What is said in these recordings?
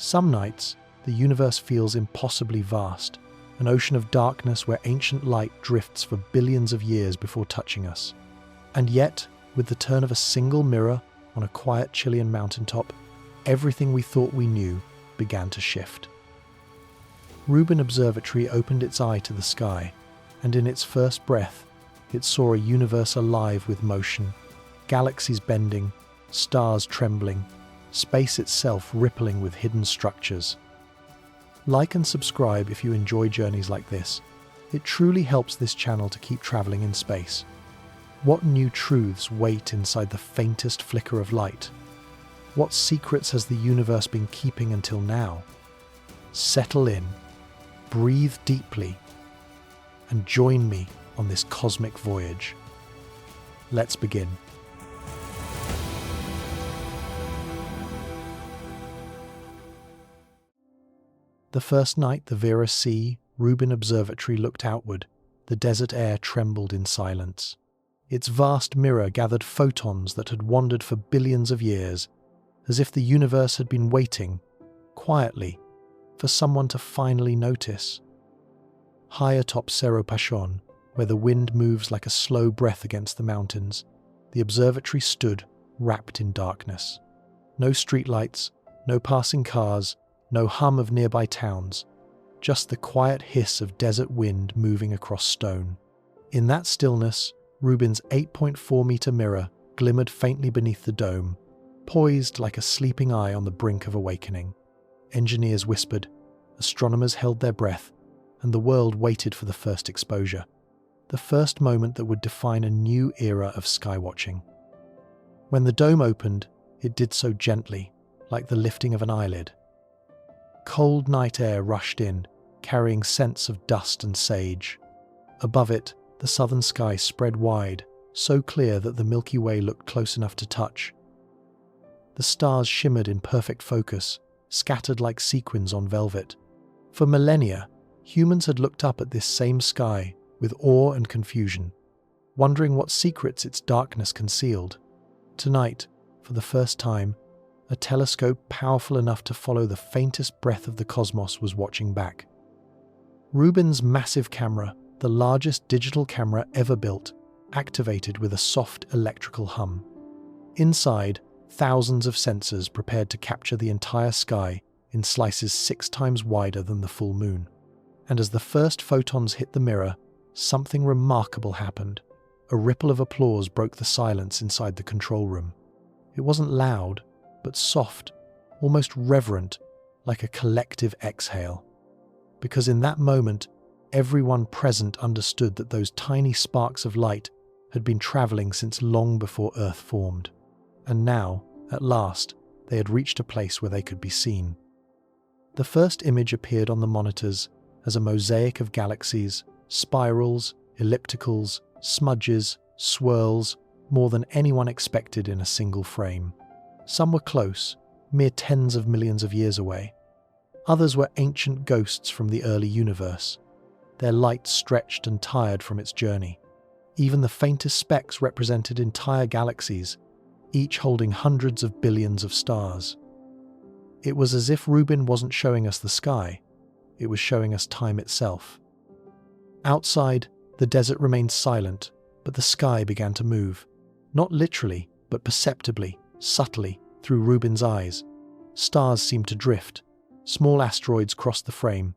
Some nights, the universe feels impossibly vast, an ocean of darkness where ancient light drifts for billions of years before touching us. And yet, with the turn of a single mirror on a quiet Chilean mountaintop, everything we thought we knew began to shift. Rubin Observatory opened its eye to the sky, and in its first breath, it saw a universe alive with motion, galaxies bending, stars trembling, space itself rippling with hidden structures. Like and subscribe if you enjoy journeys like this. It truly helps this channel to keep traveling in space. What new truths wait inside the faintest flicker of light? What secrets has the universe been keeping until now? Settle in, breathe deeply, and join me on this cosmic voyage. Let's begin. The first night the Vera C, Rubin Observatory looked outward, the desert air trembled in silence. Its vast mirror gathered photons that had wandered for billions of years, as if the universe had been waiting, quietly, for someone to finally notice. High atop Cerro Pachon, where the wind moves like a slow breath against the mountains, the observatory stood, wrapped in darkness. No streetlights, no passing cars, no hum of nearby towns, just the quiet hiss of desert wind moving across stone. In that stillness, Rubin's 8.4-meter mirror glimmered faintly beneath the dome, poised like a sleeping eye on the brink of awakening. Engineers whispered, astronomers held their breath, and the world waited for the first exposure, the first moment that would define a new era of skywatching. When the dome opened, it did so gently, like the lifting of an eyelid. Cold night air rushed in, carrying scents of dust and sage. Above it, the southern sky spread wide, so clear that the Milky Way looked close enough to touch. The stars shimmered in perfect focus, scattered like sequins on velvet. For millennia, humans had looked up at this same sky with awe and confusion, wondering what secrets its darkness concealed. Tonight, for the first time, a telescope powerful enough to follow the faintest breath of the cosmos was watching back. Rubin's massive camera, the largest digital camera ever built, activated with a soft electrical hum. Inside, thousands of sensors prepared to capture the entire sky in slices 6 times wider than the full moon. And as the first photons hit the mirror, something remarkable happened. A ripple of applause broke the silence inside the control room. It wasn't loud, but soft, almost reverent, like a collective exhale. Because in that moment, everyone present understood that those tiny sparks of light had been traveling since long before Earth formed. And now, at last, they had reached a place where they could be seen. The first image appeared on the monitors as a mosaic of galaxies, spirals, ellipticals, smudges, swirls, more than anyone expected in a single frame. Some were close, mere tens of millions of years away. Others were ancient ghosts from the early universe, their light stretched and tired from its journey. Even the faintest specks represented entire galaxies, each holding hundreds of billions of stars. It was as if Rubin wasn't showing us the sky, it was showing us time itself. Outside, the desert remained silent, but the sky began to move, not literally, but perceptibly, subtly, through Rubin's eyes. Stars seemed to drift, small asteroids crossed the frame,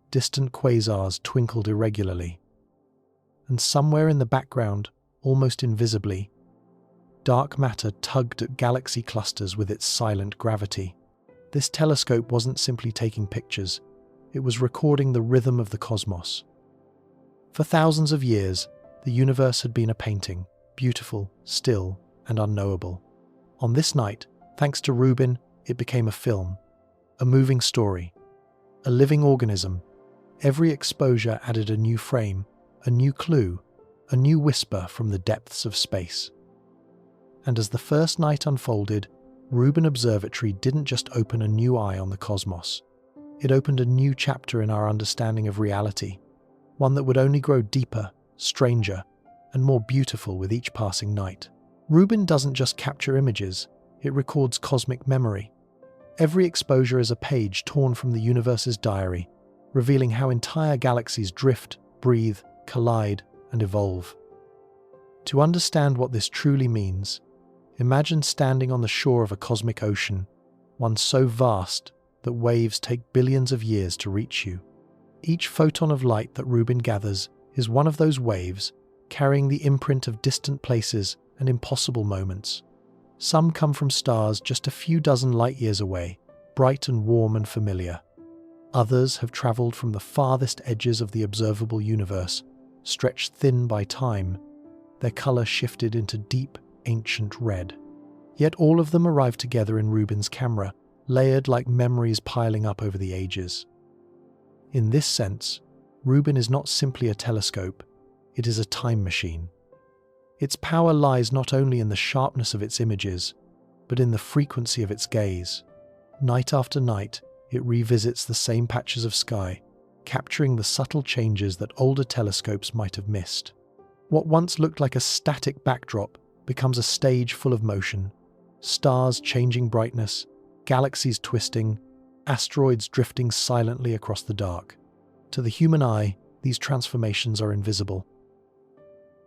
distant quasars twinkled irregularly. And somewhere in the background, almost invisibly, dark matter tugged at galaxy clusters with its silent gravity. This telescope wasn't simply taking pictures, it was recording the rhythm of the cosmos. For thousands of years, the universe had been a painting, beautiful, still, and unknowable. On this night, thanks to Rubin, it became a film, a moving story, a living organism. Every exposure added a new frame, a new clue, a new whisper from the depths of space. And as the first night unfolded, Rubin Observatory didn't just open a new eye on the cosmos. It opened a new chapter in our understanding of reality, one that would only grow deeper, stranger, and more beautiful with each passing night. Rubin doesn't just capture images, it records cosmic memory. Every exposure is a page torn from the universe's diary, revealing how entire galaxies drift, breathe, collide, and evolve. To understand what this truly means, imagine standing on the shore of a cosmic ocean, one so vast that waves take billions of years to reach you. Each photon of light that Rubin gathers is one of those waves, carrying the imprint of distant places and impossible moments. Some come from stars just a few dozen light-years away, bright and warm and familiar. Others have traveled from the farthest edges of the observable universe, stretched thin by time, their color shifted into deep, ancient red. Yet all of them arrive together in Rubin's camera, layered like memories piling up over the ages. In this sense, Rubin is not simply a telescope, it is a time machine. Its power lies not only in the sharpness of its images, but in the frequency of its gaze. Night after night, it revisits the same patches of sky, capturing the subtle changes that older telescopes might have missed. What once looked like a static backdrop becomes a stage full of motion. Stars changing brightness, galaxies twisting, asteroids drifting silently across the dark. To the human eye, these transformations are invisible.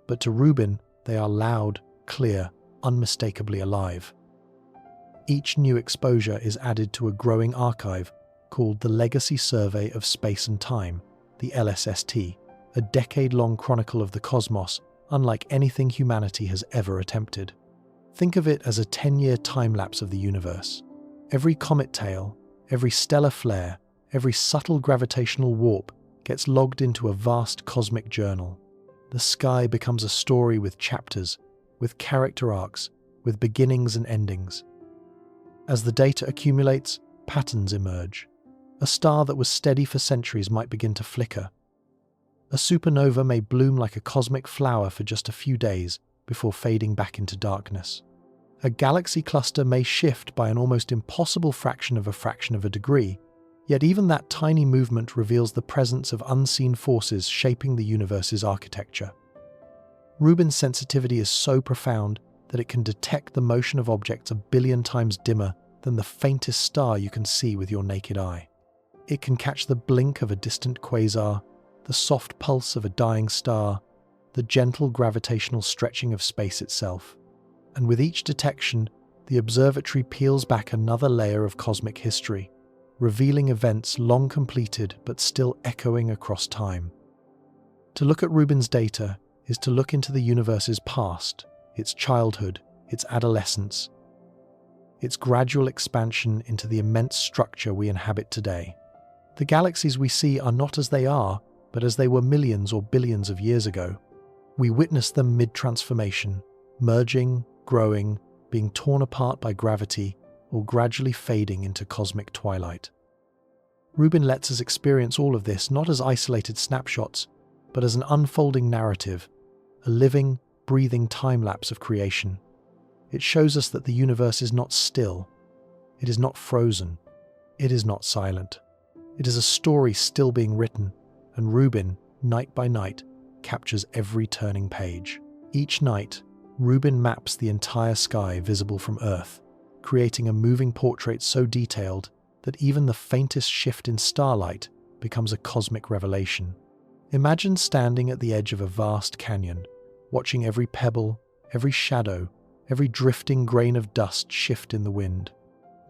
But to Rubin, they are loud, clear, unmistakably alive. Each new exposure is added to a growing archive called the Legacy Survey of Space and Time, the LSST, a decade-long chronicle of the cosmos unlike anything humanity has ever attempted. Think of it as a 10-year time-lapse of the universe. Every comet tail, every stellar flare, every subtle gravitational warp gets logged into a vast cosmic journal. The sky becomes a story with chapters, with character arcs, with beginnings and endings. As the data accumulates, patterns emerge. A star that was steady for centuries might begin to flicker. A supernova may bloom like a cosmic flower for just a few days before fading back into darkness. A galaxy cluster may shift by an almost impossible fraction of a degree, yet even that tiny movement reveals the presence of unseen forces shaping the universe's architecture. Rubin's sensitivity is so profound that it can detect the motion of objects a billion times dimmer than the faintest star you can see with your naked eye. It can catch the blink of a distant quasar, the soft pulse of a dying star, the gentle gravitational stretching of space itself. And with each detection, the observatory peels back another layer of cosmic history, revealing events long completed but still echoing across time. To look at Rubin's data is to look into the universe's past, its childhood, its adolescence, its gradual expansion into the immense structure we inhabit today. The galaxies we see are not as they are, but as they were millions or billions of years ago. We witness them mid-transformation, merging, growing, being torn apart by gravity, or gradually fading into cosmic twilight. Rubin lets us experience all of this not as isolated snapshots, but as an unfolding narrative, a living, breathing time-lapse of creation. It shows us that the universe is not still, it is not frozen, it is not silent. It is a story still being written, and Rubin, night by night, captures every turning page. Each night, Rubin maps the entire sky visible from Earth, creating a moving portrait so detailed that even the faintest shift in starlight becomes a cosmic revelation. Imagine standing at the edge of a vast canyon, watching every pebble, every shadow, every drifting grain of dust shift in the wind.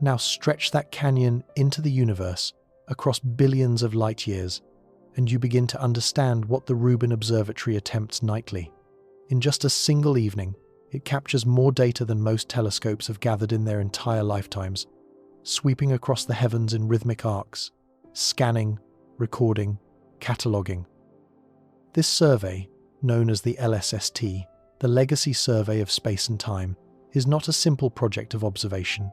Now stretch that canyon into the universe, across billions of light years, and you begin to understand what the Rubin Observatory attempts nightly. In just a single evening, it captures more data than most telescopes have gathered in their entire lifetimes, sweeping across the heavens in rhythmic arcs, scanning, recording, cataloguing. This survey, known as the LSST, the Legacy Survey of Space and Time, is not a simple project of observation.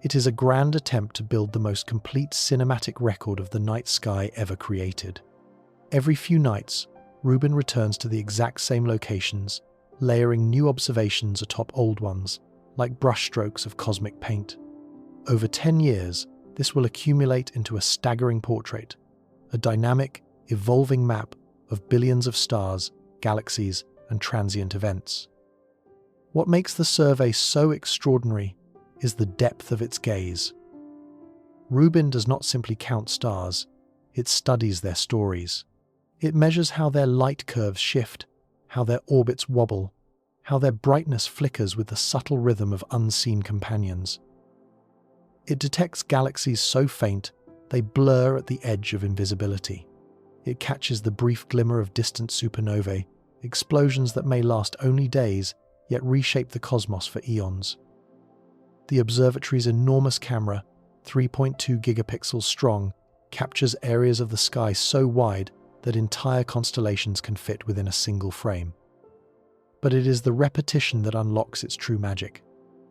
It is a grand attempt to build the most complete cinematic record of the night sky ever created. Every few nights, Rubin returns to the exact same locations, layering new observations atop old ones, like brushstrokes of cosmic paint. Over 10 years, this will accumulate into a staggering portrait, a dynamic, evolving map of billions of stars, galaxies, and transient events. What makes the survey so extraordinary is the depth of its gaze. Rubin does not simply count stars, it studies their stories. It measures how their light curves shift, how their orbits wobble, how their brightness flickers with the subtle rhythm of unseen companions. It detects galaxies so faint they blur at the edge of invisibility. It catches the brief glimmer of distant supernovae, explosions that may last only days, yet reshape the cosmos for eons. The observatory's enormous camera, 3.2 gigapixels strong, captures areas of the sky so wide that entire constellations can fit within a single frame. But it is the repetition that unlocks its true magic.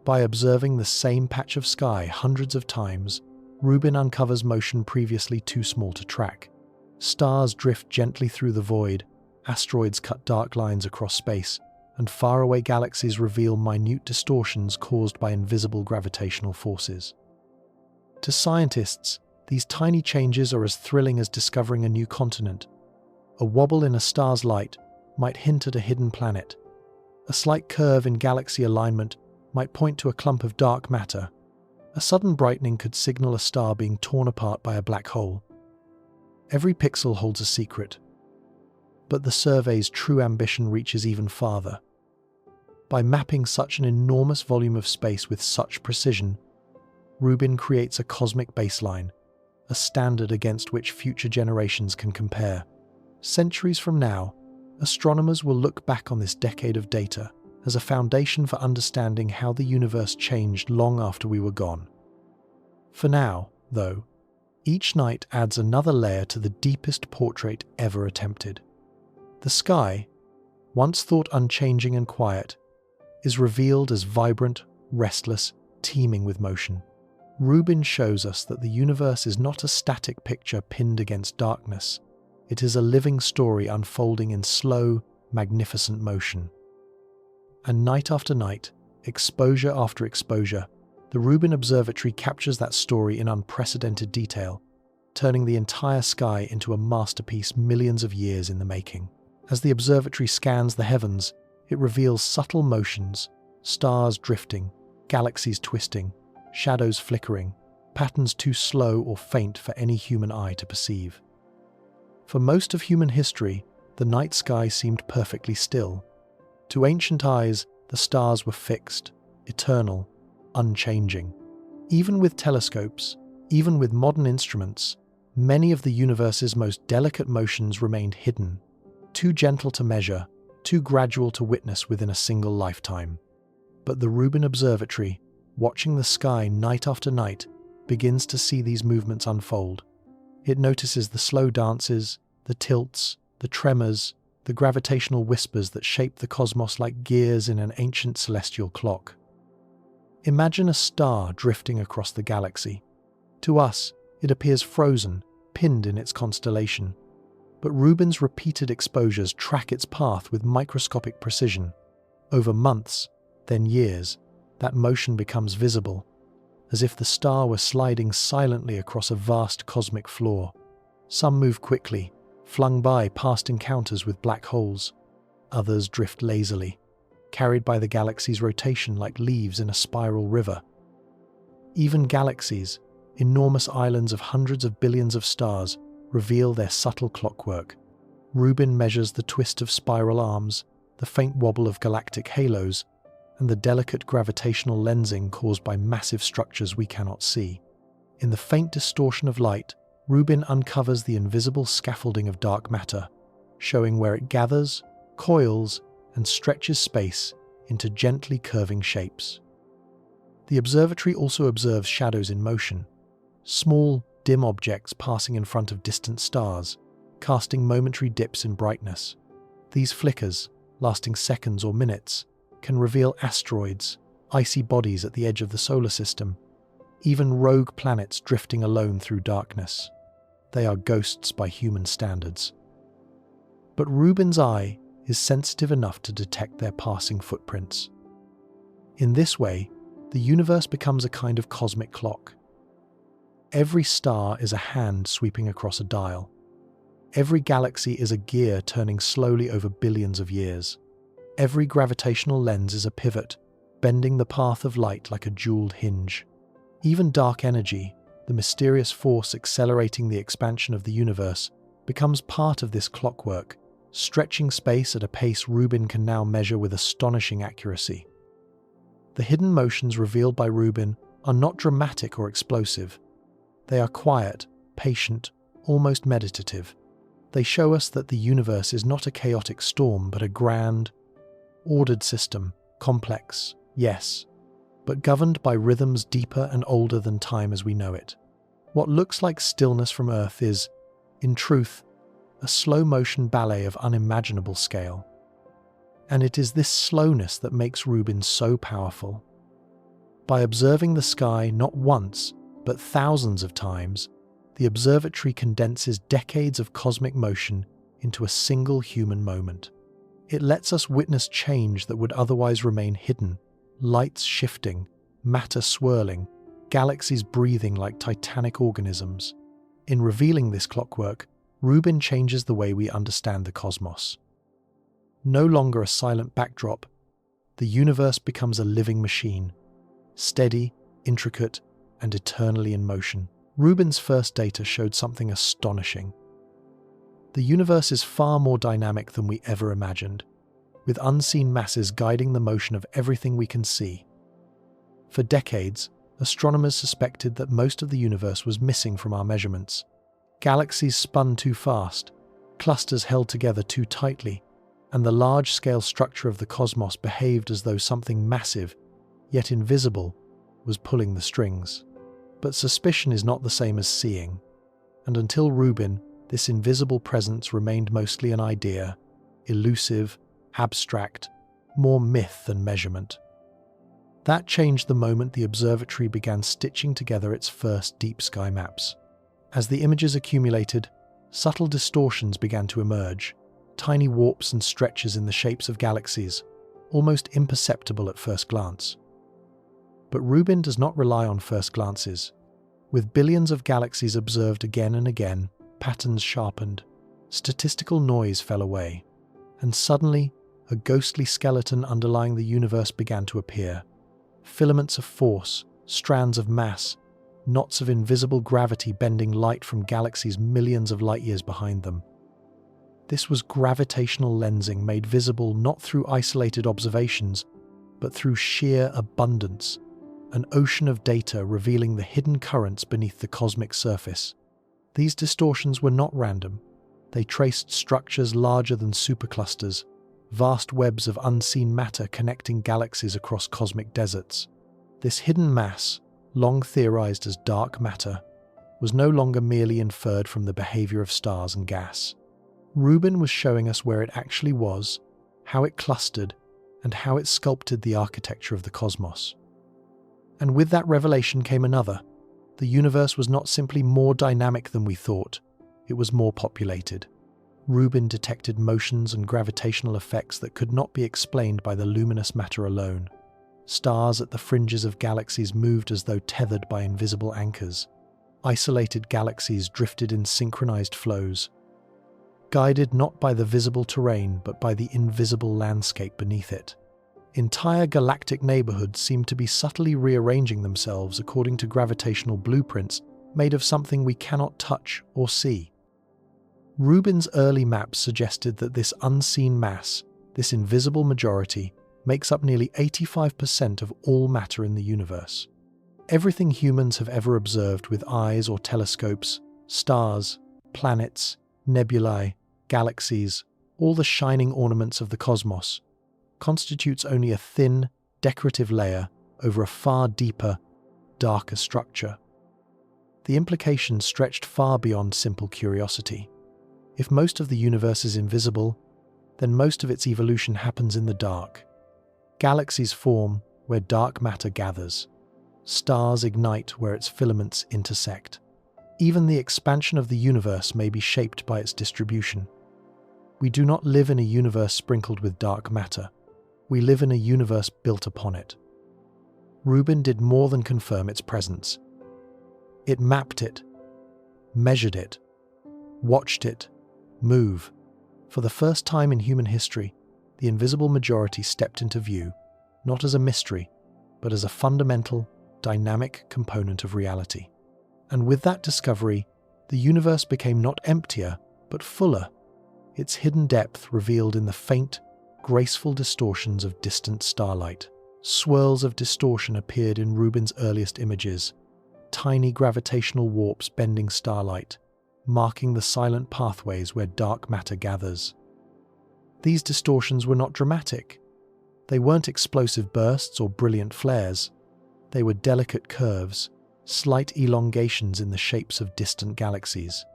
By observing the same patch of sky hundreds of times, Rubin uncovers motion previously too small to track. Stars drift gently through the void, asteroids cut dark lines across space, and faraway galaxies reveal minute distortions caused by invisible gravitational forces. To scientists, these tiny changes are as thrilling as discovering a new continent. A wobble in a star's light might hint at a hidden planet. A slight curve in galaxy alignment might point to a clump of dark matter. A sudden brightening could signal a star being torn apart by a black hole. Every pixel holds a secret. But the survey's true ambition reaches even farther. By mapping such an enormous volume of space with such precision, Rubin creates a cosmic baseline, a standard against which future generations can compare. Centuries from now, astronomers will look back on this decade of data as a foundation for understanding how the universe changed long after we were gone. For now, though, each night adds another layer to the deepest portrait ever attempted. The sky, once thought unchanging and quiet, is revealed as vibrant, restless, teeming with motion. Rubin shows us that the universe is not a static picture pinned against darkness. It is a living story unfolding in slow, magnificent motion. And night after night, exposure after exposure, the Rubin Observatory captures that story in unprecedented detail, turning the entire sky into a masterpiece millions of years in the making. As the observatory scans the heavens, it reveals subtle motions, stars drifting, galaxies twisting, shadows flickering, patterns too slow or faint for any human eye to perceive. For most of human history, the night sky seemed perfectly still. To ancient eyes, the stars were fixed, eternal, unchanging. Even with telescopes, even with modern instruments, many of the universe's most delicate motions remained hidden, too gentle to measure, too gradual to witness within a single lifetime. But the Rubin Observatory, watching the sky night after night, begins to see these movements unfold. It notices the slow dances, the tilts, the tremors, the gravitational whispers that shape the cosmos like gears in an ancient celestial clock. Imagine a star drifting across the galaxy. To us, it appears frozen, pinned in its constellation. But Rubin's repeated exposures track its path with microscopic precision. Over months, then years, that motion becomes visible, as if the star were sliding silently across a vast cosmic floor. Some move quickly, flung by past encounters with black holes. Others drift lazily, carried by the galaxy's rotation like leaves in a spiral river. Even galaxies, enormous islands of hundreds of billions of stars, reveal their subtle clockwork. Rubin measures the twist of spiral arms, the faint wobble of galactic halos, and the delicate gravitational lensing caused by massive structures we cannot see. In the faint distortion of light, Rubin uncovers the invisible scaffolding of dark matter, showing where it gathers, coils, and stretches space into gently curving shapes. The observatory also observes shadows in motion, small, dim objects passing in front of distant stars, casting momentary dips in brightness. These flickers, lasting seconds or minutes, can reveal asteroids, icy bodies at the edge of the solar system, even rogue planets drifting alone through darkness. They are ghosts by human standards. But Rubin's eye is sensitive enough to detect their passing footprints. In this way, the universe becomes a kind of cosmic clock. Every star is a hand sweeping across a dial. Every galaxy is a gear turning slowly over billions of years. Every gravitational lens is a pivot, bending the path of light like a jeweled hinge. Even dark energy, the mysterious force accelerating the expansion of the universe, becomes part of this clockwork, stretching space at a pace Rubin can now measure with astonishing accuracy. The hidden motions revealed by Rubin are not dramatic or explosive. They are quiet, patient, almost meditative. They show us that the universe is not a chaotic storm, but a grand, ordered system, complex, yes, but governed by rhythms deeper and older than time as we know it. What looks like stillness from Earth is, in truth, a slow-motion ballet of unimaginable scale. And it is this slowness that makes Rubin so powerful. By observing the sky not once, but thousands of times, the observatory condenses decades of cosmic motion into a single human moment. It lets us witness change that would otherwise remain hidden, lights shifting, matter swirling, galaxies breathing like titanic organisms. In revealing this clockwork, Rubin changes the way we understand the cosmos. No longer a silent backdrop, the universe becomes a living machine, steady, intricate, and eternally in motion. Rubin's first data showed something astonishing. The universe is far more dynamic than we ever imagined, with unseen masses guiding the motion of everything we can see. For decades, astronomers suspected that most of the universe was missing from our measurements. Galaxies spun too fast, clusters held together too tightly, and the large-scale structure of the cosmos behaved as though something massive, yet invisible, was pulling the strings. But suspicion is not the same as seeing, and until Rubin, this invisible presence remained mostly an idea, elusive, abstract, more myth than measurement. That changed the moment the observatory began stitching together its first deep sky maps. As the images accumulated, subtle distortions began to emerge, tiny warps and stretches in the shapes of galaxies, almost imperceptible at first glance. But Rubin does not rely on first glances. With billions of galaxies observed again and again, patterns sharpened, statistical noise fell away, and suddenly a ghostly skeleton underlying the universe began to appear. Filaments of force, strands of mass, knots of invisible gravity bending light from galaxies millions of light-years behind them. This was gravitational lensing made visible not through isolated observations, but through sheer abundance, an ocean of data revealing the hidden currents beneath the cosmic surface. These distortions were not random. They traced structures larger than superclusters, vast webs of unseen matter connecting galaxies across cosmic deserts. This hidden mass, long theorized as dark matter, was no longer merely inferred from the behavior of stars and gas. Rubin was showing us where it actually was, how it clustered, and how it sculpted the architecture of the cosmos. And with that revelation came another. The universe was not simply more dynamic than we thought, it was more populated. Rubin detected motions and gravitational effects that could not be explained by the luminous matter alone. Stars at the fringes of galaxies moved as though tethered by invisible anchors. Isolated galaxies drifted in synchronized flows, guided not by the visible terrain but by the invisible landscape beneath it. Entire galactic neighborhoods seemed to be subtly rearranging themselves according to gravitational blueprints made of something we cannot touch or see. Rubin's early maps suggested that this unseen mass, this invisible majority, makes up nearly 85% of all matter in the universe. Everything humans have ever observed with eyes or telescopes, stars, planets, nebulae, galaxies, all the shining ornaments of the cosmos, constitutes only a thin, decorative layer over a far deeper, darker structure. The implications stretched far beyond simple curiosity. If most of the universe is invisible, then most of its evolution happens in the dark. Galaxies form where dark matter gathers. Stars ignite where its filaments intersect. Even the expansion of the universe may be shaped by its distribution. We do not live in a universe sprinkled with dark matter. We live in a universe built upon it. Rubin did more than confirm its presence. It mapped it, measured it, watched it move. For the first time in human history, the invisible majority stepped into view, not as a mystery, but as a fundamental, dynamic component of reality. And with that discovery, the universe became not emptier, but fuller, its hidden depth revealed in the faint, graceful distortions of distant starlight. Swirls of distortion appeared in Rubin's earliest images, tiny gravitational warps bending starlight, marking the silent pathways where dark matter gathers. These distortions were not dramatic. They weren't explosive bursts or brilliant flares. They were delicate curves, slight elongations in the shapes of distant galaxies.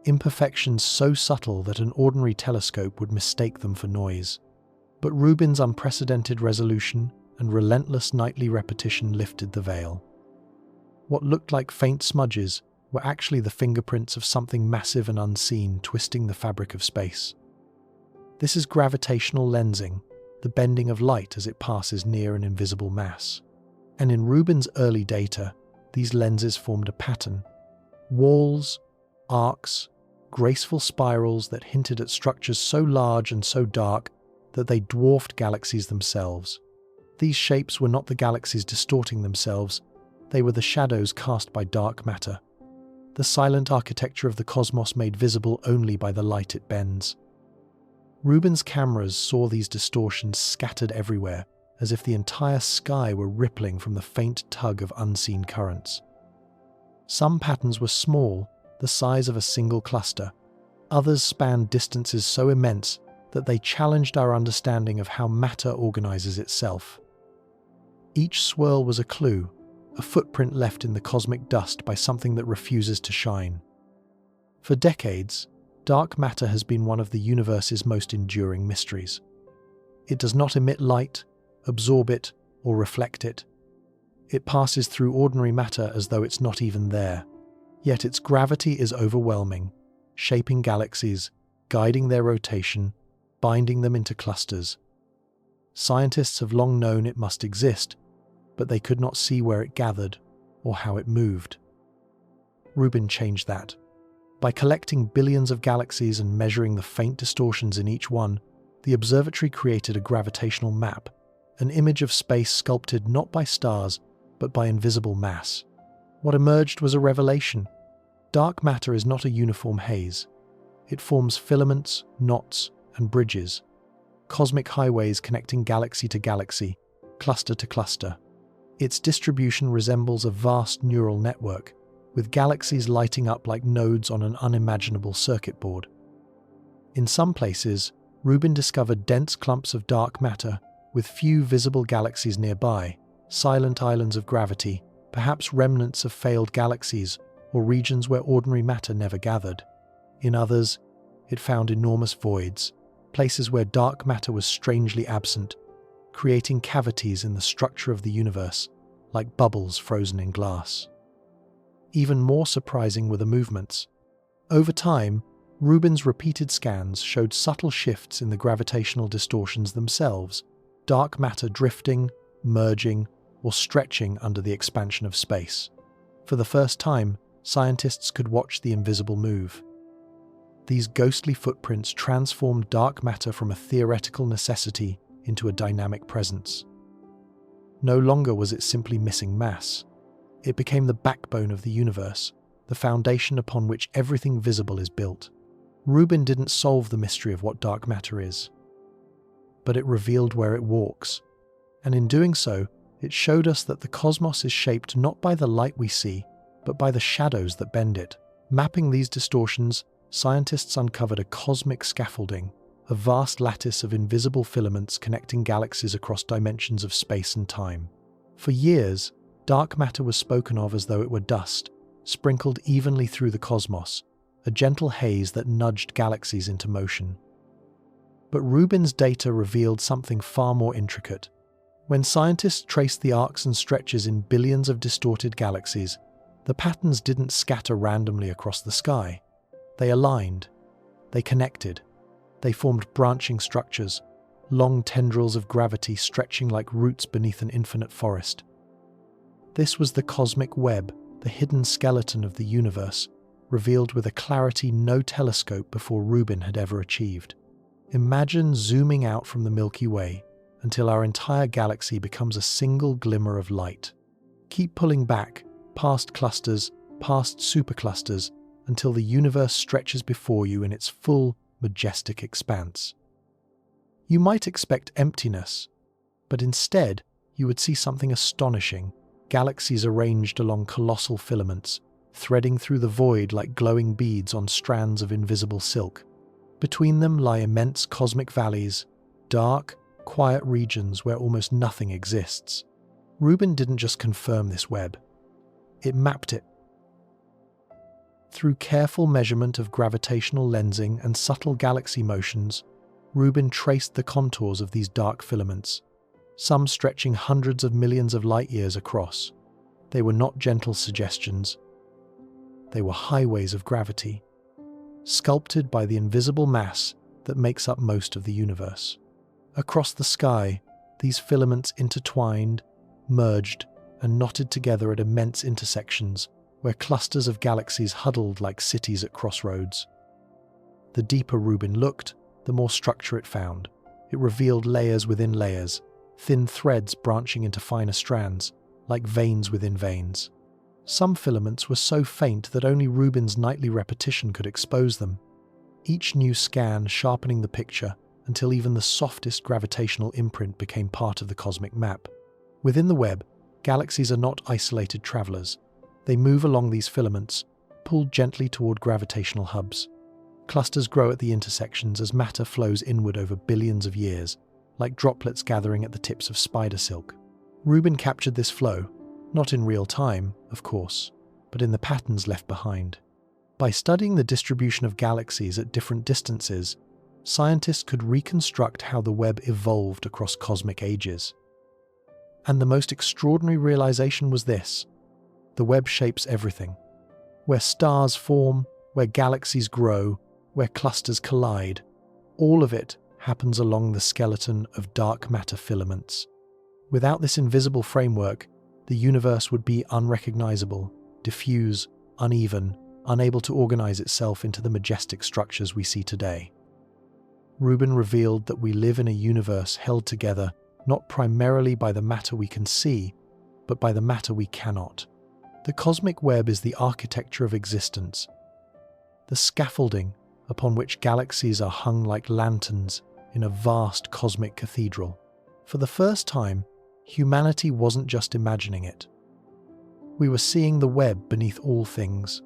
Imperfections so subtle that an ordinary telescope would mistake them for noise. But Rubin's unprecedented resolution and relentless nightly repetition lifted the veil. What looked like faint smudges were actually the fingerprints of something massive and unseen twisting the fabric of space. This is gravitational lensing, the bending of light as it passes near an invisible mass. And in Rubin's early data, these lenses formed a pattern. Walls, arcs, graceful spirals that hinted at structures so large and so dark that they dwarfed galaxies themselves. These shapes were not the galaxies distorting themselves, they were the shadows cast by dark matter, the silent architecture of the cosmos made visible only by the light it bends. Rubin's cameras saw these distortions scattered everywhere, as if the entire sky were rippling from the faint tug of unseen currents. Some patterns were small, the size of a single cluster. Others spanned distances so immense that they challenged our understanding of how matter organizes itself. Each swirl was a clue, a footprint left in the cosmic dust by something that refuses to shine. For decades, dark matter has been one of the universe's most enduring mysteries. It does not emit light, absorb it, or reflect it. It passes through ordinary matter as though it's not even there. Yet its gravity is overwhelming, shaping galaxies, guiding their rotation, binding them into clusters. Scientists have long known it must exist, but they could not see where it gathered or how it moved. Rubin changed that. By collecting billions of galaxies and measuring the faint distortions in each one, the observatory created a gravitational map, an image of space sculpted not by stars, but by invisible mass. What emerged was a revelation. Dark matter is not a uniform haze. It forms filaments, knots, and bridges, cosmic highways connecting galaxy to galaxy, cluster to cluster. Its distribution resembles a vast neural network, with galaxies lighting up like nodes on an unimaginable circuit board. In some places, Rubin discovered dense clumps of dark matter with few visible galaxies nearby, silent islands of gravity, perhaps remnants of failed galaxies or regions where ordinary matter never gathered. In others, it found enormous voids, places where dark matter was strangely absent, creating cavities in the structure of the universe, like bubbles frozen in glass. Even more surprising were the movements. Over time, Rubin's repeated scans showed subtle shifts in the gravitational distortions themselves, dark matter drifting, merging, or stretching under the expansion of space. For the first time, scientists could watch the invisible move. These ghostly footprints transformed dark matter from a theoretical necessity into a dynamic presence. No longer was it simply missing mass. It became the backbone of the universe, the foundation upon which everything visible is built. Rubin didn't solve the mystery of what dark matter is, but it revealed where it walks. And in doing so, it showed us that the cosmos is shaped not by the light we see, but by the shadows that bend it. Mapping these distortions, scientists uncovered a cosmic scaffolding, a vast lattice of invisible filaments connecting galaxies across dimensions of space and time. For years, dark matter was spoken of as though it were dust, sprinkled evenly through the cosmos, a gentle haze that nudged galaxies into motion. But Rubin's data revealed something far more intricate. When scientists traced the arcs and stretches in billions of distorted galaxies, the patterns didn't scatter randomly across the sky. They aligned. They connected. They formed branching structures, long tendrils of gravity stretching like roots beneath an infinite forest. This was the cosmic web, the hidden skeleton of the universe, revealed with a clarity no telescope before Rubin had ever achieved. Imagine zooming out from the Milky Way until our entire galaxy becomes a single glimmer of light. Keep pulling back, past clusters, past superclusters until the universe stretches before you in its full, majestic expanse. You might expect emptiness, but instead you would see something astonishing: galaxies arranged along colossal filaments, threading through the void like glowing beads on strands of invisible silk. Between them lie immense cosmic valleys, dark, quiet regions where almost nothing exists. Rubin didn't just confirm this web, it mapped it. Through careful measurement of gravitational lensing and subtle galaxy motions, Rubin traced the contours of these dark filaments, some stretching hundreds of millions of light-years across. They were not gentle suggestions. They were highways of gravity, sculpted by the invisible mass that makes up most of the universe. Across the sky, these filaments intertwined, merged, and knotted together at immense intersections, where clusters of galaxies huddled like cities at crossroads. The deeper Rubin looked, the more structure it found. It revealed layers within layers, thin threads branching into finer strands, like veins within veins. Some filaments were so faint that only Rubin's nightly repetition could expose them, each new scan sharpening the picture until even the softest gravitational imprint became part of the cosmic map. Within the web, galaxies are not isolated travelers. They move along these filaments, pulled gently toward gravitational hubs. Clusters grow at the intersections as matter flows inward over billions of years, like droplets gathering at the tips of spider silk. Rubin captured this flow, not in real time, of course, but in the patterns left behind. By studying the distribution of galaxies at different distances, scientists could reconstruct how the web evolved across cosmic ages. And the most extraordinary realization was this: the web shapes everything. Where stars form, where galaxies grow, where clusters collide, all of it happens along the skeleton of dark matter filaments. Without this invisible framework, the universe would be unrecognizable, diffuse, uneven, unable to organize itself into the majestic structures we see today. Rubin revealed that we live in a universe held together not primarily by the matter we can see, but by the matter we cannot. The cosmic web is the architecture of existence, the scaffolding upon which galaxies are hung like lanterns in a vast cosmic cathedral. For the first time, humanity wasn't just imagining it. We were seeing the web beneath all things,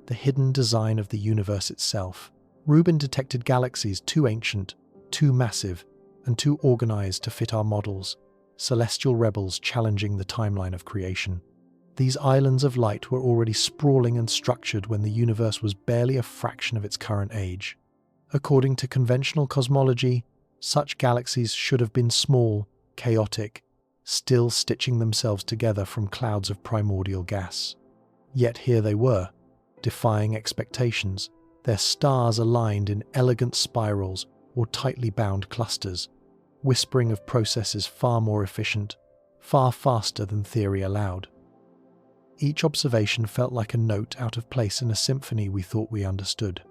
the hidden design of the universe itself. Rubin detected galaxies too ancient, too massive, and too organized to fit our models, celestial rebels challenging the timeline of creation. These islands of light were already sprawling and structured when the universe was barely a fraction of its current age. According to conventional cosmology, such galaxies should have been small, chaotic, still stitching themselves together from clouds of primordial gas. Yet here they were, defying expectations, their stars aligned in elegant spirals or tightly bound clusters, whispering of processes far more efficient, far faster than theory allowed. Each observation felt like a note out of place in a symphony we thought we understood.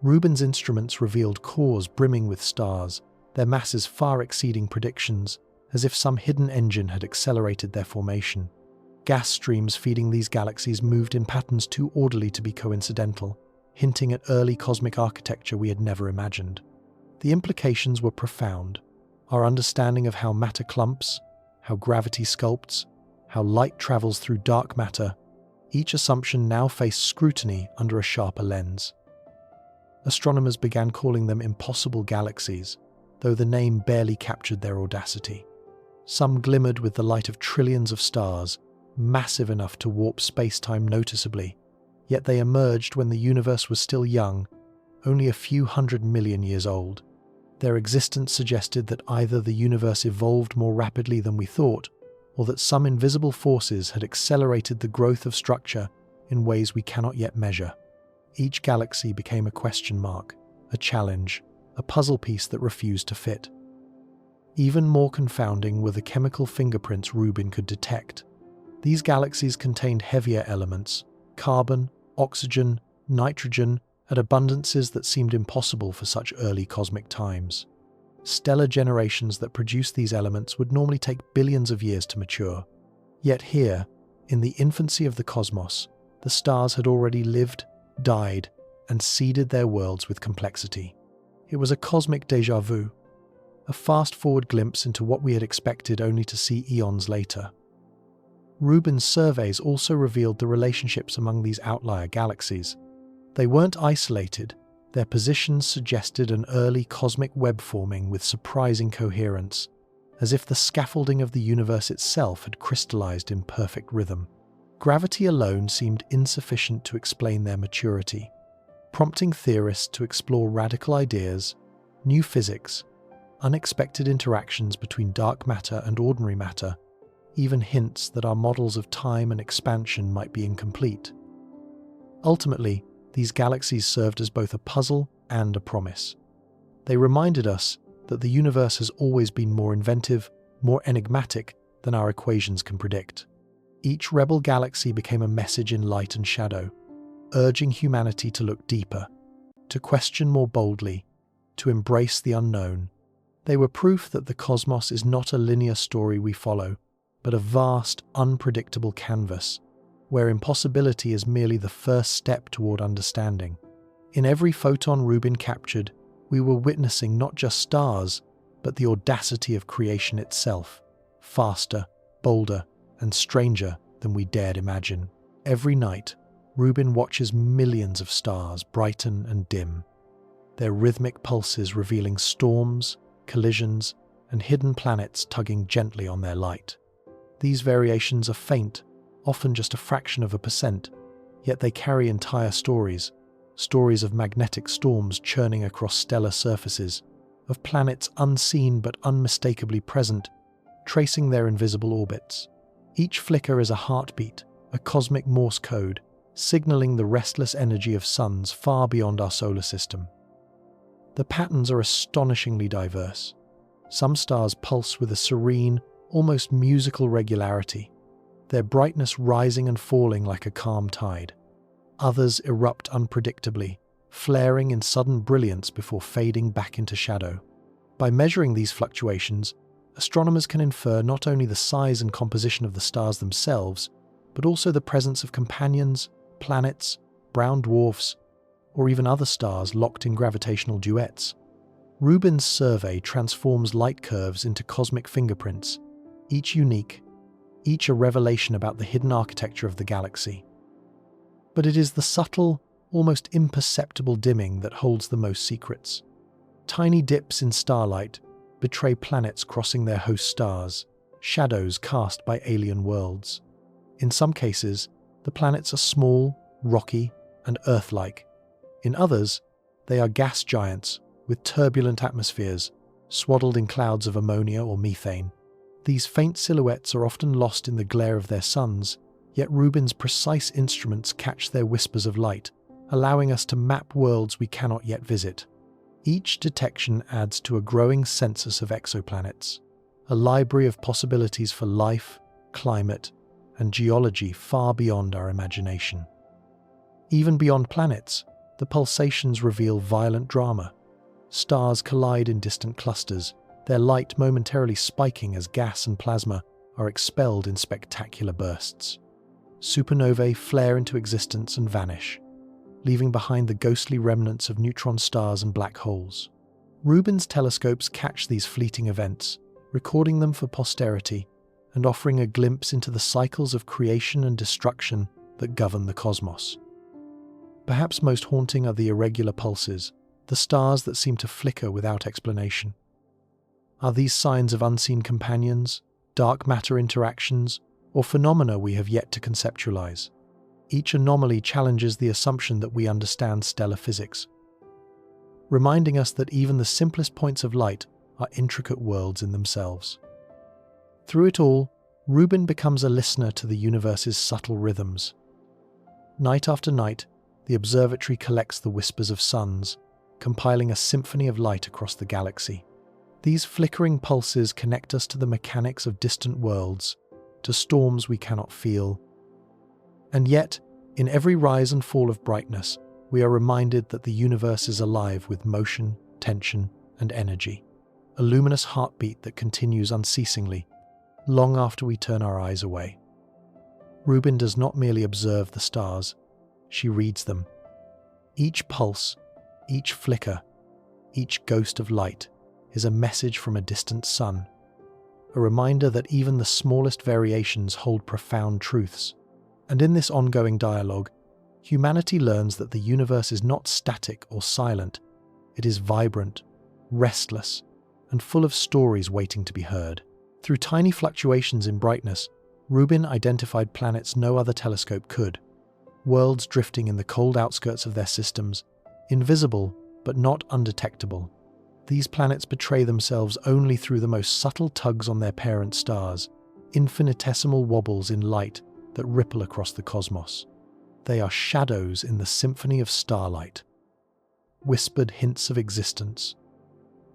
Rubin's instruments revealed cores brimming with stars, their masses far exceeding predictions, as if some hidden engine had accelerated their formation. Gas streams feeding these galaxies moved in patterns too orderly to be coincidental, hinting at early cosmic architecture we had never imagined. The implications were profound. Our understanding of how matter clumps, how gravity sculpts, how light travels through dark matter, each assumption now faced scrutiny under a sharper lens. Astronomers began calling them impossible galaxies, though the name barely captured their audacity. Some glimmered with the light of trillions of stars, massive enough to warp space-time noticeably, yet they emerged when the universe was still young, only a few 100 million years old. Their existence suggested that either the universe evolved more rapidly than we thought, or that some invisible forces had accelerated the growth of structure in ways we cannot yet measure. Each galaxy became a question mark, a challenge, a puzzle piece that refused to fit. Even more confounding were the chemical fingerprints Rubin could detect. These galaxies contained heavier elements, carbon, oxygen, nitrogen, at abundances that seemed impossible for such early cosmic times. Stellar generations that produced these elements would normally take billions of years to mature. Yet here, in the infancy of the cosmos, the stars had already lived, died, and seeded their worlds with complexity. It was a cosmic déjà vu, a fast-forward glimpse into what we had expected only to see eons later. Rubin's surveys also revealed the relationships among these outlier galaxies. They weren't isolated. Their positions suggested an early cosmic web forming with surprising coherence, as if the scaffolding of the universe itself had crystallized in perfect rhythm. Gravity alone seemed insufficient to explain their maturity, prompting theorists to explore radical ideas, new physics, unexpected interactions between dark matter and ordinary matter, even hints that our models of time and expansion might be incomplete. Ultimately, these galaxies served as both a puzzle and a promise. They reminded us that the universe has always been more inventive, more enigmatic than our equations can predict. Each rebel galaxy became a message in light and shadow, urging humanity to look deeper, to question more boldly, to embrace the unknown. They were proof that the cosmos is not a linear story we follow, but a vast, unpredictable canvas, where impossibility is merely the first step toward understanding. In every photon Rubin captured, we were witnessing not just stars, but the audacity of creation itself, faster, bolder, and stranger than we dared imagine. Every night, Rubin watches millions of stars brighten and dim, their rhythmic pulses revealing storms, collisions, and hidden planets tugging gently on their light. These variations are faint, often just a fraction of a percent, yet they carry entire stories of magnetic storms churning across stellar surfaces, of planets unseen but unmistakably present, tracing their invisible orbits. Each flicker is a heartbeat, a cosmic Morse code, signaling the restless energy of suns far beyond our solar system. The patterns are astonishingly diverse. Some stars pulse with a serene, almost musical regularity, their brightness rising and falling like a calm tide. Others erupt unpredictably, flaring in sudden brilliance before fading back into shadow. By measuring these fluctuations, astronomers can infer not only the size and composition of the stars themselves, but also the presence of companions, planets, brown dwarfs, or even other stars locked in gravitational duets. Rubin's survey transforms light curves into cosmic fingerprints, each unique, each a revelation about the hidden architecture of the galaxy. But it is the subtle, almost imperceptible dimming that holds the most secrets. Tiny dips in starlight betray planets crossing their host stars, shadows cast by alien worlds. In some cases, the planets are small, rocky, and Earth-like. In others, they are gas giants with turbulent atmospheres, swaddled in clouds of ammonia or methane. These faint silhouettes are often lost in the glare of their suns, yet Rubin's precise instruments catch their whispers of light, allowing us to map worlds we cannot yet visit. Each detection adds to a growing census of exoplanets, a library of possibilities for life, climate, and geology far beyond our imagination. Even beyond planets, the pulsations reveal violent drama. Stars collide in distant clusters, their light momentarily spiking as gas and plasma are expelled in spectacular bursts. Supernovae flare into existence and vanish, leaving behind the ghostly remnants of neutron stars and black holes. Rubin's telescopes catch these fleeting events, recording them for posterity and offering a glimpse into the cycles of creation and destruction that govern the cosmos. Perhaps most haunting are the irregular pulses, the stars that seem to flicker without explanation. Are these signs of unseen companions, dark matter interactions, or phenomena we have yet to conceptualize? Each anomaly challenges the assumption that we understand stellar physics, reminding us that even the simplest points of light are intricate worlds in themselves. Through it all, Rubin becomes a listener to the universe's subtle rhythms. Night after night, the observatory collects the whispers of suns, compiling a symphony of light across the galaxy. These flickering pulses connect us to the mechanics of distant worlds, to storms we cannot feel. And yet, in every rise and fall of brightness, we are reminded that the universe is alive with motion, tension, and energy, a luminous heartbeat that continues unceasingly, long after we turn our eyes away. Rubin does not merely observe the stars, she reads them. Each pulse, each flicker, each ghost of light is a message from a distant sun, a reminder that even the smallest variations hold profound truths. And in this ongoing dialogue, humanity learns that the universe is not static or silent. It is vibrant, restless, and full of stories waiting to be heard. Through tiny fluctuations in brightness, Rubin identified planets no other telescope could, worlds drifting in the cold outskirts of their systems, invisible but not undetectable. These planets betray themselves only through the most subtle tugs on their parent stars, infinitesimal wobbles in light that ripple across the cosmos. They are shadows in the symphony of starlight, whispered hints of existence,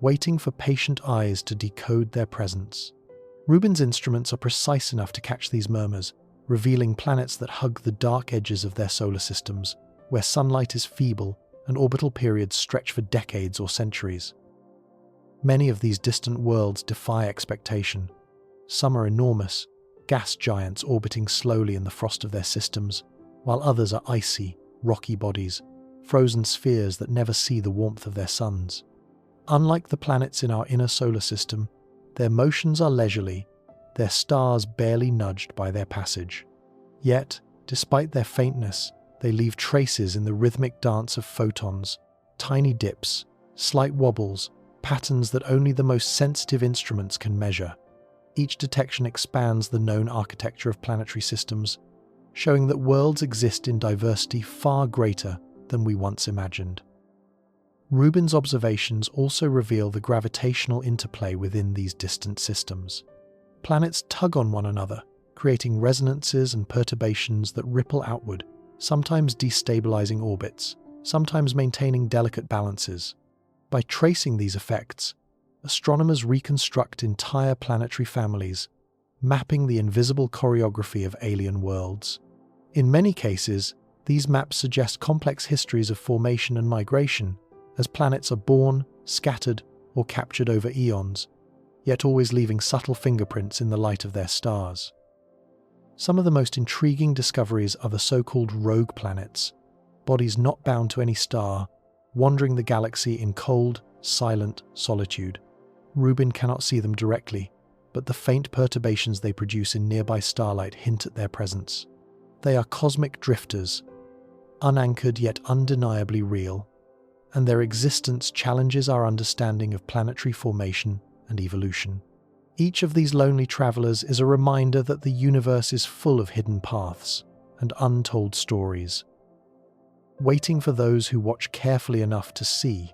waiting for patient eyes to decode their presence. Rubin's instruments are precise enough to catch these murmurs, revealing planets that hug the dark edges of their solar systems, where sunlight is feeble and orbital periods stretch for decades or centuries. Many of these distant worlds defy expectation. Some are enormous, gas giants orbiting slowly in the frost of their systems, while others are icy, rocky bodies, frozen spheres that never see the warmth of their suns. Unlike the planets in our inner solar system, their motions are leisurely, their stars barely nudged by their passage. Yet, despite their faintness, they leave traces in the rhythmic dance of photons, tiny dips, slight wobbles, patterns that only the most sensitive instruments can measure. Each detection expands the known architecture of planetary systems, showing that worlds exist in diversity far greater than we once imagined. Rubin's observations also reveal the gravitational interplay within these distant systems. Planets tug on one another, creating resonances and perturbations that ripple outward, sometimes destabilizing orbits, sometimes maintaining delicate balances. By tracing these effects, astronomers reconstruct entire planetary families, mapping the invisible choreography of alien worlds. In many cases, these maps suggest complex histories of formation and migration, as planets are born, scattered, or captured over eons, yet always leaving subtle fingerprints in the light of their stars. Some of the most intriguing discoveries are the so-called rogue planets, bodies not bound to any star, wandering the galaxy in cold, silent solitude. Rubin cannot see them directly, but the faint perturbations they produce in nearby starlight hint at their presence. They are cosmic drifters, unanchored yet undeniably real, and their existence challenges our understanding of planetary formation and evolution. Each of these lonely travelers is a reminder that the universe is full of hidden paths and untold stories, waiting for those who watch carefully enough to see.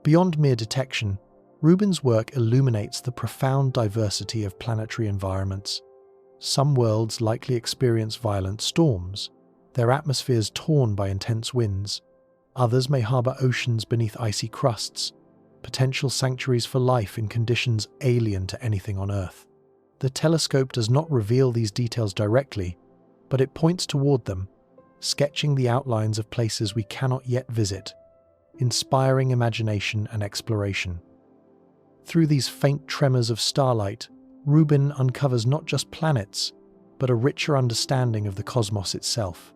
Beyond mere detection, Rubin's work illuminates the profound diversity of planetary environments. Some worlds likely experience violent storms, their atmospheres torn by intense winds. Others may harbour oceans beneath icy crusts, potential sanctuaries for life in conditions alien to anything on Earth. The telescope does not reveal these details directly, but it points toward them, sketching the outlines of places we cannot yet visit, inspiring imagination and exploration. Through these faint tremors of starlight, Rubin uncovers not just planets, but a richer understanding of the cosmos itself.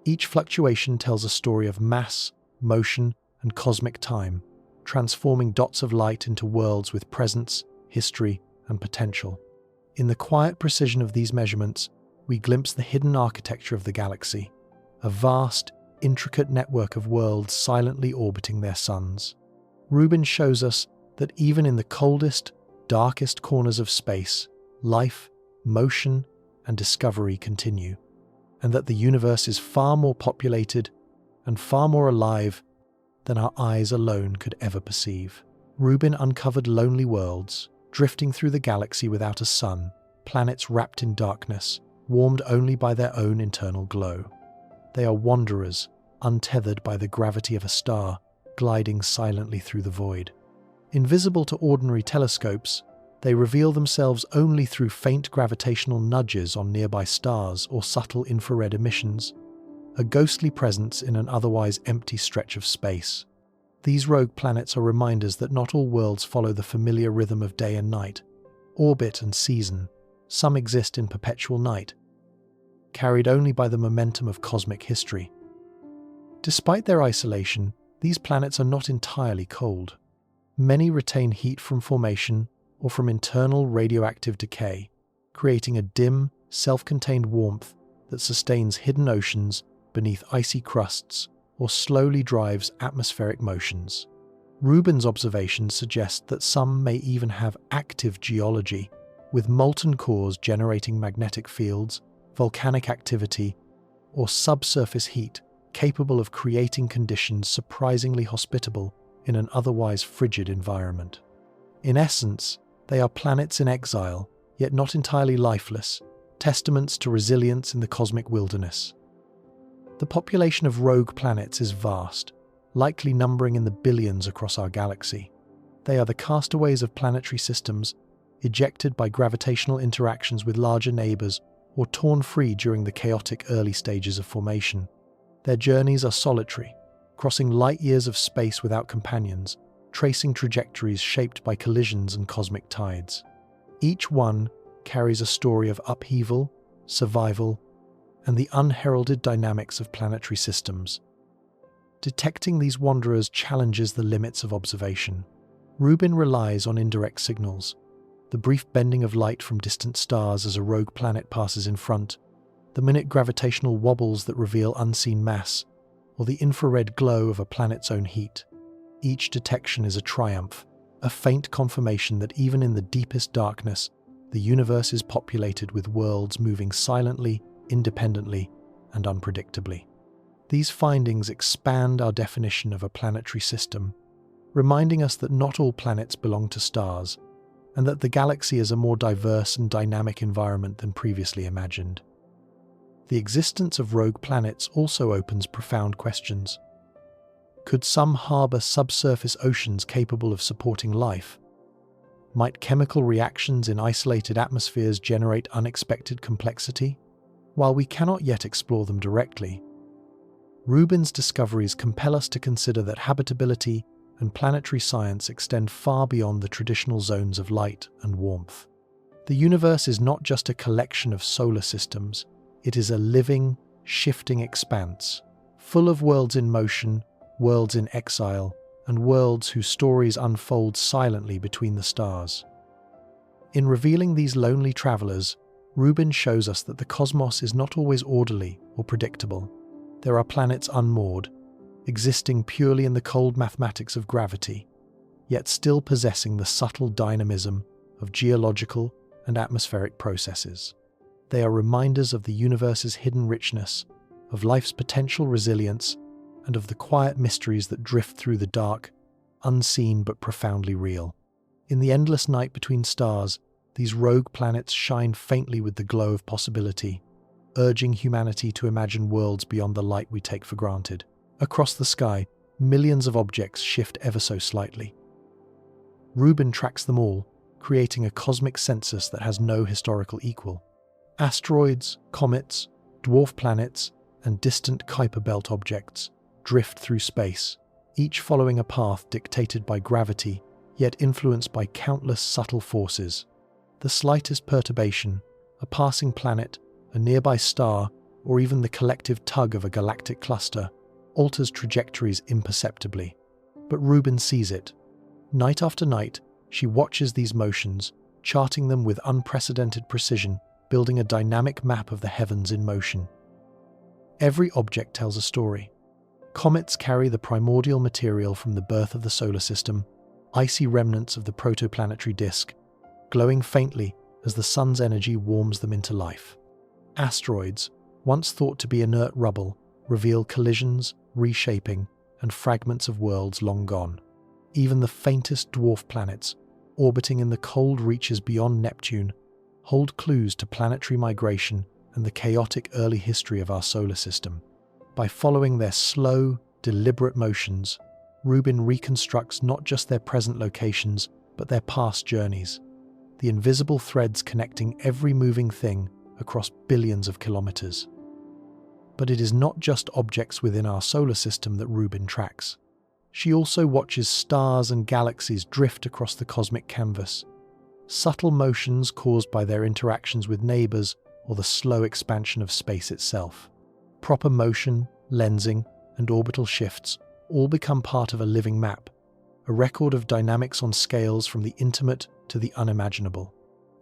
Each fluctuation tells a story of mass, motion, and cosmic time, transforming dots of light into worlds with presence, history, and potential. In the quiet precision of these measurements, we glimpse the hidden architecture of the galaxy, a vast, intricate network of worlds silently orbiting their suns. Rubin shows us that even in the coldest, darkest corners of space, life, motion, and discovery continue, and that the universe is far more populated and far more alive than our eyes alone could ever perceive. Rubin uncovered lonely worlds, drifting through the galaxy without a sun, planets wrapped in darkness, warmed only by their own internal glow. They are wanderers, untethered by the gravity of a star, gliding silently through the void. Invisible to ordinary telescopes, they reveal themselves only through faint gravitational nudges on nearby stars or subtle infrared emissions, a ghostly presence in an otherwise empty stretch of space. These rogue planets are reminders that not all worlds follow the familiar rhythm of day and night, orbit and season. Some exist in perpetual night, carried only by the momentum of cosmic history. Despite their isolation, these planets are not entirely cold. Many retain heat from formation or from internal radioactive decay, creating a dim, self-contained warmth that sustains hidden oceans beneath icy crusts or slowly drives atmospheric motions. Rubin's observations suggest that some may even have active geology, with molten cores generating magnetic fields, volcanic activity, or subsurface heat capable of creating conditions surprisingly hospitable in an otherwise frigid environment. In essence, they are planets in exile, yet not entirely lifeless, testaments to resilience in the cosmic wilderness. The population of rogue planets is vast, likely numbering in the billions across our galaxy. They are the castaways of planetary systems, ejected by gravitational interactions with larger neighbors or torn free during the chaotic early stages of formation. Their journeys are solitary, crossing light years of space without companions, tracing trajectories shaped by collisions and cosmic tides. Each one carries a story of upheaval, survival, and the unheralded dynamics of planetary systems. Detecting these wanderers challenges the limits of observation. Rubin relies on indirect signals, the brief bending of light from distant stars as a rogue planet passes in front, the minute gravitational wobbles that reveal unseen mass, or the infrared glow of a planet's own heat. Each detection is a triumph, a faint confirmation that even in the deepest darkness, the universe is populated with worlds moving silently, independently, and unpredictably. These findings expand our definition of a planetary system, reminding us that not all planets belong to stars, and that the galaxy is a more diverse and dynamic environment than previously imagined. The existence of rogue planets also opens profound questions. Could some harbor subsurface oceans capable of supporting life? Might chemical reactions in isolated atmospheres generate unexpected complexity? While we cannot yet explore them directly, Rubin's discoveries compel us to consider that habitability and planetary science extend far beyond the traditional zones of light and warmth. The universe is not just a collection of solar systems, it is a living, shifting expanse, full of worlds in motion, worlds in exile, and worlds whose stories unfold silently between the stars. In revealing these lonely travelers, Rubin shows us that the cosmos is not always orderly or predictable. There are planets unmoored, existing purely in the cold mathematics of gravity, yet still possessing the subtle dynamism of geological and atmospheric processes. They are reminders of the universe's hidden richness, of life's potential resilience, and of the quiet mysteries that drift through the dark, unseen but profoundly real. In the endless night between stars, these rogue planets shine faintly with the glow of possibility, urging humanity to imagine worlds beyond the light we take for granted. Across the sky, millions of objects shift ever so slightly. Rubin tracks them all, creating a cosmic census that has no historical equal. Asteroids, comets, dwarf planets, and distant Kuiper Belt objects drift through space, each following a path dictated by gravity, yet influenced by countless subtle forces. The slightest perturbation, a passing planet, a nearby star, or even the collective tug of a galactic cluster, alters trajectories imperceptibly. But Rubin sees it. Night after night, she watches these motions, charting them with unprecedented precision, building a dynamic map of the heavens in motion. Every object tells a story. Comets carry the primordial material from the birth of the solar system, icy remnants of the protoplanetary disk, glowing faintly as the sun's energy warms them into life. Asteroids, once thought to be inert rubble, reveal collisions, reshaping, and fragments of worlds long gone. Even the faintest dwarf planets, orbiting in the cold reaches beyond Neptune, hold clues to planetary migration and the chaotic early history of our solar system. By following their slow, deliberate motions, Rubin reconstructs not just their present locations, but their past journeys, the invisible threads connecting every moving thing across billions of kilometers. But it is not just objects within our solar system that Rubin tracks. She also watches stars and galaxies drift across the cosmic canvas, subtle motions caused by their interactions with neighbors or the slow expansion of space itself. Proper motion, lensing, and orbital shifts all become part of a living map, a record of dynamics on scales from the intimate to the unimaginable.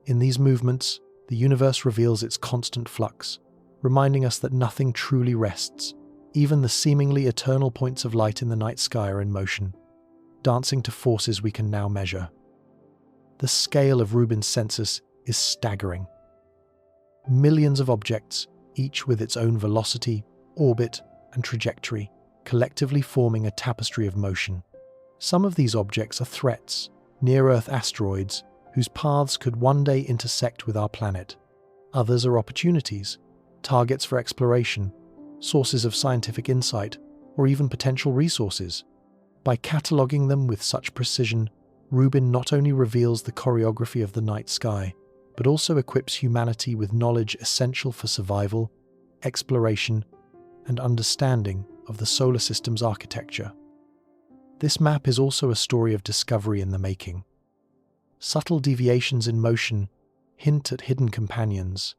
In these movements, the universe reveals its constant flux, reminding us that nothing truly rests. Even the seemingly eternal points of light in the night sky are in motion, dancing to forces we can now measure. The scale of Rubin's census is staggering. Millions of objects, each with its own velocity, orbit, and trajectory, collectively forming a tapestry of motion. Some of these objects are threats, near-Earth asteroids, whose paths could one day intersect with our planet. Others are opportunities, targets for exploration, sources of scientific insight, or even potential resources. By cataloguing them with such precision, Rubin not only reveals the choreography of the night sky, but also equips humanity with knowledge essential for survival, exploration, and understanding of the solar system's architecture. This map is also a story of discovery in the making. Subtle deviations in motion hint at hidden companions,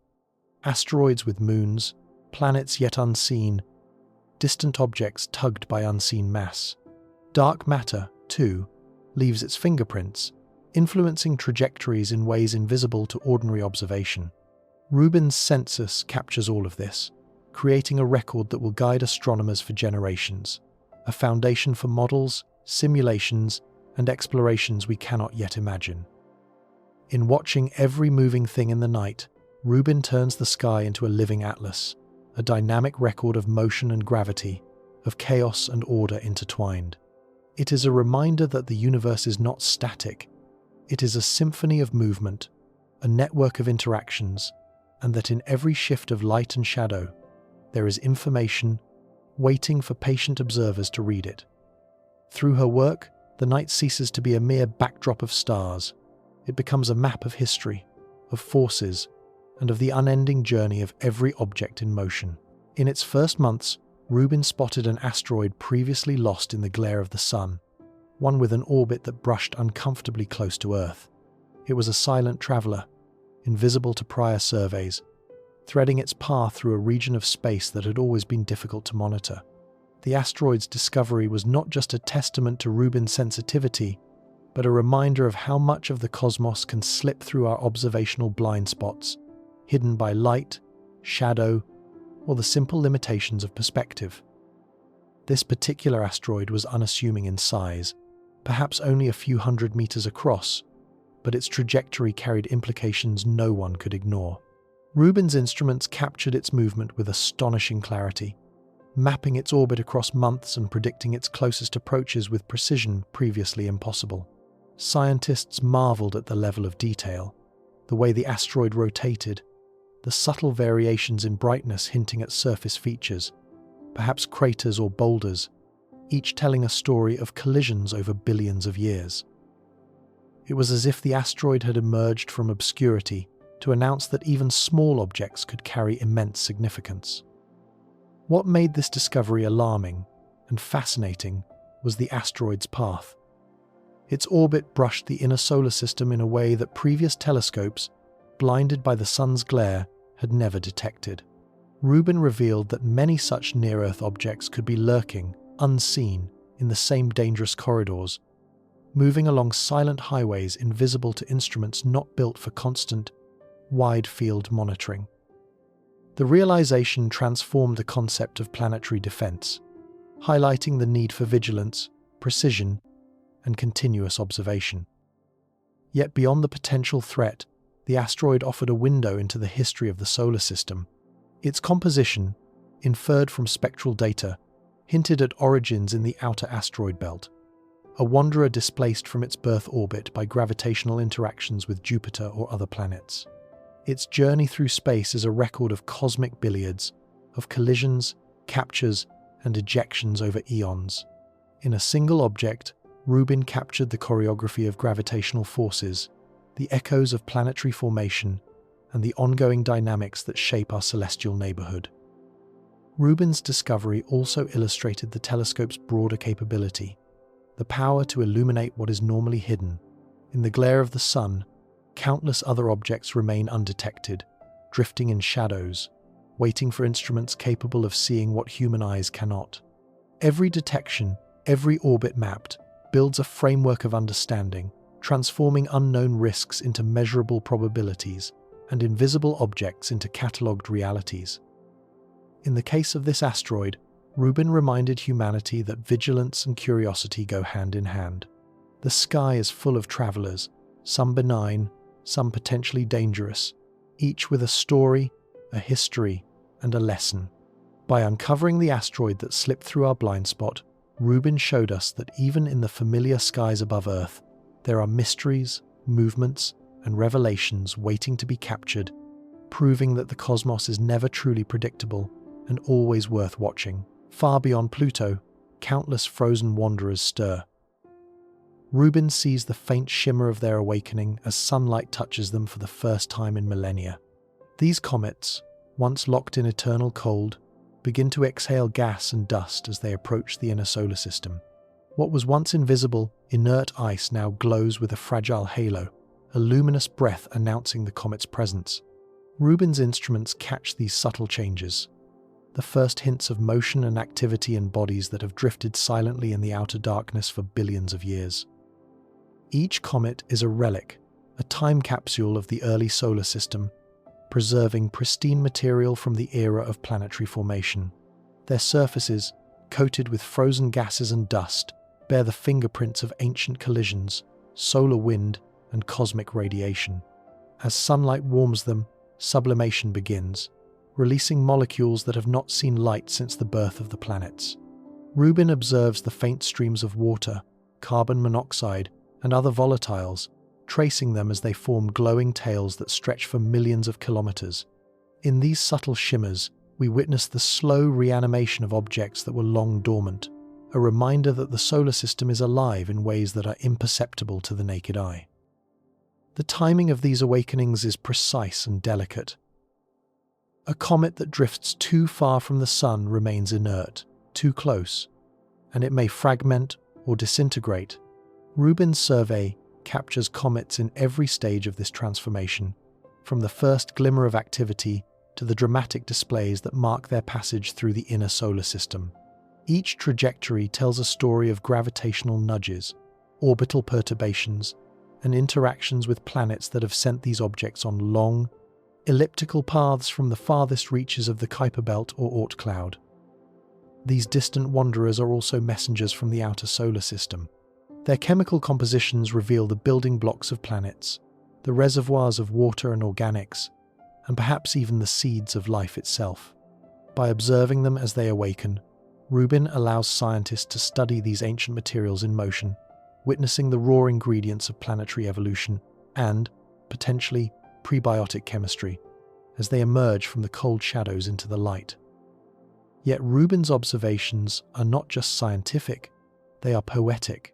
asteroids with moons, planets yet unseen, distant objects tugged by unseen mass. Dark matter, too, leaves its fingerprints, influencing trajectories in ways invisible to ordinary observation. Rubin's census captures all of this, creating a record that will guide astronomers for generations, a foundation for models, simulations, and explorations we cannot yet imagine. In watching every moving thing in the night, Rubin turns the sky into a living atlas, a dynamic record of motion and gravity, of chaos and order intertwined. It is a reminder that the universe is not static. It is a symphony of movement, a network of interactions, and that in every shift of light and shadow, there is information waiting for patient observers to read it. Through her work, the night ceases to be a mere backdrop of stars. It becomes a map of history, of forces, and of the unending journey of every object in motion. In its first months, Rubin spotted an asteroid previously lost in the glare of the sun, one with an orbit that brushed uncomfortably close to Earth. It was a silent traveler, invisible to prior surveys, threading its path through a region of space that had always been difficult to monitor. The asteroid's discovery was not just a testament to Rubin's sensitivity, but a reminder of how much of the cosmos can slip through our observational blind spots, hidden by light, shadow, or the simple limitations of perspective. This particular asteroid was unassuming in size, perhaps only a few hundred meters across, but its trajectory carried implications no one could ignore. Rubin's instruments captured its movement with astonishing clarity, mapping its orbit across months and predicting its closest approaches with precision previously impossible. Scientists marveled at the level of detail, the way the asteroid rotated, the subtle variations in brightness hinting at surface features, perhaps craters or boulders, each telling a story of collisions over billions of years. It was as if the asteroid had emerged from obscurity to announce that even small objects could carry immense significance. What made this discovery alarming and fascinating was the asteroid's path. Its orbit brushed the inner solar system in a way that previous telescopes, blinded by the sun's glare, had never detected. Rubin revealed that many such near-Earth objects could be lurking, unseen, in the same dangerous corridors, moving along silent highways invisible to instruments not built for constant, wide-field monitoring. The realization transformed the concept of planetary defense, highlighting the need for vigilance, precision, and continuous observation. Yet beyond the potential threat, the asteroid offered a window into the history of the solar system. Its composition, inferred from spectral data, hinted at origins in the outer asteroid belt, a wanderer displaced from its birth orbit by gravitational interactions with Jupiter or other planets. Its journey through space is a record of cosmic billiards, of collisions, captures, and ejections over eons. In a single object, Rubin captured the choreography of gravitational forces, the echoes of planetary formation, and the ongoing dynamics that shape our celestial neighborhood. Rubin's discovery also illustrated the telescope's broader capability, the power to illuminate what is normally hidden. In the glare of the sun, countless other objects remain undetected, drifting in shadows, waiting for instruments capable of seeing what human eyes cannot. Every detection, every orbit mapped, builds a framework of understanding, transforming unknown risks into measurable probabilities and invisible objects into catalogued realities. In the case of this asteroid, Rubin reminded humanity that vigilance and curiosity go hand in hand. The sky is full of travelers, some benign, some potentially dangerous, each with a story, a history, and a lesson. By uncovering the asteroid that slipped through our blind spot, Rubin showed us that even in the familiar skies above Earth, there are mysteries, movements, and revelations waiting to be captured, proving that the cosmos is never truly predictable and always worth watching. Far beyond Pluto, countless frozen wanderers stir. Rubin sees the faint shimmer of their awakening as sunlight touches them for the first time in millennia. These comets, once locked in eternal cold, begin to exhale gas and dust as they approach the inner solar system. What was once invisible, inert ice now glows with a fragile halo, a luminous breath announcing the comet's presence. Rubin's instruments catch these subtle changes, the first hints of motion and activity in bodies that have drifted silently in the outer darkness for billions of years. Each comet is a relic, a time capsule of the early solar system, preserving pristine material from the era of planetary formation. Their surfaces, coated with frozen gases and dust, bear the fingerprints of ancient collisions, solar wind, and cosmic radiation. As sunlight warms them, sublimation begins, releasing molecules that have not seen light since the birth of the planets. Rubin observes the faint streams of water, carbon monoxide, and other volatiles, tracing them as they form glowing tails that stretch for millions of kilometers. In these subtle shimmers, we witness the slow reanimation of objects that were long dormant, a reminder that the solar system is alive in ways that are imperceptible to the naked eye. The timing of these awakenings is precise and delicate. A comet that drifts too far from the sun remains inert, too close, and it may fragment or disintegrate. Rubin's survey captures comets in every stage of this transformation, from the first glimmer of activity to the dramatic displays that mark their passage through the inner solar system. Each trajectory tells a story of gravitational nudges, orbital perturbations, and interactions with planets that have sent these objects on long, elliptical paths from the farthest reaches of the Kuiper Belt or Oort cloud. These distant wanderers are also messengers from the outer solar system. Their chemical compositions reveal the building blocks of planets, the reservoirs of water and organics, and perhaps even the seeds of life itself. By observing them as they awaken, Rubin allows scientists to study these ancient materials in motion, witnessing the raw ingredients of planetary evolution and, potentially, prebiotic chemistry, as they emerge from the cold shadows into the light. Yet Rubin's observations are not just scientific, they are poetic.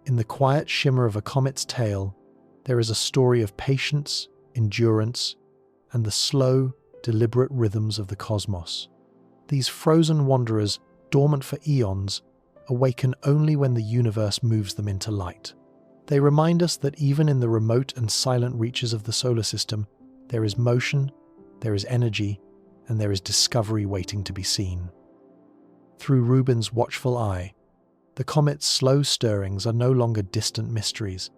In the quiet shimmer of a comet's tail, there is a story of patience, endurance, and the slow, deliberate rhythms of the cosmos. These frozen wanderers, dormant for eons, awaken only when the universe moves them into light. They remind us that even in the remote and silent reaches of the solar system, there is motion, there is energy, and there is discovery waiting to be seen. Through Rubin's watchful eye, the comet's slow stirrings are no longer distant mysteries.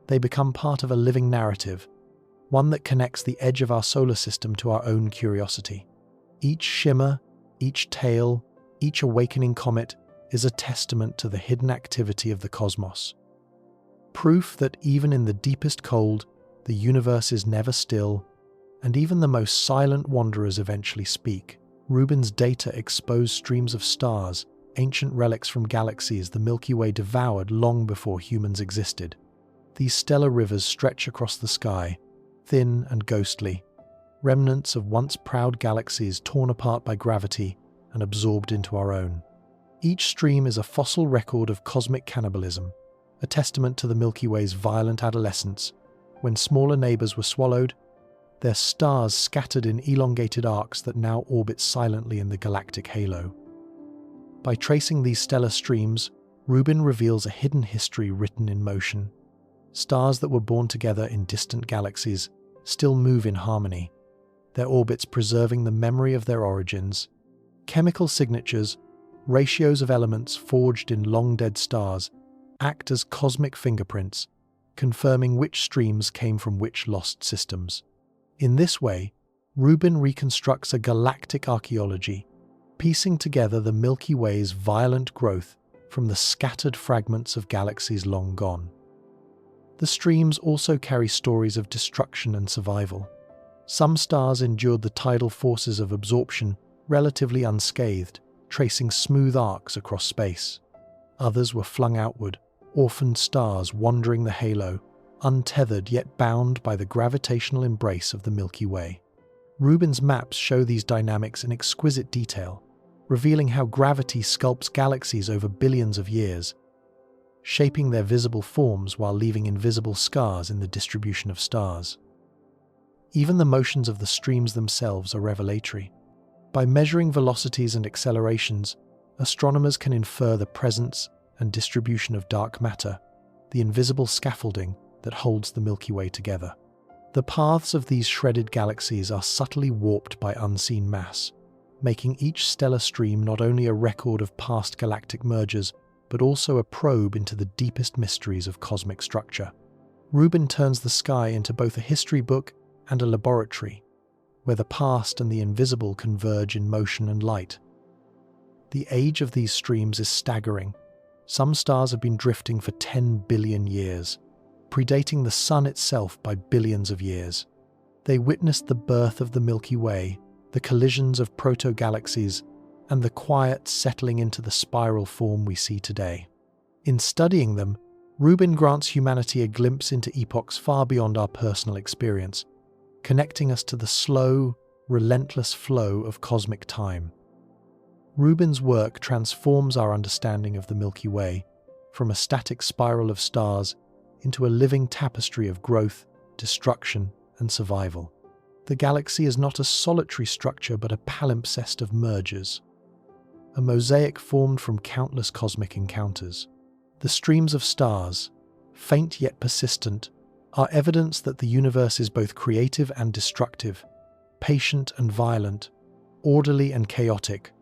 They become part of a living narrative, one that connects the edge of our solar system to our own curiosity. Each shimmer, each tail, each awakening comet is a testament to the hidden activity of the cosmos. Proof that even in the deepest cold, the universe is never still, and even the most silent wanderers eventually speak. Rubin's data expose streams of stars, ancient relics from galaxies the Milky Way devoured long before humans existed. These stellar rivers stretch across the sky, thin and ghostly, remnants of once proud galaxies torn apart by gravity and absorbed into our own. Each stream is a fossil record of cosmic cannibalism, a testament to the Milky Way's violent adolescence. When smaller neighbors were swallowed, their stars scattered in elongated arcs that now orbit silently in the galactic halo. By tracing these stellar streams, Rubin reveals a hidden history written in motion. Stars that were born together in distant galaxies still move in harmony, their orbits preserving the memory of their origins. Chemical signatures, ratios of elements forged in long-dead stars act as cosmic fingerprints, confirming which streams came from which lost systems. In this way, Rubin reconstructs a galactic archaeology, piecing together the Milky Way's violent growth from the scattered fragments of galaxies long gone. The streams also carry stories of destruction and survival. Some stars endured the tidal forces of absorption relatively unscathed, tracing smooth arcs across space. Others were flung outward, orphaned stars wandering the halo, untethered yet bound by the gravitational embrace of the Milky Way. Rubin's maps show these dynamics in exquisite detail, revealing how gravity sculpts galaxies over billions of years, shaping their visible forms while leaving invisible scars in the distribution of stars. Even the motions of the streams themselves are revelatory. By measuring velocities and accelerations, astronomers can infer the presence and distribution of dark matter, the invisible scaffolding that holds the Milky Way together. The paths of these shredded galaxies are subtly warped by unseen mass, making each stellar stream not only a record of past galactic mergers, but also a probe into the deepest mysteries of cosmic structure. Rubin turns the sky into both a history book and a laboratory, where the past and the invisible converge in motion and light. The age of these streams is staggering. Some stars have been drifting for 10 billion years, predating the Sun itself by billions of years. They witnessed the birth of the Milky Way, the collisions of proto-galaxies, and the quiet settling into the spiral form we see today. In studying them, Rubin grants humanity a glimpse into epochs far beyond our personal experience, connecting us to the slow, relentless flow of cosmic time. Rubin's work transforms our understanding of the Milky Way from a static spiral of stars into a living tapestry of growth, destruction, and survival. The galaxy is not a solitary structure but a palimpsest of mergers, a mosaic formed from countless cosmic encounters. The streams of stars, faint yet persistent, are evidence that the universe is both creative and destructive, patient and violent, orderly and chaotic,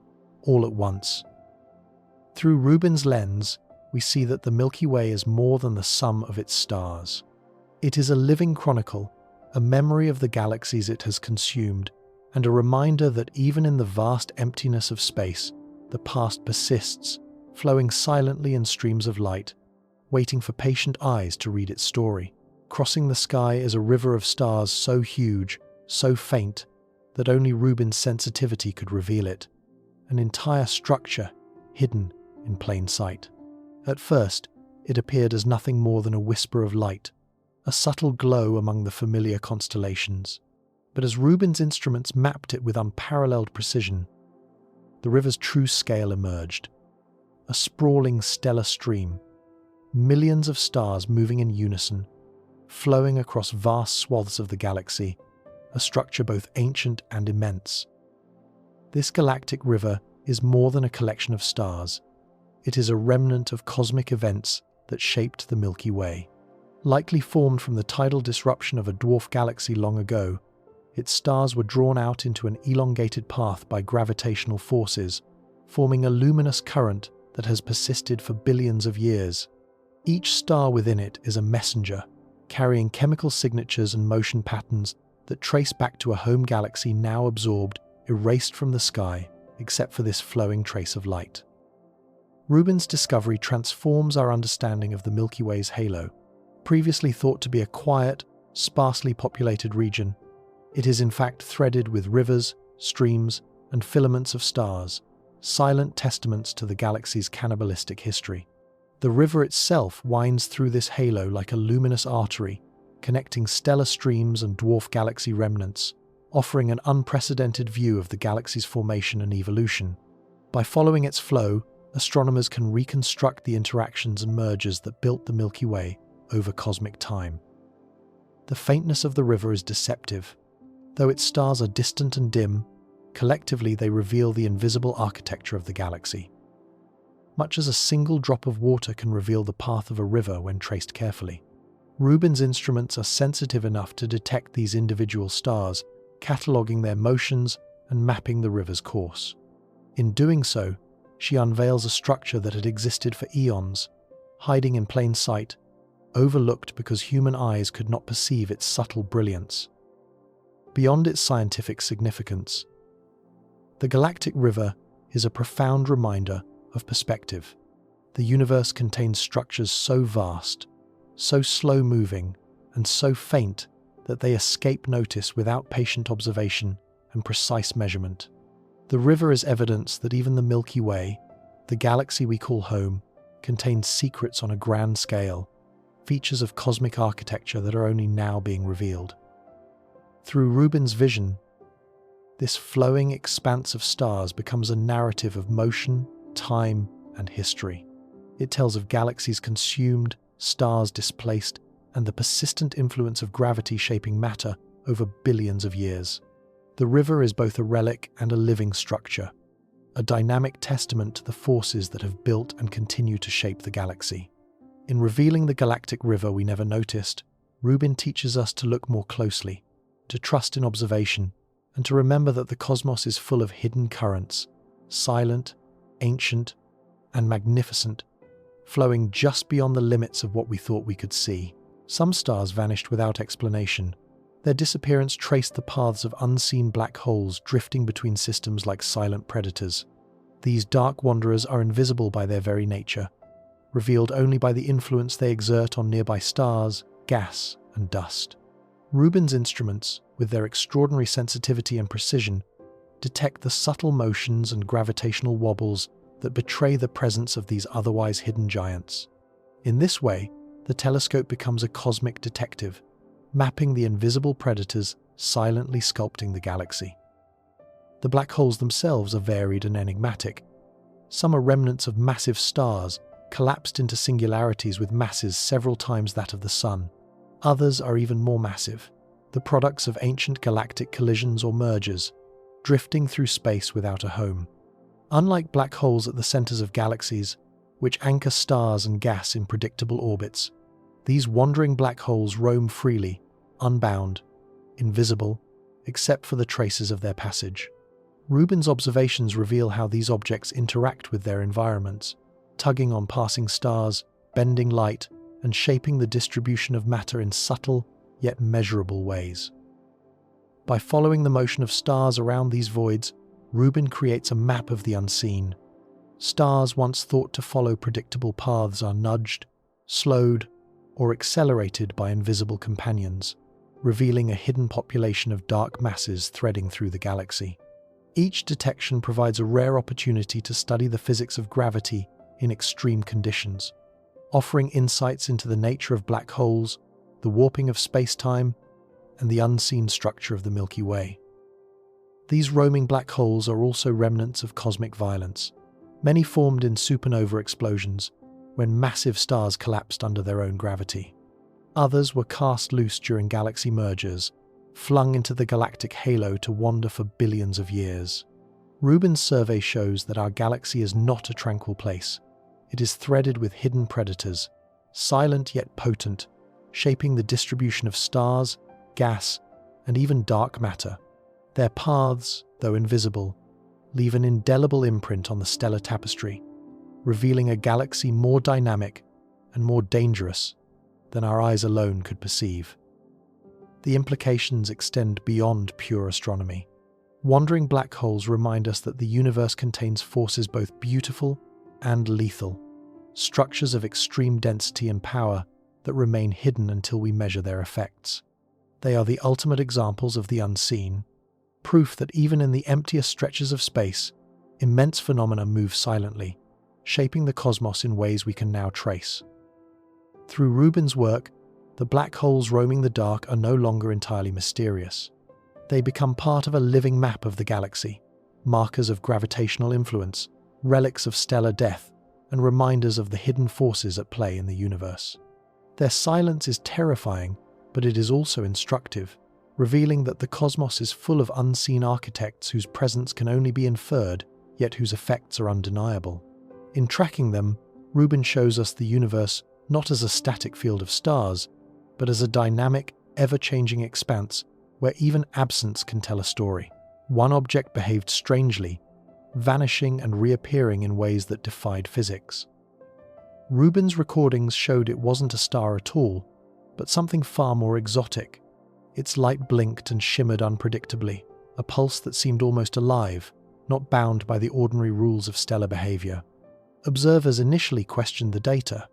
all at once. Through Rubin's lens, we see that the Milky Way is more than the sum of its stars. It is a living chronicle, a memory of the galaxies it has consumed, and a reminder that even in the vast emptiness of space, the past persists, flowing silently in streams of light, waiting for patient eyes to read its story. Crossing the sky is a river of stars so huge, so faint, that only Rubin's sensitivity could reveal it, an entire structure hidden in plain sight. At first, it appeared as nothing more than a whisper of light, a subtle glow among the familiar constellations. But as Rubin's instruments mapped it with unparalleled precision, the river's true scale emerged. A sprawling stellar stream, millions of stars moving in unison, flowing across vast swaths of the galaxy, a structure both ancient and immense. This galactic river is more than a collection of stars. It is a remnant of cosmic events that shaped the Milky Way. Likely formed from the tidal disruption of a dwarf galaxy long ago, its stars were drawn out into an elongated path by gravitational forces, forming a luminous current that has persisted for billions of years. Each star within it is a messenger, carrying chemical signatures and motion patterns that trace back to a home galaxy now absorbed, erased from the sky, except for this flowing trace of light. Rubin's discovery transforms our understanding of the Milky Way's halo. Previously thought to be a quiet, sparsely populated region, it is in fact threaded with rivers, streams, and filaments of stars, silent testaments to the galaxy's cannibalistic history. The river itself winds through this halo like a luminous artery, connecting stellar streams and dwarf galaxy remnants, offering an unprecedented view of the galaxy's formation and evolution. By following its flow, astronomers can reconstruct the interactions and mergers that built the Milky Way over cosmic time. The faintness of the river is deceptive. Though its stars are distant and dim, collectively they reveal the invisible architecture of the galaxy. Much as a single drop of water can reveal the path of a river when traced carefully. Rubin's instruments are sensitive enough to detect these individual stars, cataloguing their motions and mapping the river's course. In doing so, she unveils a structure that had existed for eons, hiding in plain sight, overlooked because human eyes could not perceive its subtle brilliance. Beyond its scientific significance, the galactic river is a profound reminder of perspective. The universe contains structures so vast, so slow-moving, and so faint that they escape notice without patient observation and precise measurement. The river is evidence that even the Milky Way, the galaxy we call home, contains secrets on a grand scale, features of cosmic architecture that are only now being revealed. Through Rubin's vision, this flowing expanse of stars becomes a narrative of motion, time, and history. It tells of galaxies consumed, stars displaced, and the persistent influence of gravity shaping matter over billions of years. The river is both a relic and a living structure, a dynamic testament to the forces that have built and continue to shape the galaxy. In revealing the galactic river we never noticed, Rubin teaches us to look more closely, to trust in observation, and to remember that the cosmos is full of hidden currents, silent, ancient, and magnificent, flowing just beyond the limits of what we thought we could see. Some stars vanished without explanation. Their disappearance traced the paths of unseen black holes drifting between systems like silent predators. These dark wanderers are invisible by their very nature, revealed only by the influence they exert on nearby stars, gas, and dust. Rubin's instruments, with their extraordinary sensitivity and precision, detect the subtle motions and gravitational wobbles that betray the presence of these otherwise hidden giants. In this way, the telescope becomes a cosmic detective, mapping the invisible predators, silently sculpting the galaxy. The black holes themselves are varied and enigmatic. Some are remnants of massive stars, collapsed into singularities with masses several times that of the Sun. Others are even more massive, the products of ancient galactic collisions or mergers, drifting through space without a home. Unlike black holes at the centers of galaxies, which anchor stars and gas in predictable orbits, these wandering black holes roam freely, unbound, invisible, except for the traces of their passage. Rubin's observations reveal how these objects interact with their environments, tugging on passing stars, bending light, and shaping the distribution of matter in subtle, yet measurable ways. By following the motion of stars around these voids, Rubin creates a map of the unseen. Stars once thought to follow predictable paths are nudged, slowed, or accelerated by invisible companions, revealing a hidden population of dark masses threading through the galaxy. Each detection provides a rare opportunity to study the physics of gravity in extreme conditions, offering insights into the nature of black holes, the warping of space-time, and the unseen structure of the Milky Way. These roaming black holes are also remnants of cosmic violence. Many formed in supernova explosions, when massive stars collapsed under their own gravity. Others were cast loose during galaxy mergers, flung into the galactic halo to wander for billions of years. Rubin's survey shows that our galaxy is not a tranquil place. It is threaded with hidden predators, silent yet potent, shaping the distribution of stars, gas, and even dark matter. Their paths, though invisible, leave an indelible imprint on the stellar tapestry, revealing a galaxy more dynamic and more dangerous than our eyes alone could perceive. The implications extend beyond pure astronomy. Wandering black holes remind us that the universe contains forces both beautiful and lethal, structures of extreme density and power that remain hidden until we measure their effects. They are the ultimate examples of the unseen, proof that even in the emptiest stretches of space, immense phenomena move silently, shaping the cosmos in ways we can now trace. Through Rubin's work, the black holes roaming the dark are no longer entirely mysterious. They become part of a living map of the galaxy, markers of gravitational influence, relics of stellar death, and reminders of the hidden forces at play in the universe. Their silence is terrifying, but it is also instructive, revealing that the cosmos is full of unseen architects whose presence can only be inferred, yet whose effects are undeniable. In tracking them, Rubin shows us the universe not as a static field of stars, but as a dynamic, ever-changing expanse where even absence can tell a story. One object behaved strangely, vanishing and reappearing in ways that defied physics. Rubin's recordings showed it wasn't a star at all, but something far more exotic. Its light blinked and shimmered unpredictably, a pulse that seemed almost alive, not bound by the ordinary rules of stellar behavior. Observers initially questioned the data.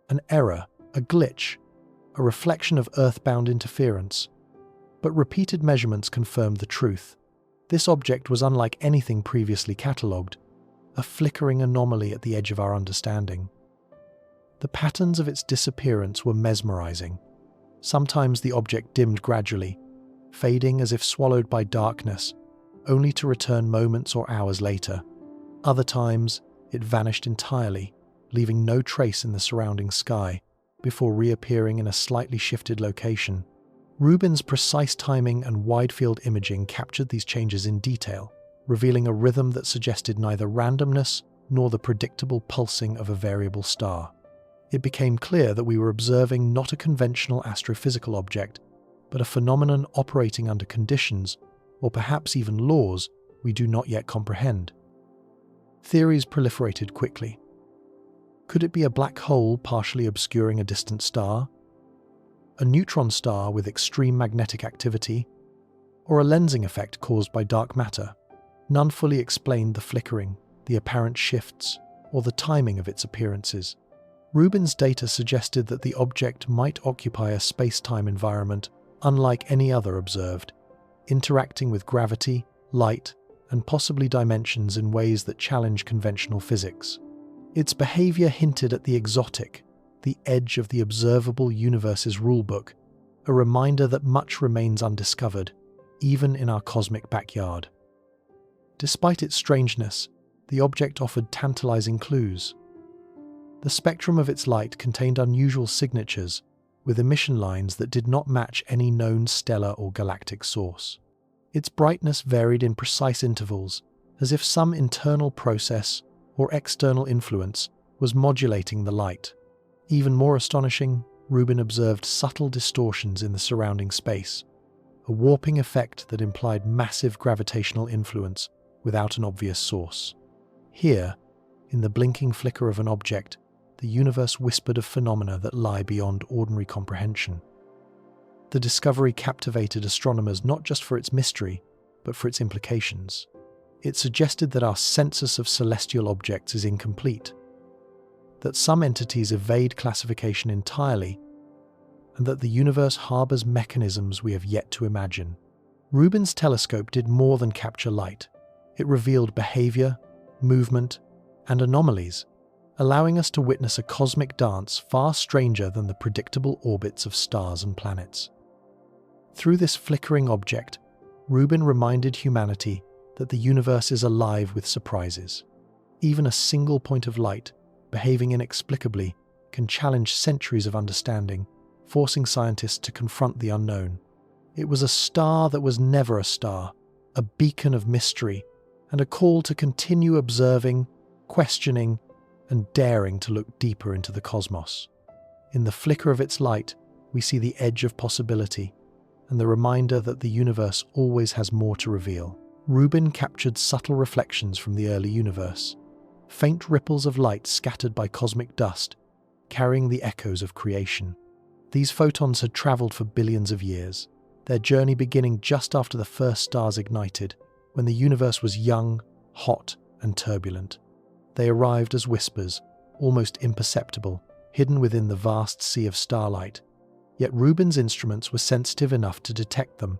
An error, a glitch, a reflection of Earth-bound interference. But repeated measurements confirmed the truth. This object was unlike anything previously catalogued, a flickering anomaly at the edge of our understanding. The patterns of its disappearance were mesmerizing. Sometimes the object dimmed gradually, fading as if swallowed by darkness, only to return moments or hours later. Other times, it vanished entirely, leaving no trace in the surrounding sky, before reappearing in a slightly shifted location. Rubin's precise timing and wide-field imaging captured these changes in detail, revealing a rhythm that suggested neither randomness nor the predictable pulsing of a variable star. It became clear that we were observing not a conventional astrophysical object, but a phenomenon operating under conditions, or perhaps even laws, we do not yet comprehend. Theories proliferated quickly. Could it be a black hole partially obscuring a distant star? A neutron star with extreme magnetic activity? Or a lensing effect caused by dark matter? None fully explained the flickering, the apparent shifts, or the timing of its appearances. Rubin's data suggested that the object might occupy a space-time environment unlike any other observed, interacting with gravity, light, and possibly dimensions in ways that challenge conventional physics. Its behavior hinted at the exotic, the edge of the observable universe's rulebook, a reminder that much remains undiscovered, even in our cosmic backyard. Despite its strangeness, the object offered tantalizing clues. The spectrum of its light contained unusual signatures, with emission lines that did not match any known stellar or galactic source. Its brightness varied in precise intervals, as if some internal process or external influence was modulating the light. Even more astonishing, Rubin observed subtle distortions in the surrounding space, a warping effect that implied massive gravitational influence without an obvious source. Here, in the blinking flicker of an object, the universe whispered of phenomena that lie beyond ordinary comprehension. The discovery captivated astronomers not just for its mystery, but for its implications. It suggested that our census of celestial objects is incomplete, that some entities evade classification entirely, and that the universe harbors mechanisms we have yet to imagine. Rubin's telescope did more than capture light. It revealed behavior, movement, and anomalies, allowing us to witness a cosmic dance far stranger than the predictable orbits of stars and planets. Through this flickering object, Rubin reminded humanity that the universe is alive with surprises. Even a single point of light, behaving inexplicably, can challenge centuries of understanding, forcing scientists to confront the unknown. It was a star that was never a star, a beacon of mystery, and a call to continue observing, questioning, and daring to look deeper into the cosmos. In the flicker of its light, we see the edge of possibility, and the reminder that the universe always has more to reveal. Rubin captured subtle reflections from the early universe, faint ripples of light scattered by cosmic dust, carrying the echoes of creation. These photons had traveled for billions of years, their journey beginning just after the first stars ignited, when the universe was young, hot, and turbulent. They arrived as whispers, almost imperceptible, hidden within the vast sea of starlight. Yet Rubin's instruments were sensitive enough to detect them,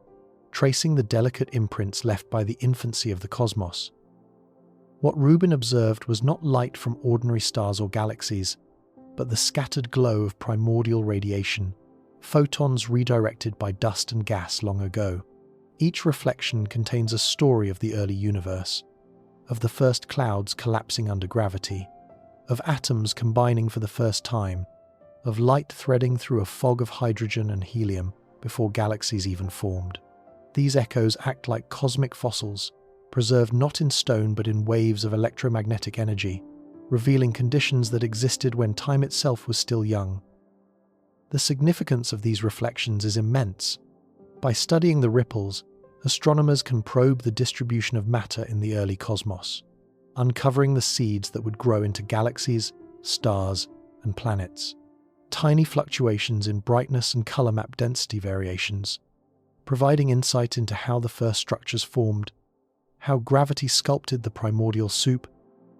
tracing the delicate imprints left by the infancy of the cosmos. What Rubin observed was not light from ordinary stars or galaxies, but the scattered glow of primordial radiation, photons redirected by dust and gas long ago. Each reflection contains a story of the early universe, of the first clouds collapsing under gravity, of atoms combining for the first time, of light threading through a fog of hydrogen and helium before galaxies even formed. These echoes act like cosmic fossils, preserved not in stone but in waves of electromagnetic energy, revealing conditions that existed when time itself was still young. The significance of these reflections is immense. By studying the ripples, astronomers can probe the distribution of matter in the early cosmos. uncovering the seeds that would grow into galaxies, stars, and planets. Tiny fluctuations in brightness and color map density variations, providing insight into how the first structures formed, how gravity sculpted the primordial soup,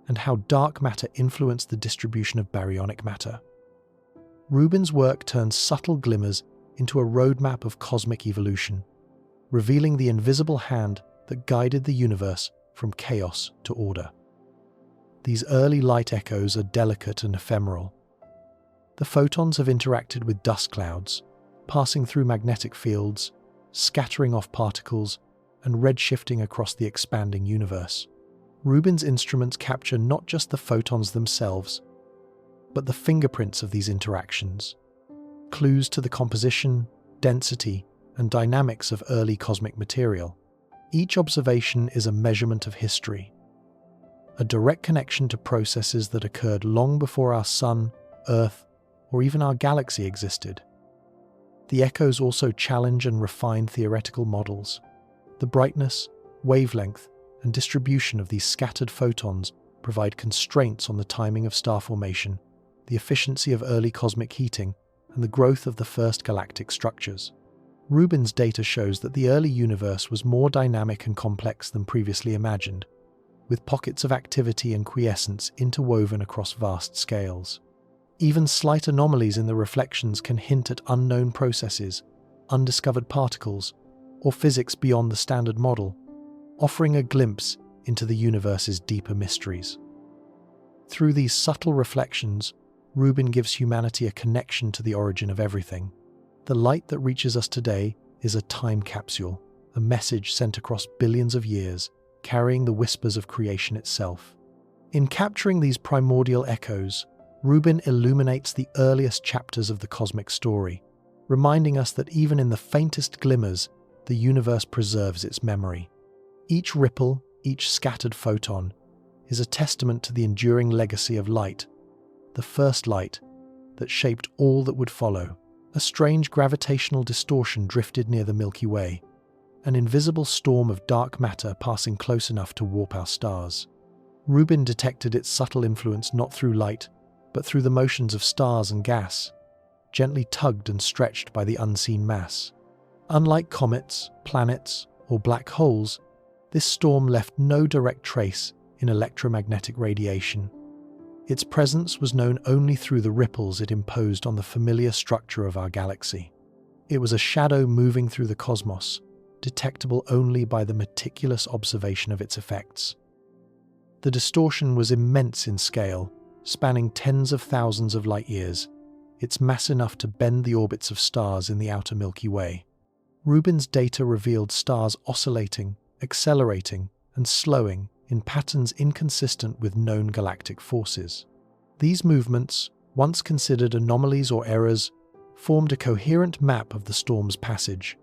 and how dark matter influenced the distribution of baryonic matter. Rubin's work turns subtle glimmers into a roadmap of cosmic evolution, revealing the invisible hand that guided the universe from chaos to order. These early light echoes are delicate and ephemeral. The photons have interacted with dust clouds, passing through magnetic fields, scattering off particles, and redshifting across the expanding universe. Rubin's instruments capture not just the photons themselves, but the fingerprints of these interactions, clues to the composition, density, and dynamics of early cosmic material. Each observation is a measurement of history, a direct connection to processes that occurred long before our Sun, Earth, or even our galaxy existed. The echoes also challenge and refine theoretical models. The brightness, wavelength, and distribution of these scattered photons provide constraints on the timing of star formation, the efficiency of early cosmic heating, and the growth of the first galactic structures. Rubin's data shows that the early universe was more dynamic and complex than previously imagined, with pockets of activity and quiescence interwoven across vast scales. Even slight anomalies in the reflections can hint at unknown processes, undiscovered particles, or physics beyond the standard model, offering a glimpse into the universe's deeper mysteries. Through these subtle reflections, Rubin gives humanity a connection to the origin of everything. The light that reaches us today is a time capsule, a message sent across billions of years, carrying the whispers of creation itself. In capturing these primordial echoes, Rubin illuminates the earliest chapters of the cosmic story, reminding us that even in the faintest glimmers, the universe preserves its memory. Each ripple, each scattered photon, is a testament to the enduring legacy of light, the first light that shaped all that would follow. A strange gravitational distortion drifted near the Milky Way, an invisible storm of dark matter passing close enough to warp our stars. Rubin detected its subtle influence not through light, but through the motions of stars and gas, gently tugged and stretched by the unseen mass. Unlike comets, planets, or black holes, this storm left no direct trace in electromagnetic radiation. Its presence was known only through the ripples it imposed on the familiar structure of our galaxy. It was a shadow moving through the cosmos, detectable only by the meticulous observation of its effects. The distortion was immense in scale, spanning tens of thousands of light-years, its mass enough to bend the orbits of stars in the outer Milky Way. Rubin's data revealed stars oscillating, accelerating, and slowing in patterns inconsistent with known galactic forces. These movements, once considered anomalies or errors, formed a coherent map of the storm's passage,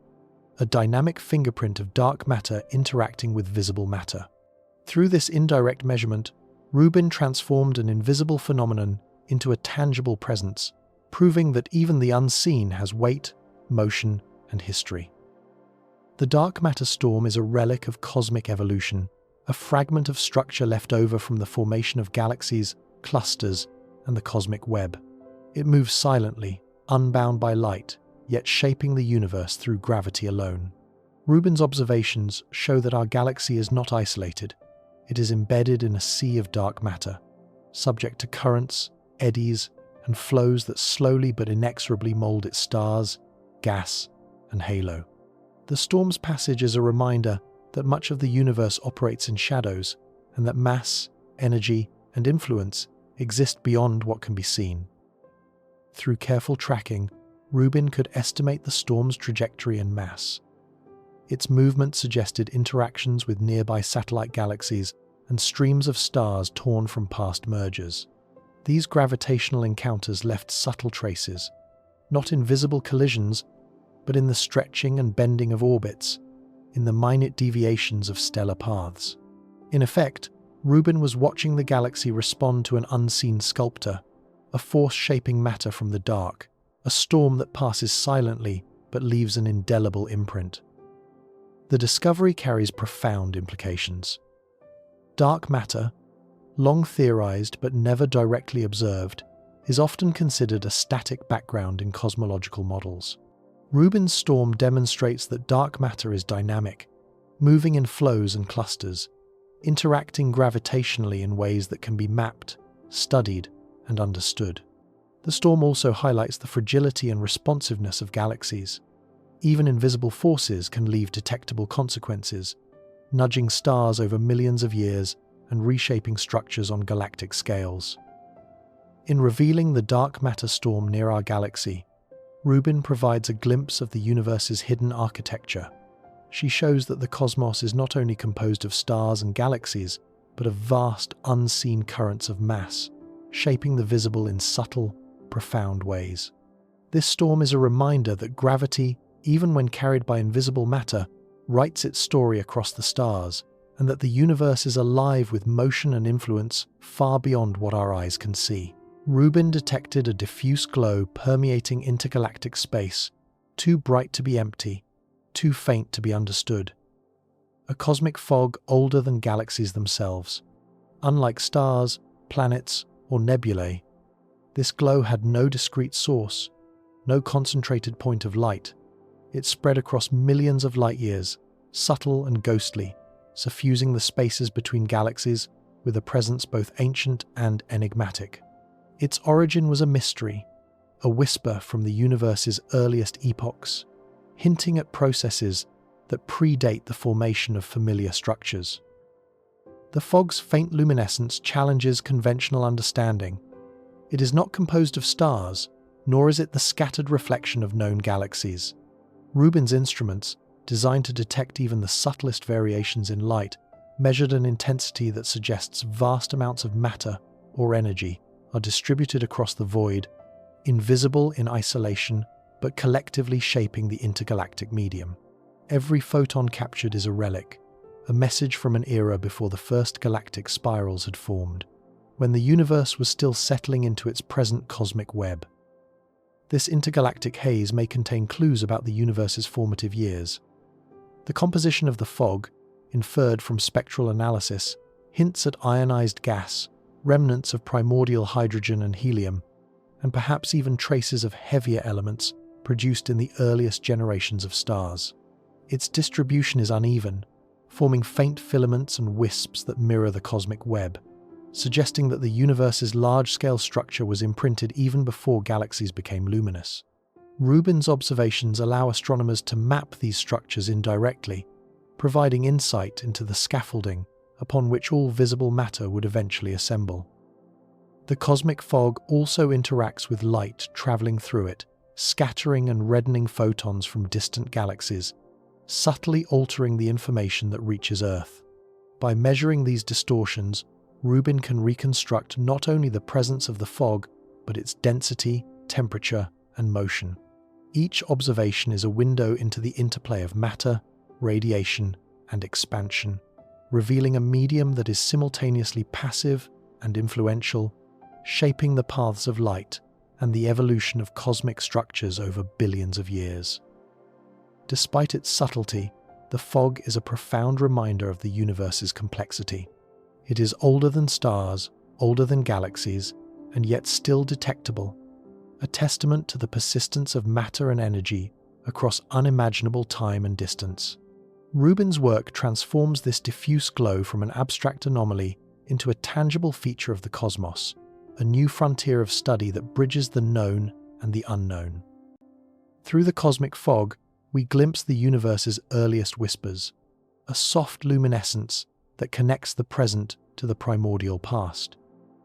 a dynamic fingerprint of dark matter interacting with visible matter. Through this indirect measurement, Rubin transformed an invisible phenomenon into a tangible presence, proving that even the unseen has weight, motion, and history. The dark matter storm is a relic of cosmic evolution, a fragment of structure left over from the formation of galaxies, clusters, and the cosmic web. It moves silently, unbound by light, yet shaping the universe through gravity alone. Rubin's observations show that our galaxy is not isolated. It is embedded in a sea of dark matter, subject to currents, eddies, and flows that slowly but inexorably mold its stars, gas, and halo. The storm's passage is a reminder that much of the universe operates in shadows, and that mass, energy, and influence exist beyond what can be seen. Through careful tracking, Rubin could estimate the storm's trajectory and mass. Its movement suggested interactions with nearby satellite galaxies and streams of stars torn from past mergers. These gravitational encounters left subtle traces, not in visible collisions, but in the stretching and bending of orbits, in the minute deviations of stellar paths. In effect, Rubin was watching the galaxy respond to an unseen sculptor, a force shaping matter from the dark, a storm that passes silently but leaves an indelible imprint. The discovery carries profound implications. Dark matter, long theorized but never directly observed, is often considered a static background in cosmological models. Rubin's storm demonstrates that dark matter is dynamic, moving in flows and clusters, interacting gravitationally in ways that can be mapped, studied, and understood. The storm also highlights the fragility and responsiveness of galaxies. Even invisible forces can leave detectable consequences, nudging stars over millions of years and reshaping structures on galactic scales. In revealing the dark matter storm near our galaxy, Rubin provides a glimpse of the universe's hidden architecture. She shows that the cosmos is not only composed of stars and galaxies, but of vast, unseen currents of mass, shaping the visible in subtle, profound ways. This storm is a reminder that gravity, even when carried by invisible matter, writes its story across the stars, and that the universe is alive with motion and influence far beyond what our eyes can see. Rubin detected a diffuse glow permeating intergalactic space, too bright to be empty, too faint to be understood. A cosmic fog older than galaxies themselves. Unlike stars, planets, or nebulae, this glow had no discrete source, no concentrated point of light. It spread across millions of light years, subtle and ghostly, suffusing the spaces between galaxies with a presence both ancient and enigmatic. Its origin was a mystery, a whisper from the universe's earliest epochs, hinting at processes that predate the formation of familiar structures. The fog's faint luminescence challenges conventional understanding. It is not composed of stars, nor is it the scattered reflection of known galaxies. Rubin's instruments, designed to detect even the subtlest variations in light, measured an intensity that suggests vast amounts of matter or energy are distributed across the void, invisible in isolation, but collectively shaping the intergalactic medium. Every photon captured is a relic, a message from an era before the first galactic spirals had formed, when the universe was still settling into its present cosmic web. This intergalactic haze may contain clues about the universe's formative years. The composition of the fog, inferred from spectral analysis, hints at ionized gas, remnants of primordial hydrogen and helium, and perhaps even traces of heavier elements produced in the earliest generations of stars. Its distribution is uneven, forming faint filaments and wisps that mirror the cosmic web, suggesting that the universe's large-scale structure was imprinted even before galaxies became luminous. Rubin's observations allow astronomers to map these structures indirectly, providing insight into the scaffolding upon which all visible matter would eventually assemble. The cosmic fog also interacts with light traveling through it, scattering and reddening photons from distant galaxies, subtly altering the information that reaches Earth. By measuring these distortions, Rubin can reconstruct not only the presence of the fog, but its density, temperature, and motion. Each observation is a window into the interplay of matter, radiation, and expansion, revealing a medium that is simultaneously passive and influential, shaping the paths of light and the evolution of cosmic structures over billions of years. Despite its subtlety, the fog is a profound reminder of the universe's complexity. It is older than stars, older than galaxies, and yet still detectable, a testament to the persistence of matter and energy across unimaginable time and distance. Rubin's work transforms this diffuse glow from an abstract anomaly into a tangible feature of the cosmos, a new frontier of study that bridges the known and the unknown. Through the cosmic fog, we glimpse the universe's earliest whispers, a soft luminescence that connects the present to the primordial past.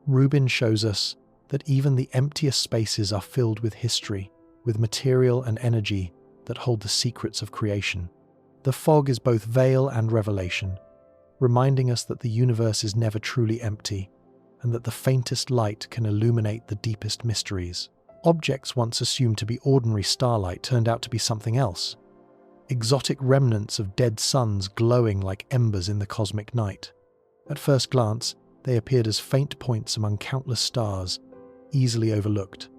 Rubin shows us that even the emptiest spaces are filled with history, with material and energy that hold the secrets of creation. The fog is both veil and revelation, reminding us that the universe is never truly empty, and that the faintest light can illuminate the deepest mysteries. Objects once assumed to be ordinary starlight turned out to be something else. Exotic remnants of dead suns glowing like embers in the cosmic night. At first glance, they appeared as faint points among countless stars, easily overlooked.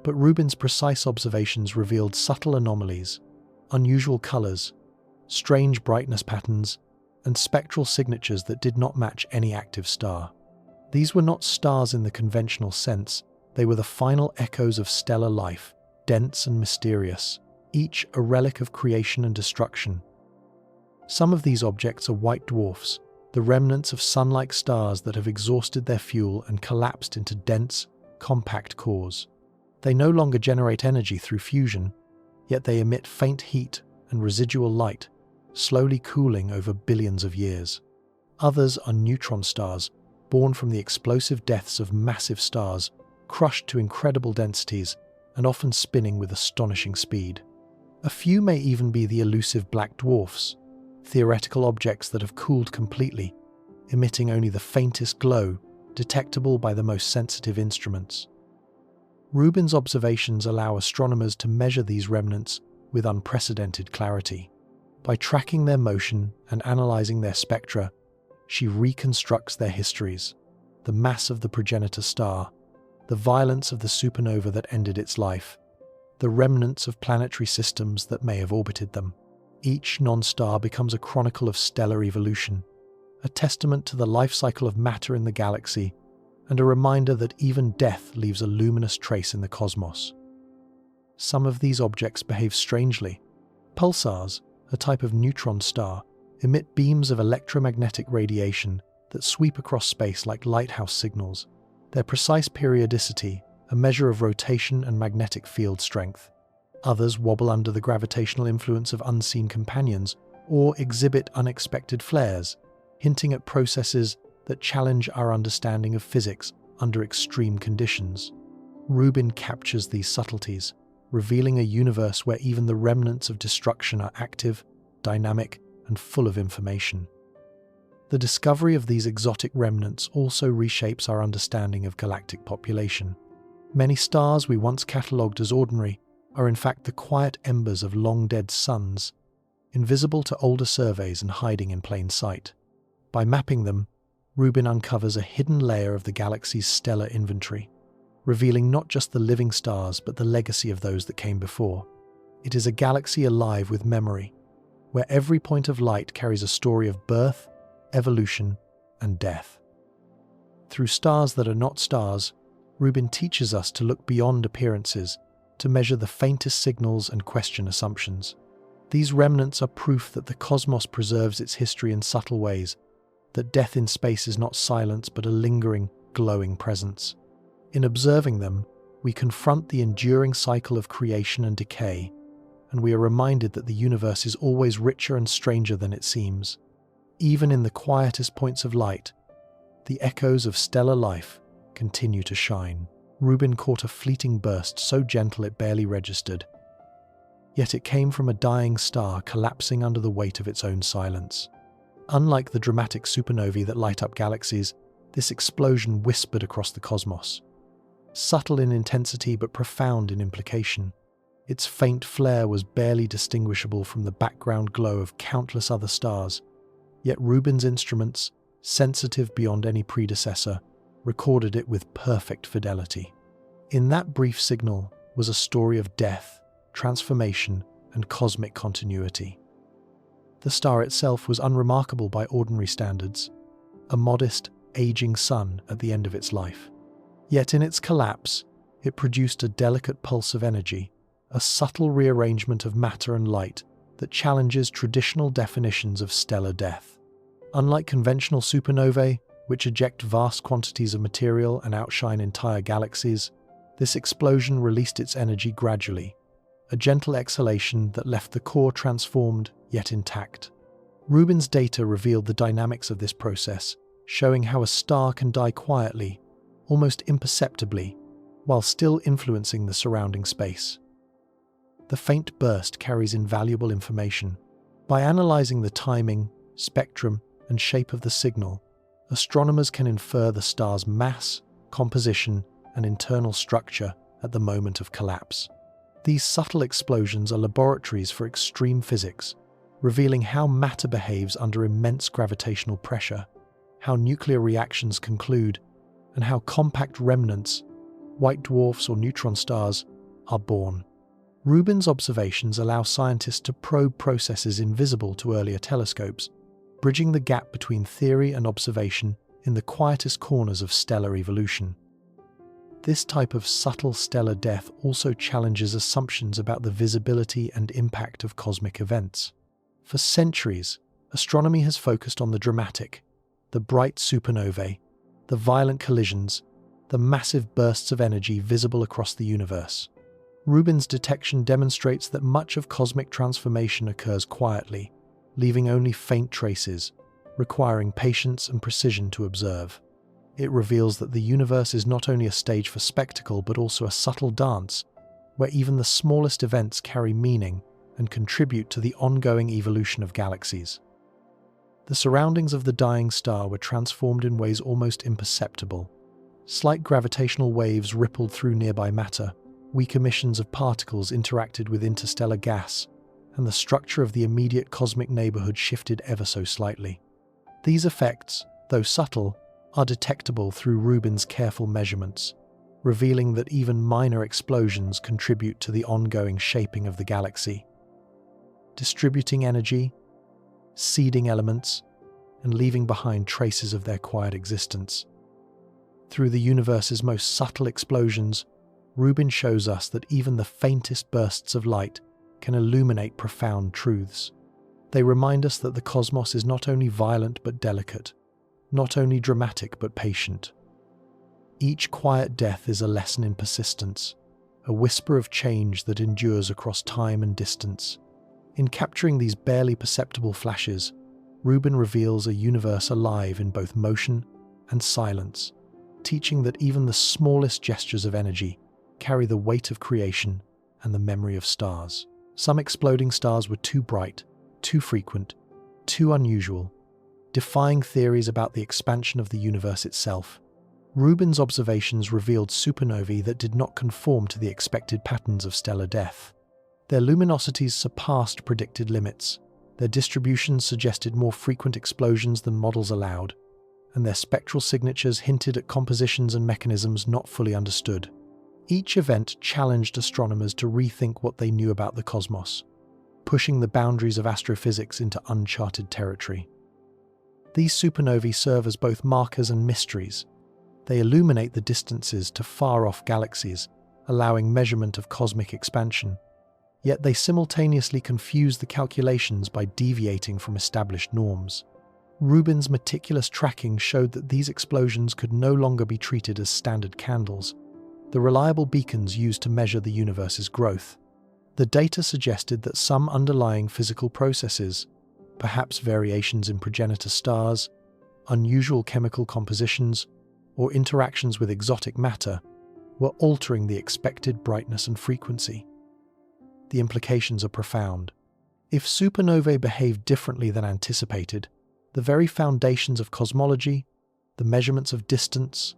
But Rubin's precise observations revealed subtle anomalies, unusual colors, strange brightness patterns, and spectral signatures that did not match any active star. These were not stars in the conventional sense, they were the final echoes of stellar life, dense and mysterious, each a relic of creation and destruction. Some of these objects are white dwarfs, the remnants of sun-like stars that have exhausted their fuel and collapsed into dense, compact cores. They no longer generate energy through fusion, yet they emit faint heat and residual light, slowly cooling over billions of years. Others are neutron stars, born from the explosive deaths of massive stars, crushed to incredible densities and often spinning with astonishing speed. A few may even be the elusive black dwarfs, theoretical objects that have cooled completely, emitting only the faintest glow, detectable by the most sensitive instruments. Rubin's observations allow astronomers to measure these remnants with unprecedented clarity. By tracking their motion and analyzing their spectra, she reconstructs their histories, the mass of the progenitor star, the violence of the supernova that ended its life, the remnants of planetary systems that may have orbited them. Each non-star becomes a chronicle of stellar evolution, a testament to the life cycle of matter in the galaxy, and a reminder that even death leaves a luminous trace in the cosmos. Some of these objects behave strangely. Pulsars, a type of neutron star, emit beams of electromagnetic radiation that sweep across space like lighthouse signals. Their precise periodicity, a measure of rotation and magnetic field strength. Others wobble under the gravitational influence of unseen companions or exhibit unexpected flares, hinting at processes that challenge our understanding of physics under extreme conditions. Rubin captures these subtleties, revealing a universe where even the remnants of destruction are active, dynamic, and full of information. The discovery of these exotic remnants also reshapes our understanding of galactic population. Many stars we once catalogued as ordinary are in fact the quiet embers of long-dead suns, invisible to older surveys and hiding in plain sight. By mapping them, Rubin uncovers a hidden layer of the galaxy's stellar inventory, revealing not just the living stars but the legacy of those that came before. It is a galaxy alive with memory, where every point of light carries a story of birth, evolution, and death. Through stars that are not stars, Rubin teaches us to look beyond appearances, to measure the faintest signals and question assumptions. These remnants are proof that the cosmos preserves its history in subtle ways, that death in space is not silence but a lingering, glowing presence. In observing them, we confront the enduring cycle of creation and decay, and we are reminded that the universe is always richer and stranger than it seems. Even in the quietest points of light, the echoes of stellar life continue to shine. Rubin caught a fleeting burst so gentle it barely registered. Yet it came from a dying star collapsing under the weight of its own silence. Unlike the dramatic supernovae that light up galaxies, this explosion whispered across the cosmos. Subtle in intensity but profound in implication. Its faint flare was barely distinguishable from the background glow of countless other stars, yet Rubin's instruments, sensitive beyond any predecessor, recorded it with perfect fidelity. In that brief signal was a story of death, transformation, and cosmic continuity. The star itself was unremarkable by ordinary standards, a modest, aging sun at the end of its life. Yet in its collapse, it produced a delicate pulse of energy, a subtle rearrangement of matter and light that challenges traditional definitions of stellar death. Unlike conventional supernovae, which eject vast quantities of material and outshine entire galaxies, this explosion released its energy gradually, a gentle exhalation that left the core transformed yet intact. Rubin's data revealed the dynamics of this process, showing how a star can die quietly, almost imperceptibly, while still influencing the surrounding space. The faint burst carries invaluable information. By analyzing the timing, spectrum, and shape of the signal, astronomers can infer the star's mass, composition, and internal structure at the moment of collapse. These subtle explosions are laboratories for extreme physics, revealing how matter behaves under immense gravitational pressure, how nuclear reactions conclude, and how compact remnants, white dwarfs or neutron stars, are born. Rubin's observations allow scientists to probe processes invisible to earlier telescopes, bridging the gap between theory and observation in the quietest corners of stellar evolution. This type of subtle stellar death also challenges assumptions about the visibility and impact of cosmic events. For centuries, astronomy has focused on the dramatic, the bright supernovae, the violent collisions, the massive bursts of energy visible across the universe. Rubin's detection demonstrates that much of cosmic transformation occurs quietly, leaving only faint traces, requiring patience and precision to observe. It reveals that the universe is not only a stage for spectacle but also a subtle dance, where even the smallest events carry meaning and contribute to the ongoing evolution of galaxies. The surroundings of the dying star were transformed in ways almost imperceptible. Slight gravitational waves rippled through nearby matter, weak emissions of particles interacted with interstellar gas, and the structure of the immediate cosmic neighborhood shifted ever so slightly. These effects, though subtle, are detectable through Rubin's careful measurements, revealing that even minor explosions contribute to the ongoing shaping of the galaxy. Distributing energy, seeding elements, and leaving behind traces of their quiet existence. Through the universe's most subtle explosions, Rubin shows us that even the faintest bursts of light can illuminate profound truths. They remind us that the cosmos is not only violent but delicate, not only dramatic but patient. Each quiet death is a lesson in persistence, a whisper of change that endures across time and distance. In capturing these barely perceptible flashes, Rubin reveals a universe alive in both motion and silence, teaching that even the smallest gestures of energy carry the weight of creation and the memory of stars. Some exploding stars were too bright, too frequent, too unusual, defying theories about the expansion of the universe itself. Rubin's observations revealed supernovae that did not conform to the expected patterns of stellar death. Their luminosities surpassed predicted limits, their distributions suggested more frequent explosions than models allowed, and their spectral signatures hinted at compositions and mechanisms not fully understood. Each event challenged astronomers to rethink what they knew about the cosmos, pushing the boundaries of astrophysics into uncharted territory. These supernovae serve as both markers and mysteries. They illuminate the distances to far-off galaxies, allowing measurement of cosmic expansion. Yet they simultaneously confuse the calculations by deviating from established norms. Rubin's meticulous tracking showed that these explosions could no longer be treated as standard candles, the reliable beacons used to measure the universe's growth. The data suggested that some underlying physical processes, perhaps variations in progenitor stars, unusual chemical compositions, or interactions with exotic matter, were altering the expected brightness and frequency. The implications are profound. If supernovae behave differently than anticipated, the very foundations of cosmology, the measurements of distance,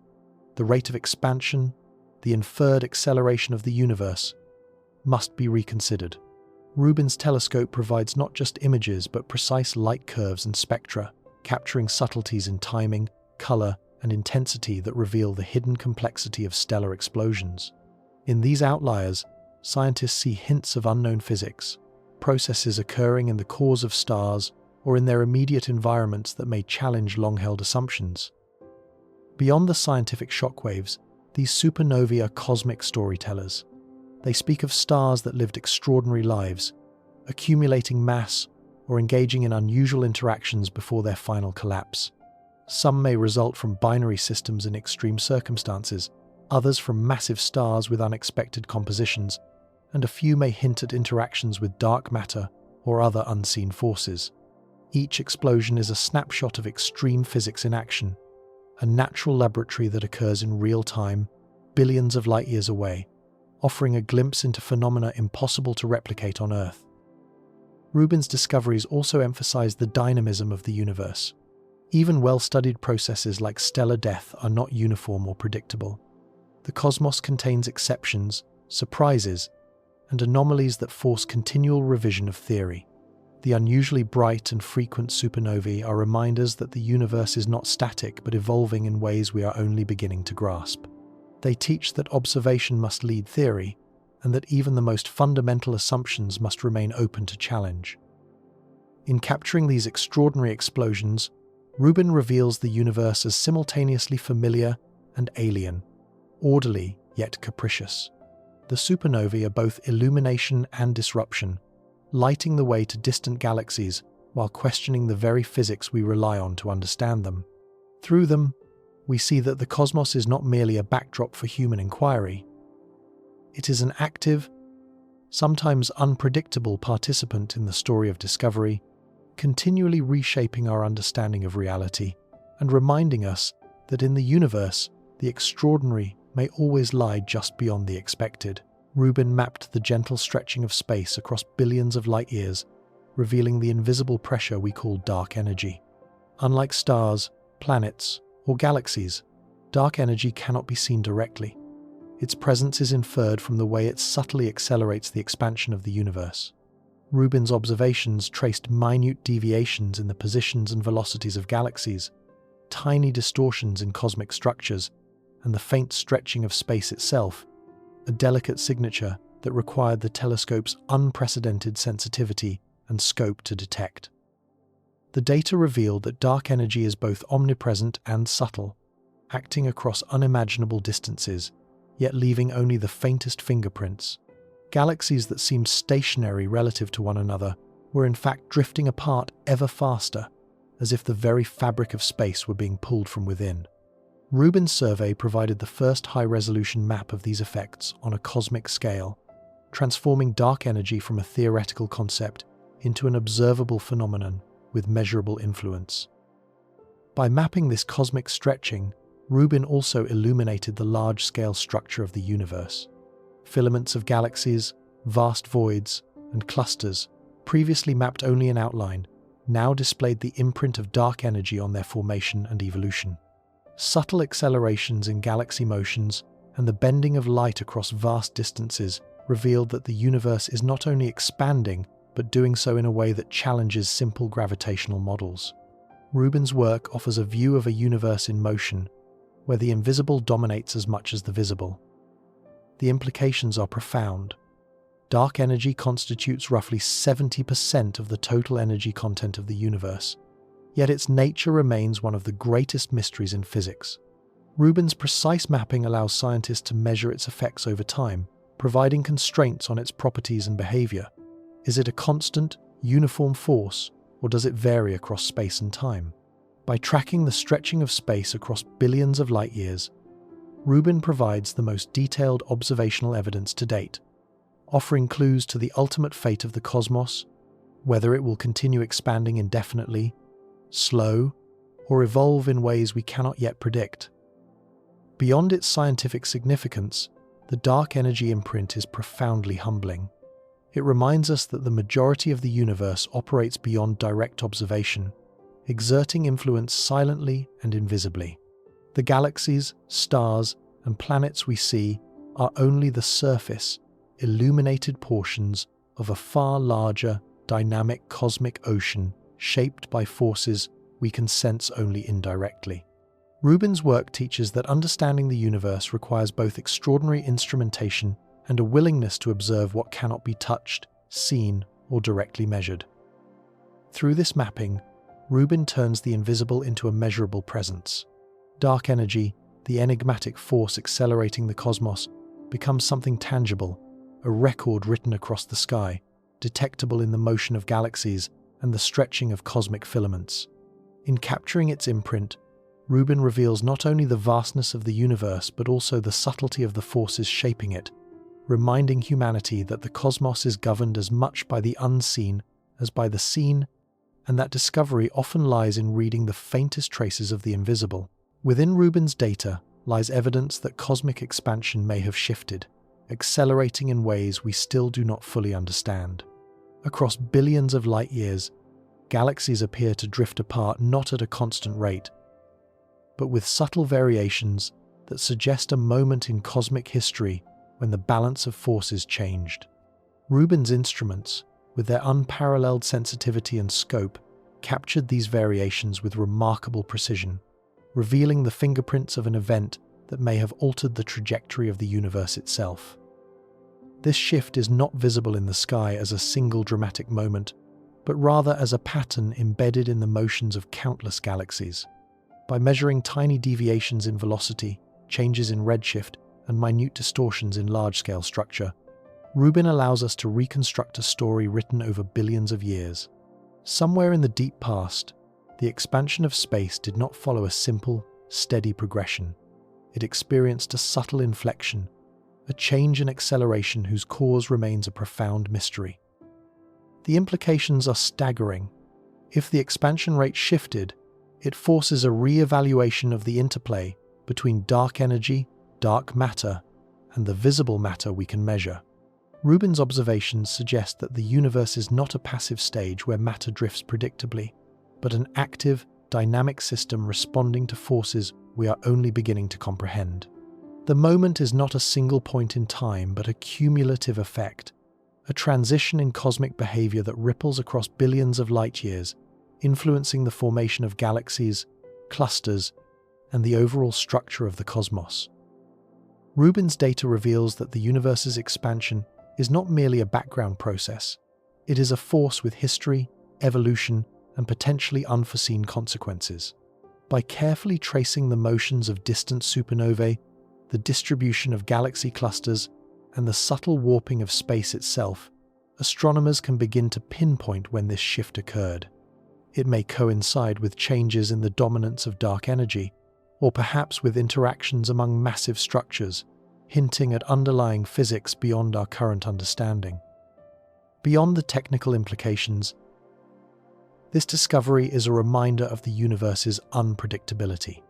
the rate of expansion, the inferred acceleration of the universe, must be reconsidered. Rubin's telescope provides not just images but precise light curves and spectra, capturing subtleties in timing, color, and intensity that reveal the hidden complexity of stellar explosions. In these outliers, scientists see hints of unknown physics, processes occurring in the cores of stars or in their immediate environments that may challenge long-held assumptions. Beyond the scientific shockwaves, these supernovae are cosmic storytellers. They speak of stars that lived extraordinary lives, accumulating mass or engaging in unusual interactions before their final collapse. Some may result from binary systems in extreme circumstances, others from massive stars with unexpected compositions, and a few may hint at interactions with dark matter or other unseen forces. Each explosion is a snapshot of extreme physics in action, a natural laboratory that occurs in real time, billions of light years away, offering a glimpse into phenomena impossible to replicate on Earth. Rubin's discoveries also emphasize the dynamism of the universe. Even well-studied processes like stellar death are not uniform or predictable. The cosmos contains exceptions, surprises, and anomalies that force continual revision of theory. The unusually bright and frequent supernovae are reminders that the universe is not static but evolving in ways we are only beginning to grasp. They teach that observation must lead theory, and that even the most fundamental assumptions must remain open to challenge. In capturing these extraordinary explosions, Rubin reveals the universe as simultaneously familiar and alien, orderly yet capricious. The supernovae are both illumination and disruption, lighting the way to distant galaxies while questioning the very physics we rely on to understand them. Through them, we see that the cosmos is not merely a backdrop for human inquiry. It is an active, sometimes unpredictable participant in the story of discovery, continually reshaping our understanding of reality and reminding us that in the universe, the extraordinary may always lie just beyond the expected. Rubin mapped the gentle stretching of space across billions of light years, revealing the invisible pressure we call dark energy. Unlike stars, planets, or galaxies, dark energy cannot be seen directly. Its presence is inferred from the way it subtly accelerates the expansion of the universe. Rubin's observations traced minute deviations in the positions and velocities of galaxies, tiny distortions in cosmic structures, and the faint stretching of space itself, a delicate signature that required the telescope's unprecedented sensitivity and scope to detect. The data revealed that dark energy is both omnipresent and subtle, acting across unimaginable distances, yet leaving only the faintest fingerprints. Galaxies that seemed stationary relative to one another were in fact drifting apart ever faster, as if the very fabric of space were being pulled from within. Rubin's survey provided the first high-resolution map of these effects on a cosmic scale, transforming dark energy from a theoretical concept into an observable phenomenon with measurable influence. By mapping this cosmic stretching, Rubin also illuminated the large-scale structure of the universe. Filaments of galaxies, vast voids, and clusters, previously mapped only in outline, now displayed the imprint of dark energy on their formation and evolution. Subtle accelerations in galaxy motions and the bending of light across vast distances revealed that the universe is not only expanding, but doing so in a way that challenges simple gravitational models. Rubin's work offers a view of a universe in motion, where the invisible dominates as much as the visible. The implications are profound. Dark energy constitutes roughly 70% of the total energy content of the universe, yet its nature remains one of the greatest mysteries in physics. Rubin's precise mapping allows scientists to measure its effects over time, providing constraints on its properties and behavior. Is it a constant, uniform force, or does it vary across space and time? By tracking the stretching of space across billions of light years, Rubin provides the most detailed observational evidence to date, offering clues to the ultimate fate of the cosmos, whether it will continue expanding indefinitely, slow, or evolve in ways we cannot yet predict. Beyond its scientific significance, the dark energy imprint is profoundly humbling. It reminds us that the majority of the universe operates beyond direct observation, exerting influence silently and invisibly. The galaxies, stars, and planets we see are only the surface, illuminated portions of a far larger, dynamic cosmic ocean shaped by forces we can sense only indirectly. Rubin's work teaches that understanding the universe requires both extraordinary instrumentation and a willingness to observe what cannot be touched, seen, or directly measured. Through this mapping, Rubin turns the invisible into a measurable presence. Dark energy, the enigmatic force accelerating the cosmos, becomes something tangible, a record written across the sky, detectable in the motion of galaxies and the stretching of cosmic filaments. In capturing its imprint, Rubin reveals not only the vastness of the universe but also the subtlety of the forces shaping it, reminding humanity that the cosmos is governed as much by the unseen as by the seen, and that discovery often lies in reading the faintest traces of the invisible. Within Rubin's data lies evidence that cosmic expansion may have shifted, accelerating in ways we still do not fully understand. Across billions of light years, galaxies appear to drift apart not at a constant rate, but with subtle variations that suggest a moment in cosmic history when the balance of forces changed. Rubin's instruments, with their unparalleled sensitivity and scope, captured these variations with remarkable precision, revealing the fingerprints of an event that may have altered the trajectory of the universe itself. This shift is not visible in the sky as a single dramatic moment, but rather as a pattern embedded in the motions of countless galaxies. By measuring tiny deviations in velocity, changes in redshift, and minute distortions in large-scale structure, Rubin allows us to reconstruct a story written over billions of years. Somewhere in the deep past, the expansion of space did not follow a simple, steady progression. It experienced a subtle inflection, a change in acceleration whose cause remains a profound mystery. The implications are staggering. If the expansion rate shifted, it forces a re-evaluation of the interplay between dark energy, dark matter, and the visible matter we can measure. Rubin's observations suggest that the universe is not a passive stage where matter drifts predictably, but an active, dynamic system responding to forces we are only beginning to comprehend. The moment is not a single point in time, but a cumulative effect, a transition in cosmic behavior that ripples across billions of light-years, influencing the formation of galaxies, clusters, and the overall structure of the cosmos. Rubin's data reveals that the universe's expansion is not merely a background process. It is a force with history, evolution, and potentially unforeseen consequences. By carefully tracing the motions of distant supernovae, the distribution of galaxy clusters, and the subtle warping of space itself, astronomers can begin to pinpoint when this shift occurred. It may coincide with changes in the dominance of dark energy, or perhaps with interactions among massive structures, hinting at underlying physics beyond our current understanding. Beyond the technical implications, this discovery is a reminder of the universe's unpredictability.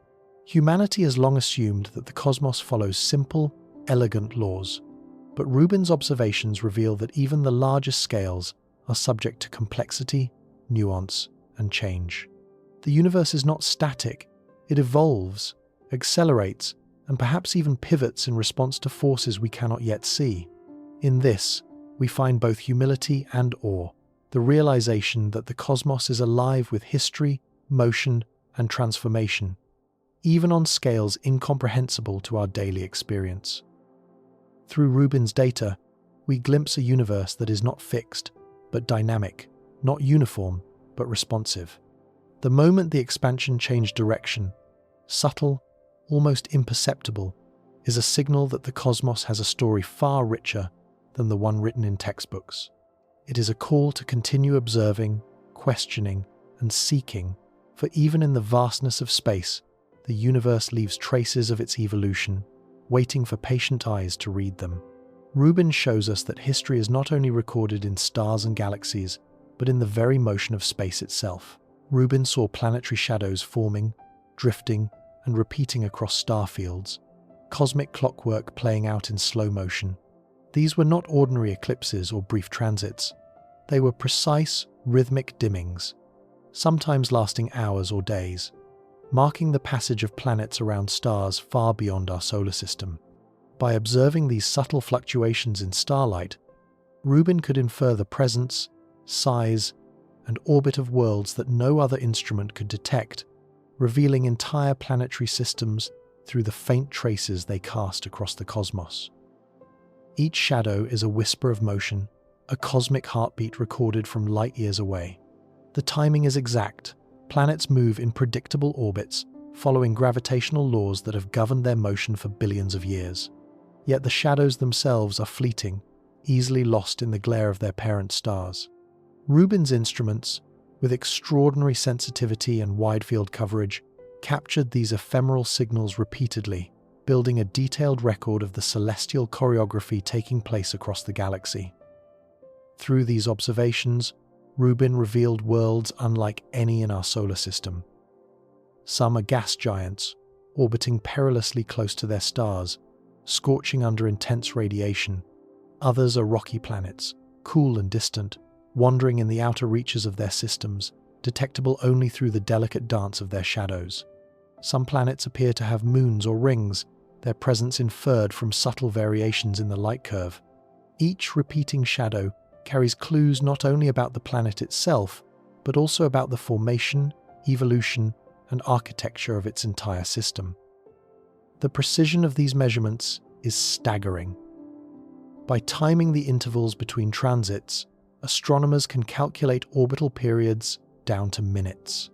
Humanity has long assumed that the cosmos follows simple, elegant laws, but Rubin's observations reveal that even the largest scales are subject to complexity, nuance, and change. The universe is not static, it evolves, accelerates, and perhaps even pivots in response to forces we cannot yet see. In this, we find both humility and awe, the realization that the cosmos is alive with history, motion, and transformation, even on scales incomprehensible to our daily experience. Through Rubin's data, we glimpse a universe that is not fixed, but dynamic, not uniform, but responsive. The moment the expansion changed direction, subtle, almost imperceptible, is a signal that the cosmos has a story far richer than the one written in textbooks. It is a call to continue observing, questioning, and seeking, for even in the vastness of space, the universe leaves traces of its evolution, waiting for patient eyes to read them. Rubin shows us that history is not only recorded in stars and galaxies, but in the very motion of space itself. Rubin saw planetary shadows forming, drifting, and repeating across star fields, cosmic clockwork playing out in slow motion. These were not ordinary eclipses or brief transits. They were precise, rhythmic dimmings, sometimes lasting hours or days, marking the passage of planets around stars far beyond our solar system. By observing these subtle fluctuations in starlight, Rubin could infer the presence, size, and orbit of worlds that no other instrument could detect, revealing entire planetary systems through the faint traces they cast across the cosmos. Each shadow is a whisper of motion, a cosmic heartbeat recorded from light years away. The timing is exact. Planets move in predictable orbits, following gravitational laws that have governed their motion for billions of years. Yet the shadows themselves are fleeting, easily lost in the glare of their parent stars. Rubin's instruments, with extraordinary sensitivity and wide-field coverage, captured these ephemeral signals repeatedly, building a detailed record of the celestial choreography taking place across the galaxy. Through these observations, Rubin revealed worlds unlike any in our solar system. Some are gas giants, orbiting perilously close to their stars, scorching under intense radiation. Others are rocky planets, cool and distant, wandering in the outer reaches of their systems, detectable only through the delicate dance of their shadows. Some planets appear to have moons or rings, their presence inferred from subtle variations in the light curve. Each repeating shadow carries clues not only about the planet itself, but also about the formation, evolution, and architecture of its entire system. The precision of these measurements is staggering. By timing the intervals between transits, astronomers can calculate orbital periods down to minutes.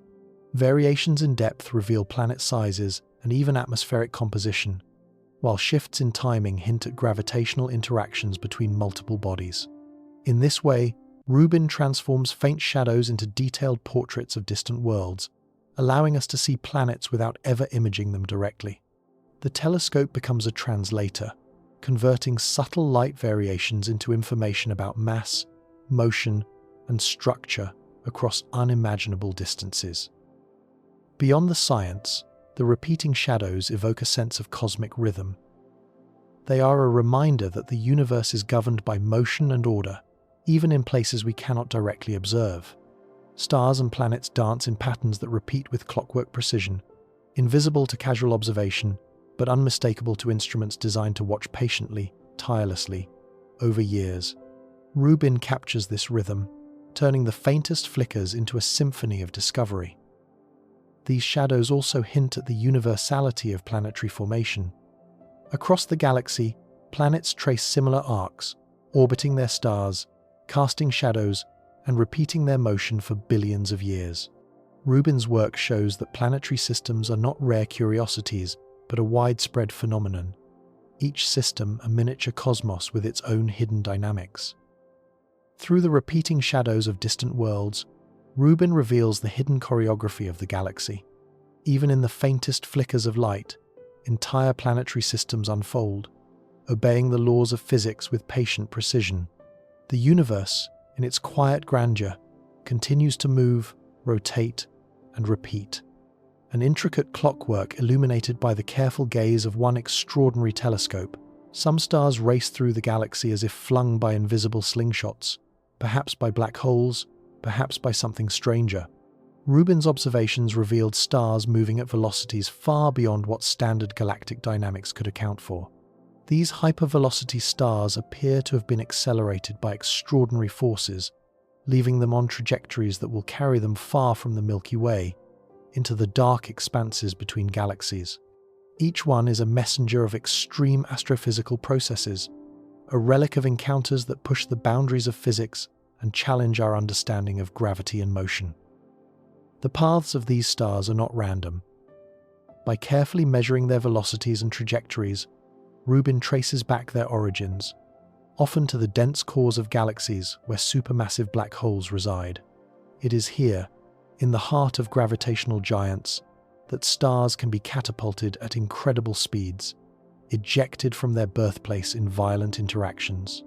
Variations in depth reveal planet sizes and even atmospheric composition, while shifts in timing hint at gravitational interactions between multiple bodies. In this way, Rubin transforms faint shadows into detailed portraits of distant worlds, allowing us to see planets without ever imaging them directly. The telescope becomes a translator, converting subtle light variations into information about mass, motion, and structure across unimaginable distances. Beyond the science, the repeating shadows evoke a sense of cosmic rhythm. They are a reminder that the universe is governed by motion and order, even in places we cannot directly observe. Stars and planets dance in patterns that repeat with clockwork precision, invisible to casual observation, but unmistakable to instruments designed to watch patiently, tirelessly, over years. Rubin captures this rhythm, turning the faintest flickers into a symphony of discovery. These shadows also hint at the universality of planetary formation. Across the galaxy, planets trace similar arcs, orbiting their stars, casting shadows, and repeating their motion for billions of years. Rubin's work shows that planetary systems are not rare curiosities, but a widespread phenomenon, each system a miniature cosmos with its own hidden dynamics. Through the repeating shadows of distant worlds, Rubin reveals the hidden choreography of the galaxy. Even in the faintest flickers of light, entire planetary systems unfold, obeying the laws of physics with patient precision. The universe, in its quiet grandeur, continues to move, rotate, and repeat. An intricate clockwork illuminated by the careful gaze of one extraordinary telescope. Some stars race through the galaxy as if flung by invisible slingshots, perhaps by black holes, perhaps by something stranger. Rubin's observations revealed stars moving at velocities far beyond what standard galactic dynamics could account for. These hypervelocity stars appear to have been accelerated by extraordinary forces, leaving them on trajectories that will carry them far from the Milky Way, into the dark expanses between galaxies. Each one is a messenger of extreme astrophysical processes, a relic of encounters that push the boundaries of physics and challenge our understanding of gravity and motion. The paths of these stars are not random. By carefully measuring their velocities and trajectories, Rubin traces back their origins, often to the dense cores of galaxies where supermassive black holes reside. It is here, in the heart of gravitational giants, that stars can be catapulted at incredible speeds, ejected from their birthplace in violent interactions.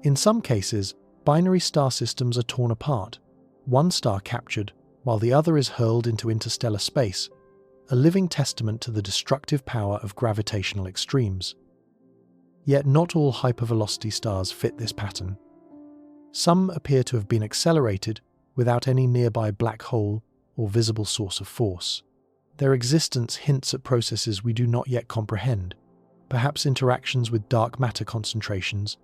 In some cases, binary star systems are torn apart, one star captured while the other is hurled into interstellar space, a living testament to the destructive power of gravitational extremes. Yet not all hypervelocity stars fit this pattern. Some appear to have been accelerated without any nearby black hole or visible source of force. Their existence hints at processes we do not yet comprehend, perhaps interactions with dark matter concentrations,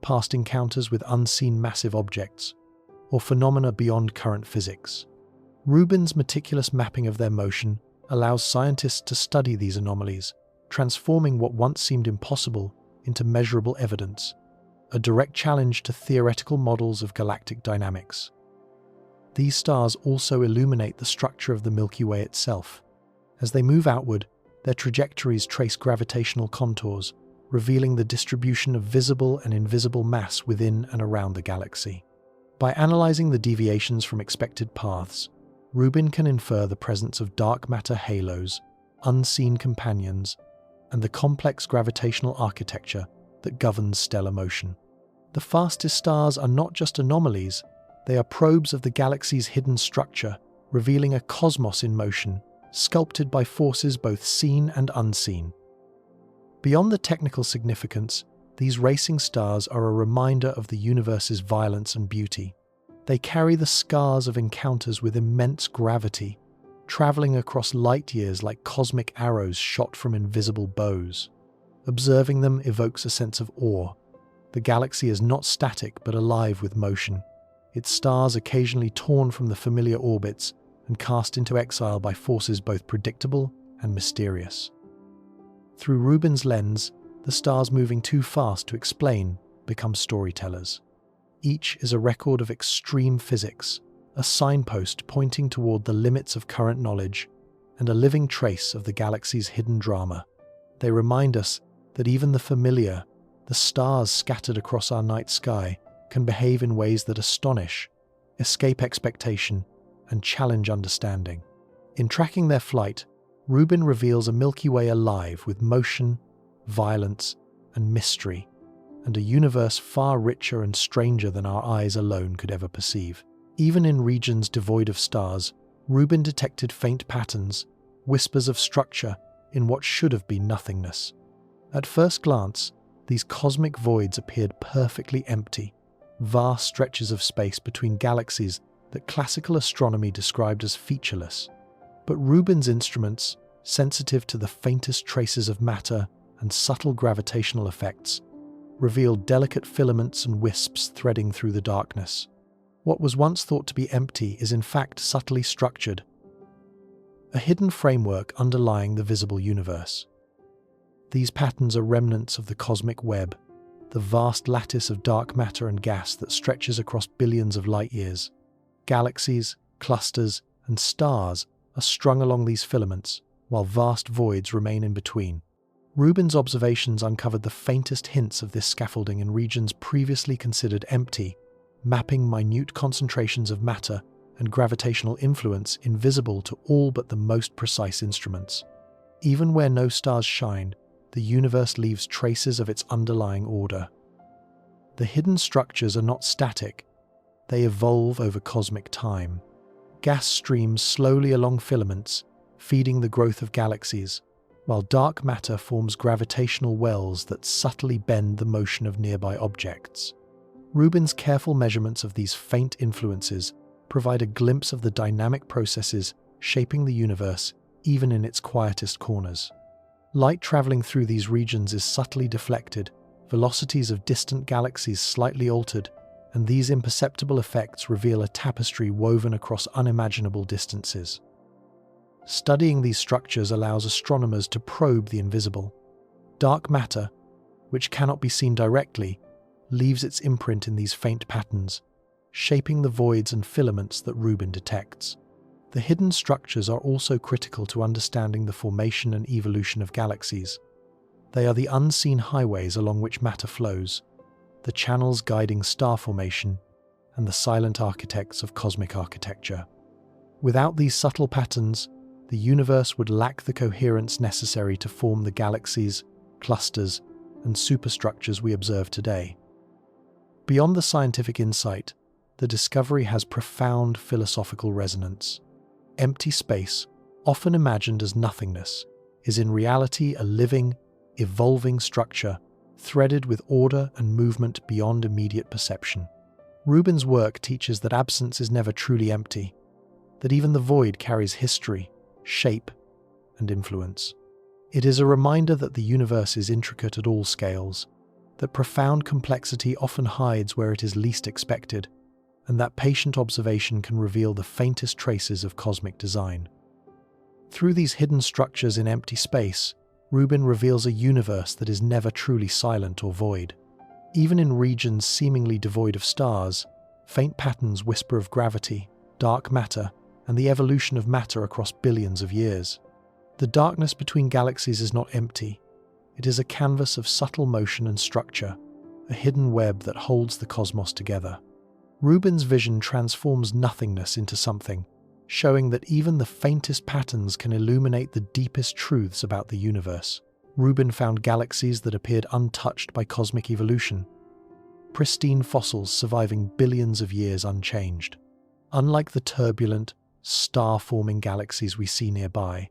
past encounters with unseen massive objects, or phenomena beyond current physics. Rubin's meticulous mapping of their motion allows scientists to study these anomalies, transforming what once seemed impossible into measurable evidence, a direct challenge to theoretical models of galactic dynamics. These stars also illuminate the structure of the Milky Way itself. As they move outward, their trajectories trace gravitational contours, revealing the distribution of visible and invisible mass within and around the galaxy. By analyzing the deviations from expected paths, Rubin can infer the presence of dark matter halos, unseen companions, and the complex gravitational architecture that governs stellar motion. The fastest stars are not just anomalies, they are probes of the galaxy's hidden structure, revealing a cosmos in motion, sculpted by forces both seen and unseen. Beyond the technical significance, these racing stars are a reminder of the universe's violence and beauty. They carry the scars of encounters with immense gravity, traveling across light years like cosmic arrows shot from invisible bows. Observing them evokes a sense of awe. The galaxy is not static but alive with motion, its stars occasionally torn from the familiar orbits and cast into exile by forces both predictable and mysterious. Through Rubin's lens, the stars moving too fast to explain become storytellers. Each is a record of extreme physics, a signpost pointing toward the limits of current knowledge, and a living trace of the galaxy's hidden drama. They remind us that even the familiar, the stars scattered across our night sky, can behave in ways that astonish, escape expectation, and challenge understanding. In tracking their flight, Rubin reveals a Milky Way alive with motion, violence, and mystery, and a universe far richer and stranger than our eyes alone could ever perceive. Even in regions devoid of stars, Rubin detected faint patterns, whispers of structure in what should have been nothingness. At first glance, these cosmic voids appeared perfectly empty, vast stretches of space between galaxies that classical astronomy described as featureless. But Rubin's instruments, sensitive to the faintest traces of matter and subtle gravitational effects, revealed delicate filaments and wisps threading through the darkness. What was once thought to be empty is in fact subtly structured, a hidden framework underlying the visible universe. These patterns are remnants of the cosmic web, the vast lattice of dark matter and gas that stretches across billions of light years. Galaxies, clusters, and stars are strung along these filaments, while vast voids remain in between. Rubin's observations uncovered the faintest hints of this scaffolding in regions previously considered empty, mapping minute concentrations of matter and gravitational influence invisible to all but the most precise instruments. Even where no stars shine, the universe leaves traces of its underlying order. The hidden structures are not static, they evolve over cosmic time. Gas streams slowly along filaments, feeding the growth of galaxies, while dark matter forms gravitational wells that subtly bend the motion of nearby objects. Rubin's careful measurements of these faint influences provide a glimpse of the dynamic processes shaping the universe, even in its quietest corners. Light traveling through these regions is subtly deflected, velocities of distant galaxies slightly altered, and these imperceptible effects reveal a tapestry woven across unimaginable distances. Studying these structures allows astronomers to probe the invisible. Dark matter, which cannot be seen directly, leaves its imprint in these faint patterns, shaping the voids and filaments that Rubin detects. The hidden structures are also critical to understanding the formation and evolution of galaxies. They are the unseen highways along which matter flows, the channels guiding star formation, and the silent architects of cosmic architecture. Without these subtle patterns, the universe would lack the coherence necessary to form the galaxies, clusters, and superstructures we observe today. Beyond the scientific insight, the discovery has profound philosophical resonance. Empty space, often imagined as nothingness, is in reality a living, evolving structure threaded with order and movement beyond immediate perception. Rubin's work teaches that absence is never truly empty, that even the void carries history, shape, and influence. It is a reminder that the universe is intricate at all scales, that profound complexity often hides where it is least expected, and that patient observation can reveal the faintest traces of cosmic design. Through these hidden structures in empty space, Rubin reveals a universe that is never truly silent or void. Even in regions seemingly devoid of stars, faint patterns whisper of gravity, dark matter, and the evolution of matter across billions of years. The darkness between galaxies is not empty. It is a canvas of subtle motion and structure, a hidden web that holds the cosmos together. Rubin's vision transforms nothingness into something, showing that even the faintest patterns can illuminate the deepest truths about the universe. Rubin found galaxies that appeared untouched by cosmic evolution, pristine fossils surviving billions of years unchanged. Unlike the turbulent, star-forming galaxies we see nearby,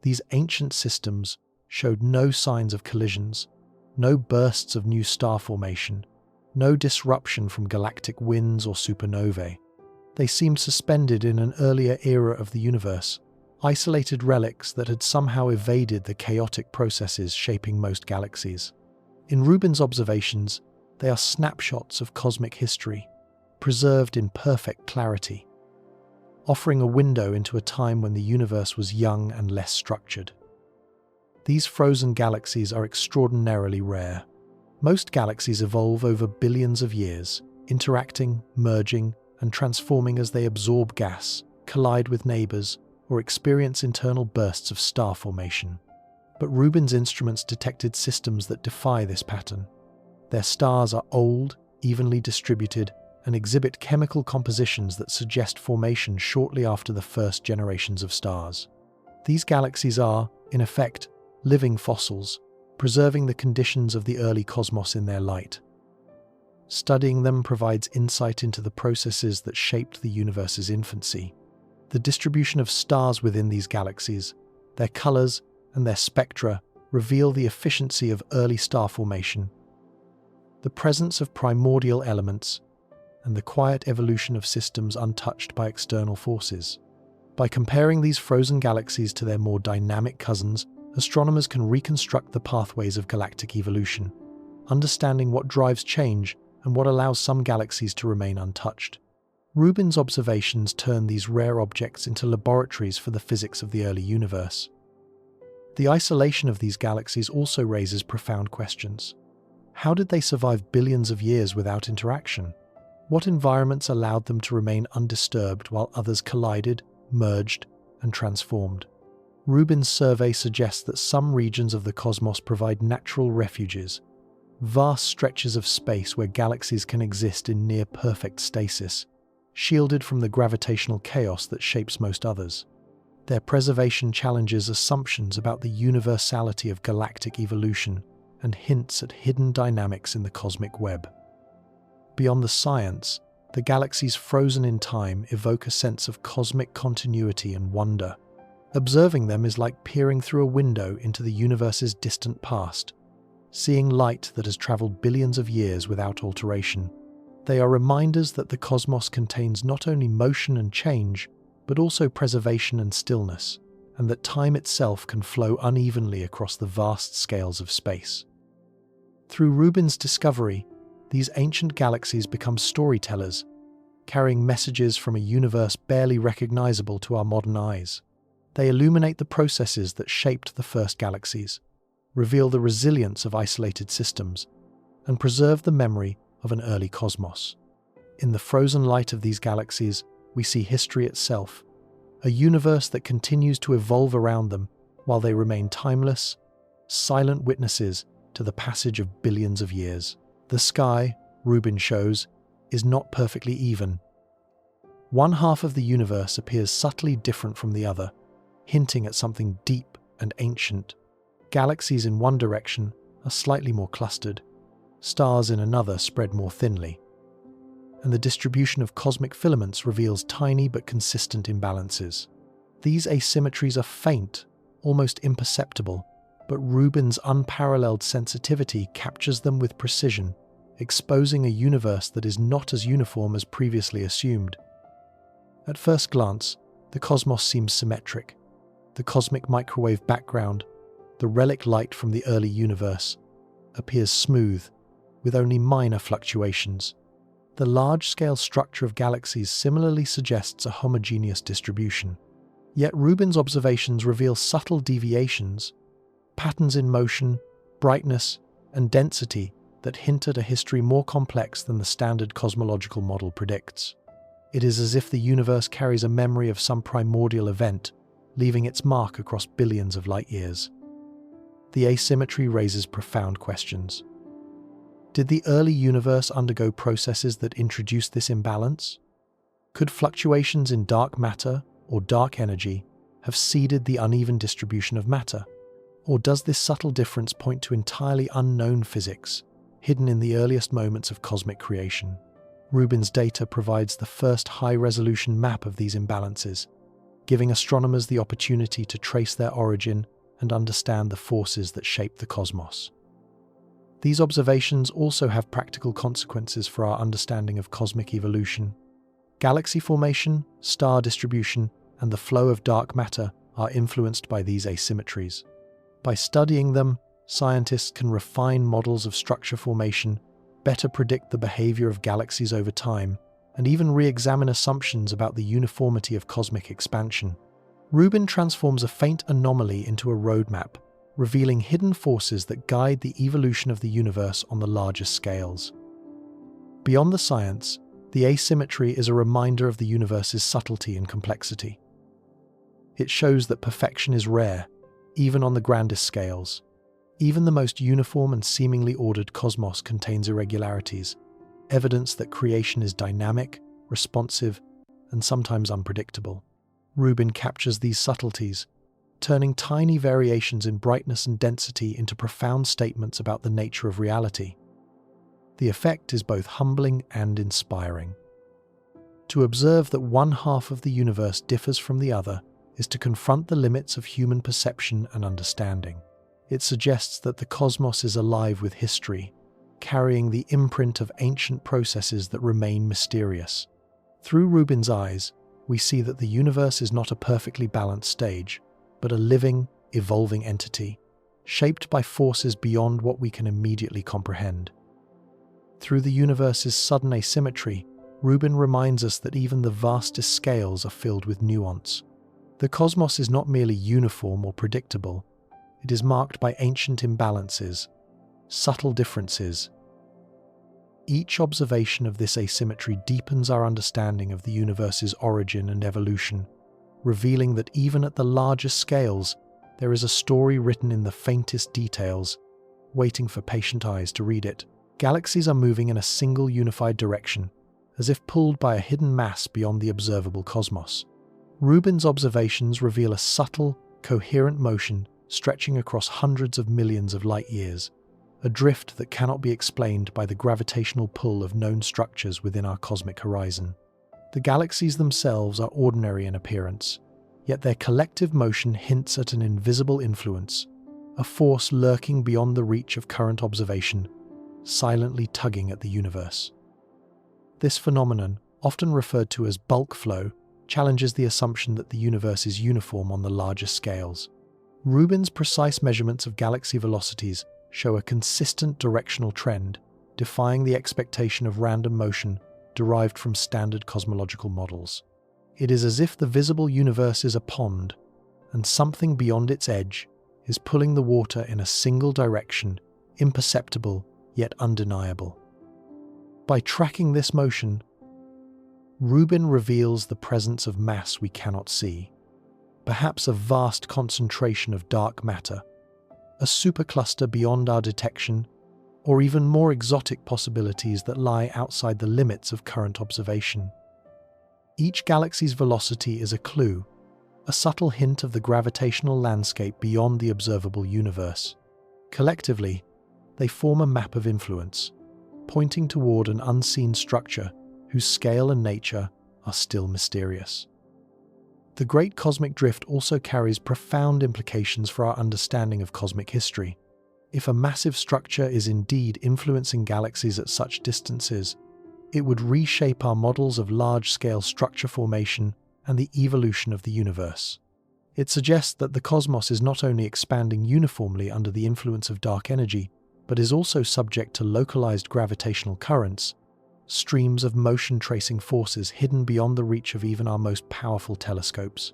these ancient systems showed no signs of collisions, no bursts of new star formation, no disruption from galactic winds or supernovae. They seemed suspended in an earlier era of the universe, isolated relics that had somehow evaded the chaotic processes shaping most galaxies. In Rubin's observations, they are snapshots of cosmic history, preserved in perfect clarity, offering a window into a time when the universe was young and less structured. These frozen galaxies are extraordinarily rare. Most galaxies evolve over billions of years, interacting, merging, and transforming as they absorb gas, collide with neighbors, or experience internal bursts of star formation. But Rubin's instruments detected systems that defy this pattern. Their stars are old, evenly distributed, and exhibit chemical compositions that suggest formation shortly after the first generations of stars. These galaxies are, in effect, living fossils, preserving the conditions of the early cosmos in their light. Studying them provides insight into the processes that shaped the universe's infancy. The distribution of stars within these galaxies, their colors, and their spectra reveal the efficiency of early star formation, the presence of primordial elements, and the quiet evolution of systems untouched by external forces. By comparing these frozen galaxies to their more dynamic cousins, astronomers can reconstruct the pathways of galactic evolution, understanding what drives change and what allows some galaxies to remain untouched. Rubin's observations turn these rare objects into laboratories for the physics of the early universe. The isolation of these galaxies also raises profound questions. How did they survive billions of years without interaction? What environments allowed them to remain undisturbed while others collided, merged, and transformed? Rubin's survey suggests that some regions of the cosmos provide natural refuges, vast stretches of space where galaxies can exist in near-perfect stasis, shielded from the gravitational chaos that shapes most others. Their preservation challenges assumptions about the universality of galactic evolution and hints at hidden dynamics in the cosmic web. Beyond the science, the galaxies frozen in time evoke a sense of cosmic continuity and wonder. Observing them is like peering through a window into the universe's distant past, seeing light that has traveled billions of years without alteration. They are reminders that the cosmos contains not only motion and change, but also preservation and stillness, and that time itself can flow unevenly across the vast scales of space. Through Rubin's discovery, these ancient galaxies become storytellers, carrying messages from a universe barely recognizable to our modern eyes. They illuminate the processes that shaped the first galaxies, reveal the resilience of isolated systems, and preserve the memory of an early cosmos. In the frozen light of these galaxies, we see history itself, a universe that continues to evolve around them while they remain timeless, silent witnesses to the passage of billions of years. The sky, Rubin shows, is not perfectly even. One half of the universe appears subtly different from the other, hinting at something deep and ancient. Galaxies in one direction are slightly more clustered, stars in another spread more thinly, and the distribution of cosmic filaments reveals tiny but consistent imbalances. These asymmetries are faint, almost imperceptible, but Rubin's unparalleled sensitivity captures them with precision, exposing a universe that is not as uniform as previously assumed. At first glance, the cosmos seems symmetric. The cosmic microwave background, the relic light from the early universe, appears smooth, with only minor fluctuations. The large-scale structure of galaxies similarly suggests a homogeneous distribution. Yet Rubin's observations reveal subtle deviations, patterns in motion, brightness, and density that hint at a history more complex than the standard cosmological model predicts. It is as if the universe carries a memory of some primordial event, leaving its mark across billions of light-years. The asymmetry raises profound questions. Did the early universe undergo processes that introduced this imbalance? Could fluctuations in dark matter or dark energy have seeded the uneven distribution of matter? Or does this subtle difference point to entirely unknown physics, hidden in the earliest moments of cosmic creation? Rubin's data provides the first high-resolution map of these imbalances, giving astronomers the opportunity to trace their origin and understand the forces that shape the cosmos. These observations also have practical consequences for our understanding of cosmic evolution. Galaxy formation, star distribution, and the flow of dark matter are influenced by these asymmetries. By studying them, scientists can refine models of structure formation, better predict the behavior of galaxies over time, and even re-examine assumptions about the uniformity of cosmic expansion. Rubin transforms a faint anomaly into a roadmap, revealing hidden forces that guide the evolution of the universe on the largest scales. Beyond the science, the asymmetry is a reminder of the universe's subtlety and complexity. It shows that perfection is rare, even on the grandest scales. Even the most uniform and seemingly ordered cosmos contains irregularities, evidence that creation is dynamic, responsive, and sometimes unpredictable. Rubin captures these subtleties, turning tiny variations in brightness and density into profound statements about the nature of reality. The effect is both humbling and inspiring. To observe that one half of the universe differs from the other is to confront the limits of human perception and understanding. It suggests that the cosmos is alive with history, carrying the imprint of ancient processes that remain mysterious. Through Rubin's eyes, we see that the universe is not a perfectly balanced stage, but a living, evolving entity, shaped by forces beyond what we can immediately comprehend. Through the universe's sudden asymmetry, Rubin reminds us that even the vastest scales are filled with nuance. The cosmos is not merely uniform or predictable, it is marked by ancient imbalances, subtle differences. Each observation of this asymmetry deepens our understanding of the universe's origin and evolution, revealing that even at the largest scales, there is a story written in the faintest details, waiting for patient eyes to read it. Galaxies are moving in a single unified direction, as if pulled by a hidden mass beyond the observable cosmos. Rubin's observations reveal a subtle, coherent motion stretching across hundreds of millions of light years, a drift that cannot be explained by the gravitational pull of known structures within our cosmic horizon. The galaxies themselves are ordinary in appearance, yet their collective motion hints at an invisible influence, a force lurking beyond the reach of current observation, silently tugging at the universe. This phenomenon, often referred to as bulk flow, challenges the assumption that the universe is uniform on the larger scales. Rubin's precise measurements of galaxy velocities show a consistent directional trend, defying the expectation of random motion derived from standard cosmological models. It is as if the visible universe is a pond, and something beyond its edge is pulling the water in a single direction, imperceptible yet undeniable. By tracking this motion, Rubin reveals the presence of mass we cannot see, perhaps a vast concentration of dark matter, a supercluster beyond our detection, or even more exotic possibilities that lie outside the limits of current observation. Each galaxy's velocity is a clue, a subtle hint of the gravitational landscape beyond the observable universe. Collectively, they form a map of influence, pointing toward an unseen structure whose scale and nature are still mysterious. The Great Cosmic Drift also carries profound implications for our understanding of cosmic history. If a massive structure is indeed influencing galaxies at such distances, it would reshape our models of large-scale structure formation and the evolution of the universe. It suggests that the cosmos is not only expanding uniformly under the influence of dark energy, but is also subject to localized gravitational currents, streams of motion-tracing forces hidden beyond the reach of even our most powerful telescopes.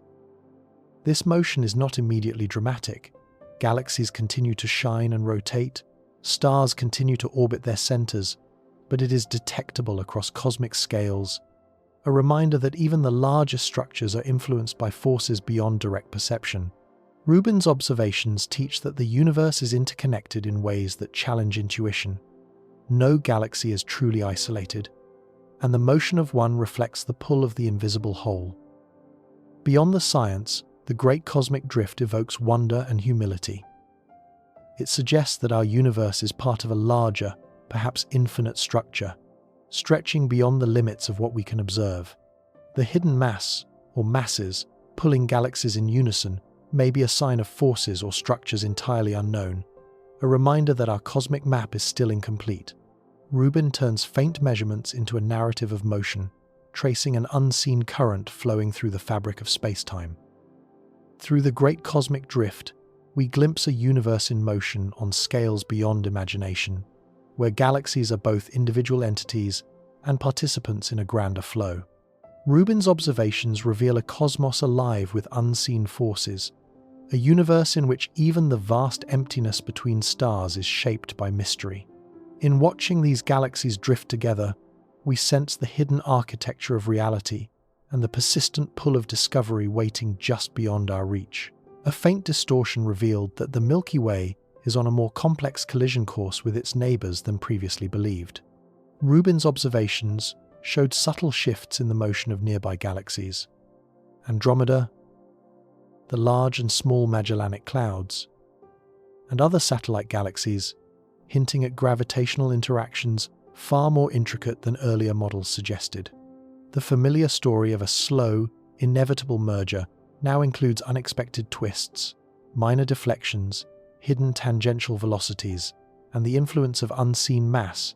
This motion is not immediately dramatic. Galaxies continue to shine and rotate, stars continue to orbit their centers, but it is detectable across cosmic scales, a reminder that even the largest structures are influenced by forces beyond direct perception. Rubin's observations teach that the universe is interconnected in ways that challenge intuition. No galaxy is truly isolated, and the motion of one reflects the pull of the invisible whole. Beyond the science, the Great Cosmic Drift evokes wonder and humility. It suggests that our universe is part of a larger, perhaps infinite structure, stretching beyond the limits of what we can observe. The hidden mass, or masses, pulling galaxies in unison may be a sign of forces or structures entirely unknown, a reminder that our cosmic map is still incomplete. Rubin turns faint measurements into a narrative of motion, tracing an unseen current flowing through the fabric of space-time. Through the Great Cosmic Drift, we glimpse a universe in motion on scales beyond imagination, where galaxies are both individual entities and participants in a grander flow. Rubin's observations reveal a cosmos alive with unseen forces, a universe in which even the vast emptiness between stars is shaped by mystery. In watching these galaxies drift together, we sense the hidden architecture of reality and the persistent pull of discovery waiting just beyond our reach. A faint distortion revealed that the Milky Way is on a more complex collision course with its neighbors than previously believed. Rubin's observations showed subtle shifts in the motion of nearby galaxies. Andromeda, the large and small Magellanic Clouds, and other satellite galaxies, hinting at gravitational interactions far more intricate than earlier models suggested. The familiar story of a slow, inevitable merger now includes unexpected twists, minor deflections, hidden tangential velocities, and the influence of unseen mass,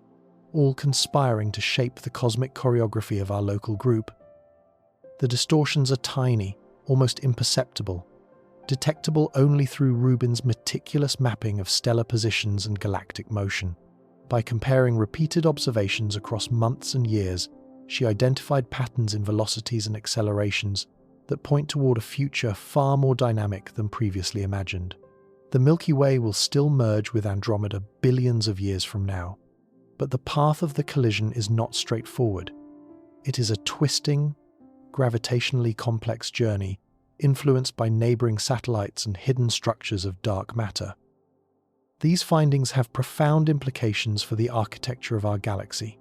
all conspiring to shape the cosmic choreography of our local group. The distortions are tiny, almost imperceptible, detectable only through Rubin's meticulous mapping of stellar positions and galactic motion. By comparing repeated observations across months and years, she identified patterns in velocities and accelerations that point toward a future far more dynamic than previously imagined. The Milky Way will still merge with Andromeda billions of years from now, but the path of the collision is not straightforward. It is a twisting, gravitationally complex journey influenced by neighboring satellites and hidden structures of dark matter. These findings have profound implications for the architecture of our galaxy.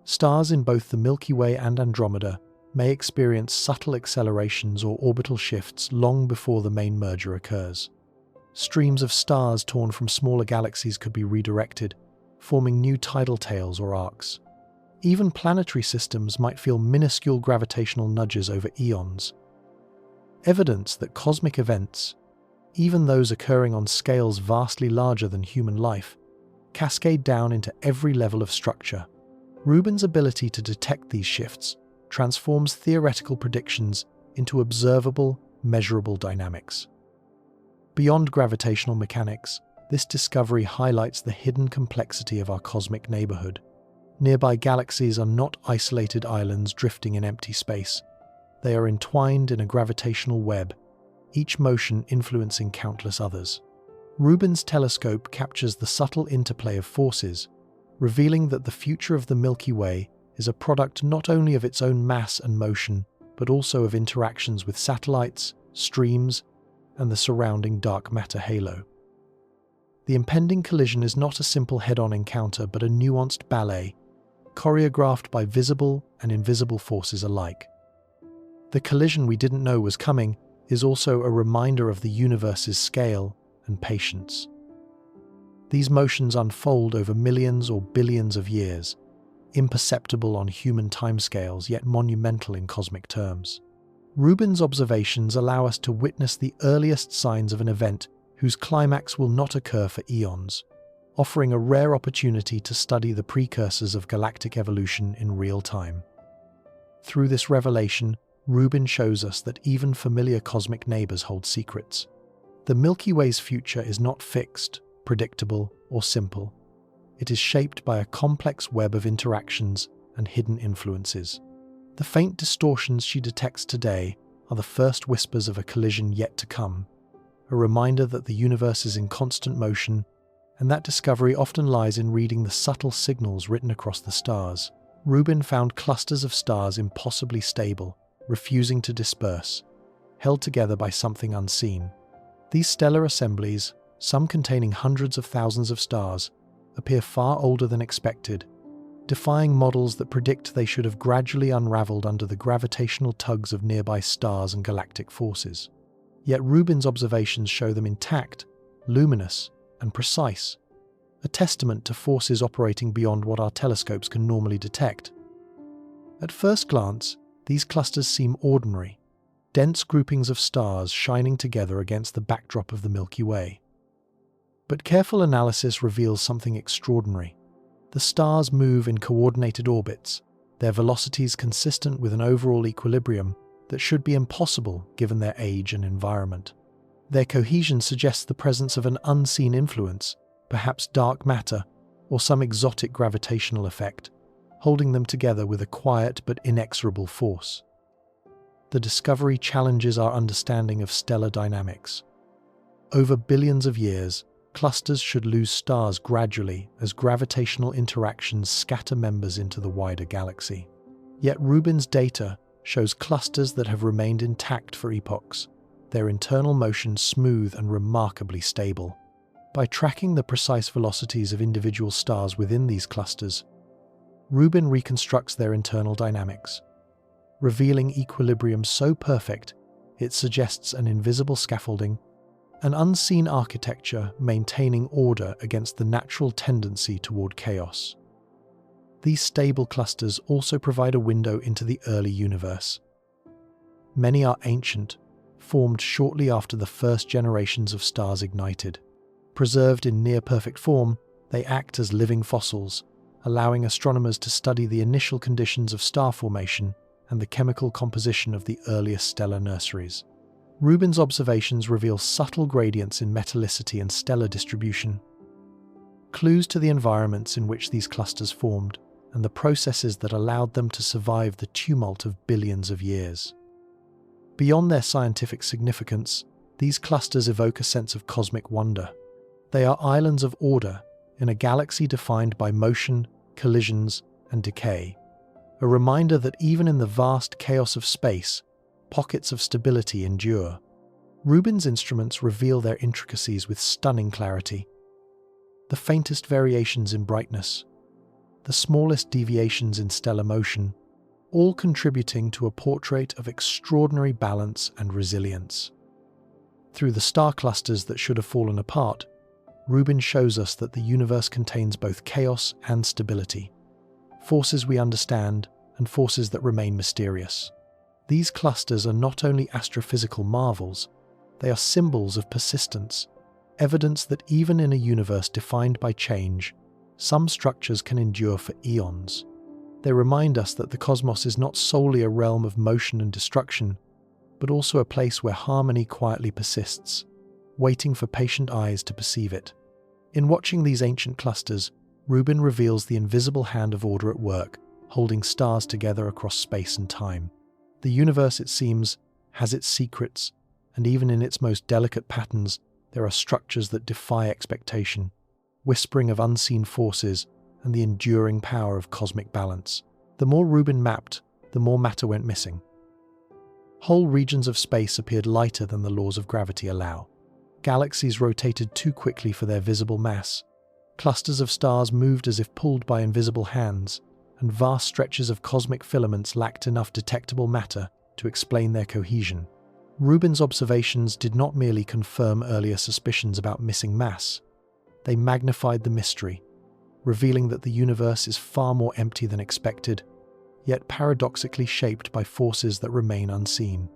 Stars in both the Milky Way and Andromeda may experience subtle accelerations or orbital shifts long before the main merger occurs. Streams of stars torn from smaller galaxies could be redirected, forming new tidal tails or arcs. Even planetary systems might feel minuscule gravitational nudges over eons. Evidence that cosmic events, even those occurring on scales vastly larger than human life, cascade down into every level of structure. Rubin's ability to detect these shifts transforms theoretical predictions into observable, measurable dynamics. Beyond gravitational mechanics, this discovery highlights the hidden complexity of our cosmic neighborhood. Nearby galaxies are not isolated islands drifting in empty space. They are entwined in a gravitational web, each motion influencing countless others. Rubin's telescope captures the subtle interplay of forces, revealing that the future of the Milky Way is a product not only of its own mass and motion, but also of interactions with satellites, streams, and the surrounding dark matter halo. The impending collision is not a simple head-on encounter, but a nuanced ballet, choreographed by visible and invisible forces alike. The collision we didn't know was coming is also a reminder of the universe's scale and patience. These motions unfold over millions or billions of years, imperceptible on human timescales, yet monumental in cosmic terms. Rubin's observations allow us to witness the earliest signs of an event whose climax will not occur for eons, offering a rare opportunity to study the precursors of galactic evolution in real time. Through this revelation, Rubin shows us that even familiar cosmic neighbors hold secrets. The Milky Way's future is not fixed, predictable, or simple. It is shaped by a complex web of interactions and hidden influences. The faint distortions she detects today are the first whispers of a collision yet to come, a reminder that the universe is in constant motion, and that discovery often lies in reading the subtle signals written across the stars. Rubin found clusters of stars impossibly stable, refusing to disperse, held together by something unseen. These stellar assemblies, some containing hundreds of thousands of stars, appear far older than expected, defying models that predict they should have gradually unraveled under the gravitational tugs of nearby stars and galactic forces. Yet Rubin's observations show them intact, luminous, and precise, a testament to forces operating beyond what our telescopes can normally detect. At first glance, these clusters seem ordinary, dense groupings of stars shining together against the backdrop of the Milky Way. But careful analysis reveals something extraordinary. The stars move in coordinated orbits, their velocities consistent with an overall equilibrium that should be impossible given their age and environment. Their cohesion suggests the presence of an unseen influence, perhaps dark matter or some exotic gravitational effect, holding them together with a quiet but inexorable force. The discovery challenges our understanding of stellar dynamics. Over billions of years, Clusters should lose stars gradually as gravitational interactions scatter members into the wider galaxy. Yet Rubin's data shows clusters that have remained intact for epochs, their internal motion smooth and remarkably stable. By tracking the precise velocities of individual stars within these clusters, Rubin reconstructs their internal dynamics, revealing equilibrium so perfect it suggests an invisible scaffolding, an unseen architecture maintaining order against the natural tendency toward chaos. These stable clusters also provide a window into the early universe. Many are ancient, formed shortly after the first generations of stars ignited. Preserved in near-perfect form, they act as living fossils, allowing astronomers to study the initial conditions of star formation and the chemical composition of the earliest stellar nurseries. Rubin's observations reveal subtle gradients in metallicity and stellar distribution, clues to the environments in which these clusters formed and the processes that allowed them to survive the tumult of billions of years. Beyond their scientific significance, these clusters evoke a sense of cosmic wonder. They are islands of order in a galaxy defined by motion, collisions, and decay. A reminder that even in the vast chaos of space, pockets of stability endure. Rubin's instruments reveal their intricacies with stunning clarity. The faintest variations in brightness, the smallest deviations in stellar motion, all contributing to a portrait of extraordinary balance and resilience. Through the star clusters that should have fallen apart, Rubin shows us that the universe contains both chaos and stability, forces we understand and forces that remain mysterious. These clusters are not only astrophysical marvels, they are symbols of persistence, evidence that even in a universe defined by change, some structures can endure for eons. They remind us that the cosmos is not solely a realm of motion and destruction, but also a place where harmony quietly persists, waiting for patient eyes to perceive it. In watching these ancient clusters, Rubin reveals the invisible hand of order at work, holding stars together across space and time. The universe, it seems, has its secrets, and even in its most delicate patterns, there are structures that defy expectation, whispering of unseen forces and the enduring power of cosmic balance. The more Rubin mapped, the more matter went missing. Whole regions of space appeared lighter than the laws of gravity allow. Galaxies rotated too quickly for their visible mass. Clusters of stars moved as if pulled by invisible hands, and vast stretches of cosmic filaments lacked enough detectable matter to explain their cohesion. Rubin's observations did not merely confirm earlier suspicions about missing mass. They magnified the mystery, revealing that the universe is far more empty than expected, yet paradoxically shaped by forces that remain unseen.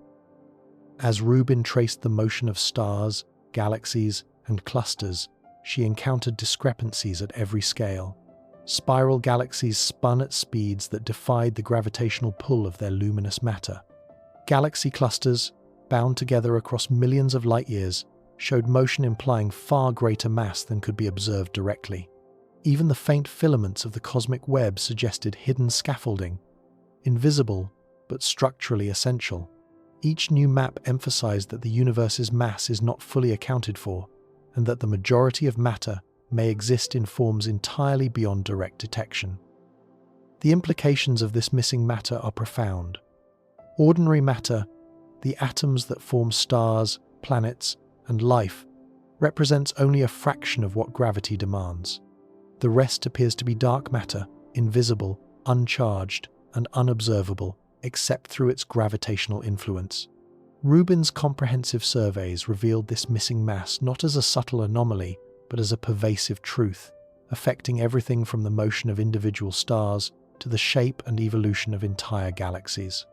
As Rubin traced the motion of stars, galaxies, and clusters, she encountered discrepancies at every scale. Spiral galaxies spun at speeds that defied the gravitational pull of their luminous matter. Galaxy clusters, bound together across millions of light-years, showed motion implying far greater mass than could be observed directly. Even the faint filaments of the cosmic web suggested hidden scaffolding, invisible but structurally essential. Each new map emphasized that the universe's mass is not fully accounted for, and that the majority of matter may exist in forms entirely beyond direct detection. The implications of this missing matter are profound. Ordinary matter, the atoms that form stars, planets, and life, represents only a fraction of what gravity demands. The rest appears to be dark matter, invisible, uncharged, and unobservable, except through its gravitational influence. Rubin's comprehensive surveys revealed this missing mass not as a subtle anomaly, but as a pervasive truth, affecting everything from the motion of individual stars to the shape and evolution of entire galaxies.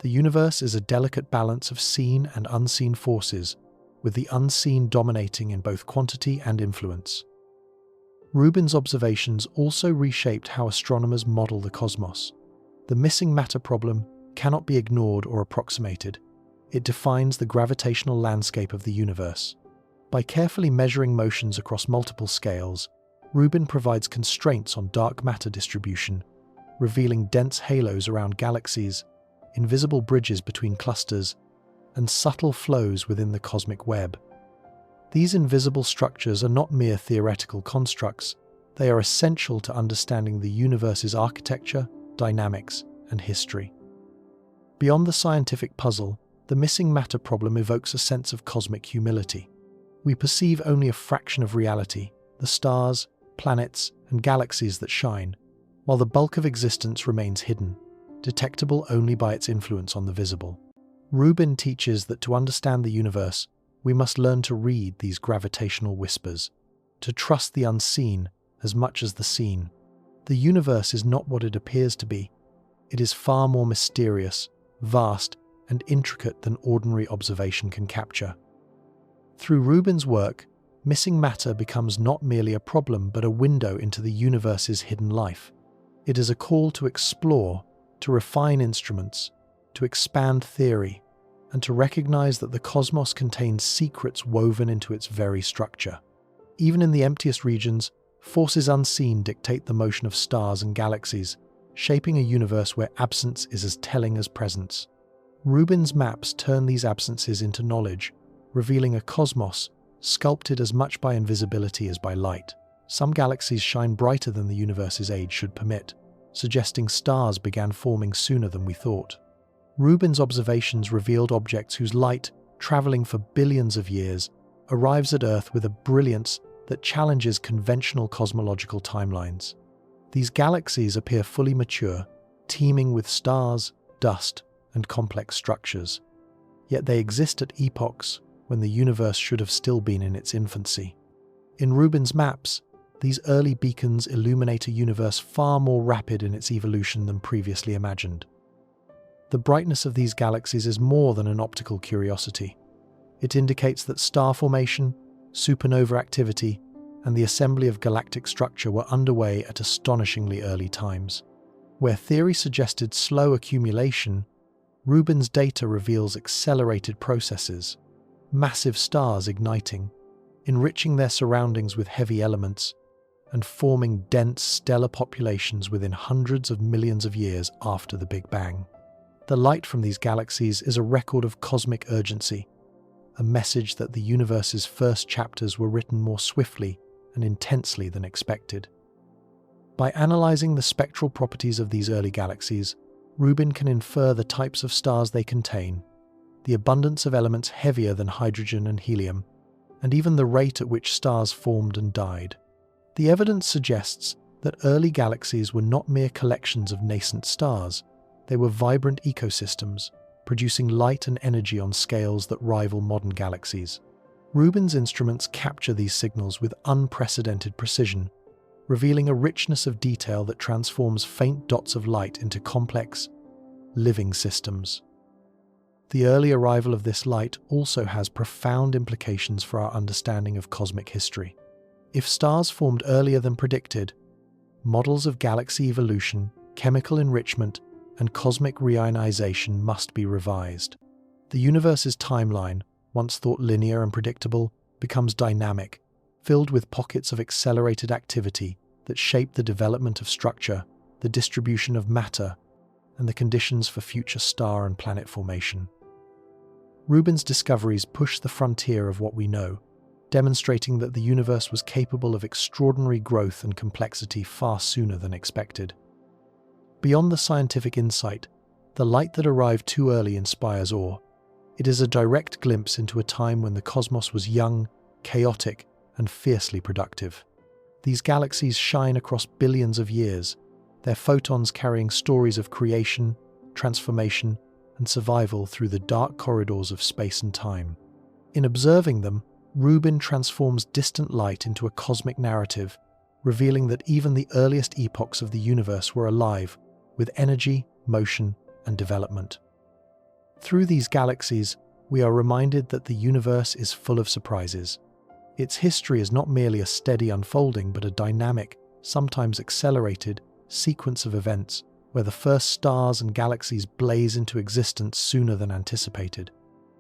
The universe is a delicate balance of seen and unseen forces, with the unseen dominating in both quantity and influence. Rubin's observations also reshaped how astronomers model the cosmos. The missing matter problem cannot be ignored or approximated. It defines the gravitational landscape of the universe. By carefully measuring motions across multiple scales, Rubin provides constraints on dark matter distribution, revealing dense halos around galaxies, invisible bridges between clusters, and subtle flows within the cosmic web. These invisible structures are not mere theoretical constructs. They are essential to understanding the universe's architecture, dynamics, and history. Beyond the scientific puzzle, the missing matter problem evokes a sense of cosmic humility. We perceive only a fraction of reality, the stars, planets, and galaxies that shine, while the bulk of existence remains hidden, detectable only by its influence on the visible. Rubin teaches that to understand the universe, we must learn to read these gravitational whispers, to trust the unseen as much as the seen. The universe is not what it appears to be. It is far more mysterious, vast, and intricate than ordinary observation can capture. Through Rubin's work, missing matter becomes not merely a problem but a window into the universe's hidden life. It is a call to explore, to refine instruments, to expand theory, and to recognize that the cosmos contains secrets woven into its very structure. Even in the emptiest regions, forces unseen dictate the motion of stars and galaxies, shaping a universe where absence is as telling as presence. Rubin's maps turn these absences into knowledge, revealing a cosmos sculpted as much by invisibility as by light. Some galaxies shine brighter than the universe's age should permit, suggesting stars began forming sooner than we thought. Rubin's observations revealed objects whose light, traveling for billions of years, arrives at Earth with a brilliance that challenges conventional cosmological timelines. These galaxies appear fully mature, teeming with stars, dust, and complex structures. Yet they exist at epochs when the universe should have still been in its infancy. In Rubin's maps, these early beacons illuminate a universe far more rapid in its evolution than previously imagined. The brightness of these galaxies is more than an optical curiosity. It indicates that star formation, supernova activity, and the assembly of galactic structure were underway at astonishingly early times. Where theory suggested slow accumulation, Rubin's data reveals accelerated processes, massive stars igniting, enriching their surroundings with heavy elements, and forming dense stellar populations within hundreds of millions of years after the Big Bang. The light from these galaxies is a record of cosmic urgency, a message that the universe's first chapters were written more swiftly and intensely than expected. By analyzing the spectral properties of these early galaxies, Rubin can infer the types of stars they contain, the abundance of elements heavier than hydrogen and helium, and even the rate at which stars formed and died. The evidence suggests that early galaxies were not mere collections of nascent stars. They were vibrant ecosystems, producing light and energy on scales that rival modern galaxies. Rubin's instruments capture these signals with unprecedented precision, revealing a richness of detail that transforms faint dots of light into complex, living systems. The early arrival of this light also has profound implications for our understanding of cosmic history. If stars formed earlier than predicted, models of galaxy evolution, chemical enrichment, and cosmic reionization must be revised. The universe's timeline, once thought linear and predictable, becomes dynamic, filled with pockets of accelerated activity that shape the development of structure, the distribution of matter, and the conditions for future star and planet formation. Rubin's discoveries push the frontier of what we know, demonstrating that the universe was capable of extraordinary growth and complexity far sooner than expected. Beyond the scientific insight, the light that arrived too early inspires awe. It is a direct glimpse into a time when the cosmos was young, chaotic, and fiercely productive. These galaxies shine across billions of years, their photons carrying stories of creation, transformation, and survival through the dark corridors of space and time. In observing them, Rubin transforms distant light into a cosmic narrative, revealing that even the earliest epochs of the universe were alive, with energy, motion, and development. Through these galaxies, we are reminded that the universe is full of surprises. Its history is not merely a steady unfolding, but a dynamic, sometimes accelerated, sequence of events, where the first stars and galaxies blaze into existence sooner than anticipated.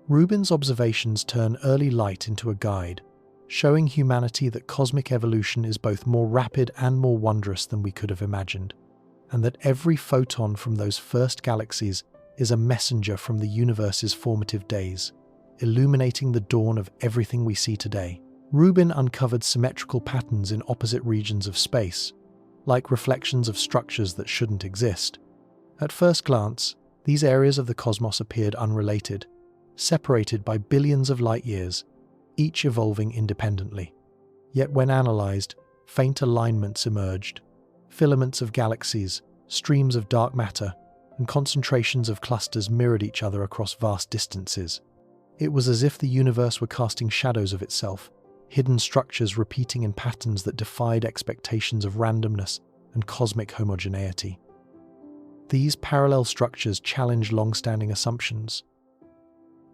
Rubin's observations turn early light into a guide, showing humanity that cosmic evolution is both more rapid and more wondrous than we could have imagined, and that every photon from those first galaxies is a messenger from the universe's formative days, illuminating the dawn of everything we see today. Rubin uncovered symmetrical patterns in opposite regions of space, like reflections of structures that shouldn't exist. At first glance, these areas of the cosmos appeared unrelated, separated by billions of light years, each evolving independently. Yet when analyzed, faint alignments emerged. Filaments of galaxies, streams of dark matter, and concentrations of clusters mirrored each other across vast distances. It was as if the universe were casting shadows of itself, hidden structures repeating in patterns that defied expectations of randomness and cosmic homogeneity. These parallel structures challenge long-standing assumptions.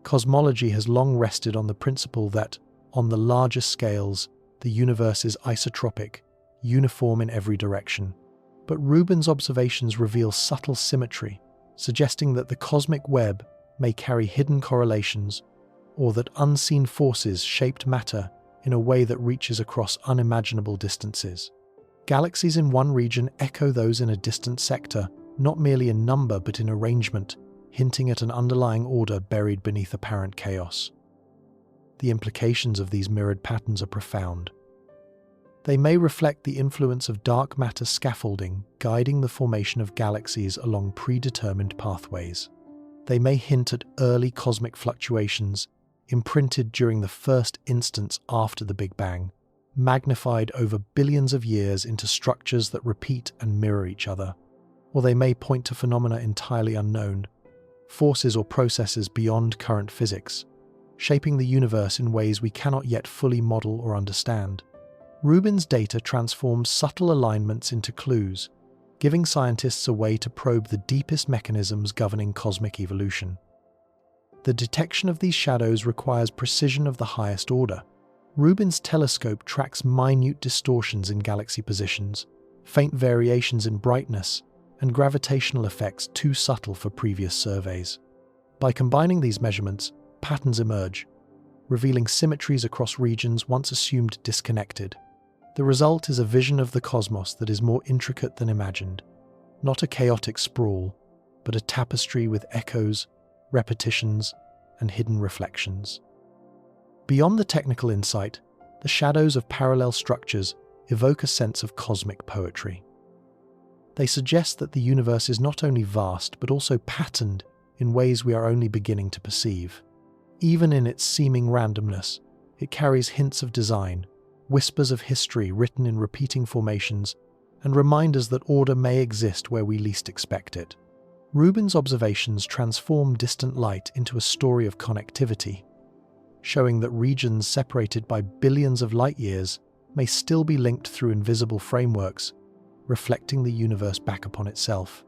Cosmology has long rested on the principle that, on the largest scales, the universe is isotropic, uniform in every direction. But Rubin's observations reveal subtle symmetry, suggesting that the cosmic web may carry hidden correlations, or that unseen forces shaped matter in a way that reaches across unimaginable distances. Galaxies in one region echo those in a distant sector, not merely in number but in arrangement, hinting at an underlying order buried beneath apparent chaos. The implications of these mirrored patterns are profound. They may reflect the influence of dark matter scaffolding guiding the formation of galaxies along predetermined pathways. They may hint at early cosmic fluctuations imprinted during the first instance after the Big Bang, magnified over billions of years into structures that repeat and mirror each other. Or they may point to phenomena entirely unknown, forces or processes beyond current physics, shaping the universe in ways we cannot yet fully model or understand. Rubin's data transforms subtle alignments into clues, giving scientists a way to probe the deepest mechanisms governing cosmic evolution. The detection of these shadows requires precision of the highest order. Rubin's telescope tracks minute distortions in galaxy positions, faint variations in brightness, and gravitational effects too subtle for previous surveys. By combining these measurements, patterns emerge, revealing symmetries across regions once assumed disconnected. The result is a vision of the cosmos that is more intricate than imagined, not a chaotic sprawl, but a tapestry with echoes, repetitions, and hidden reflections. Beyond the technical insight, the shadows of parallel structures evoke a sense of cosmic poetry. They suggest that the universe is not only vast but also patterned in ways we are only beginning to perceive. Even in its seeming randomness, it carries hints of design, whispers of history written in repeating formations, and reminders that order may exist where we least expect it. Rubin's observations transform distant light into a story of connectivity, showing that regions separated by billions of light years may still be linked through invisible frameworks, reflecting the universe back upon itself.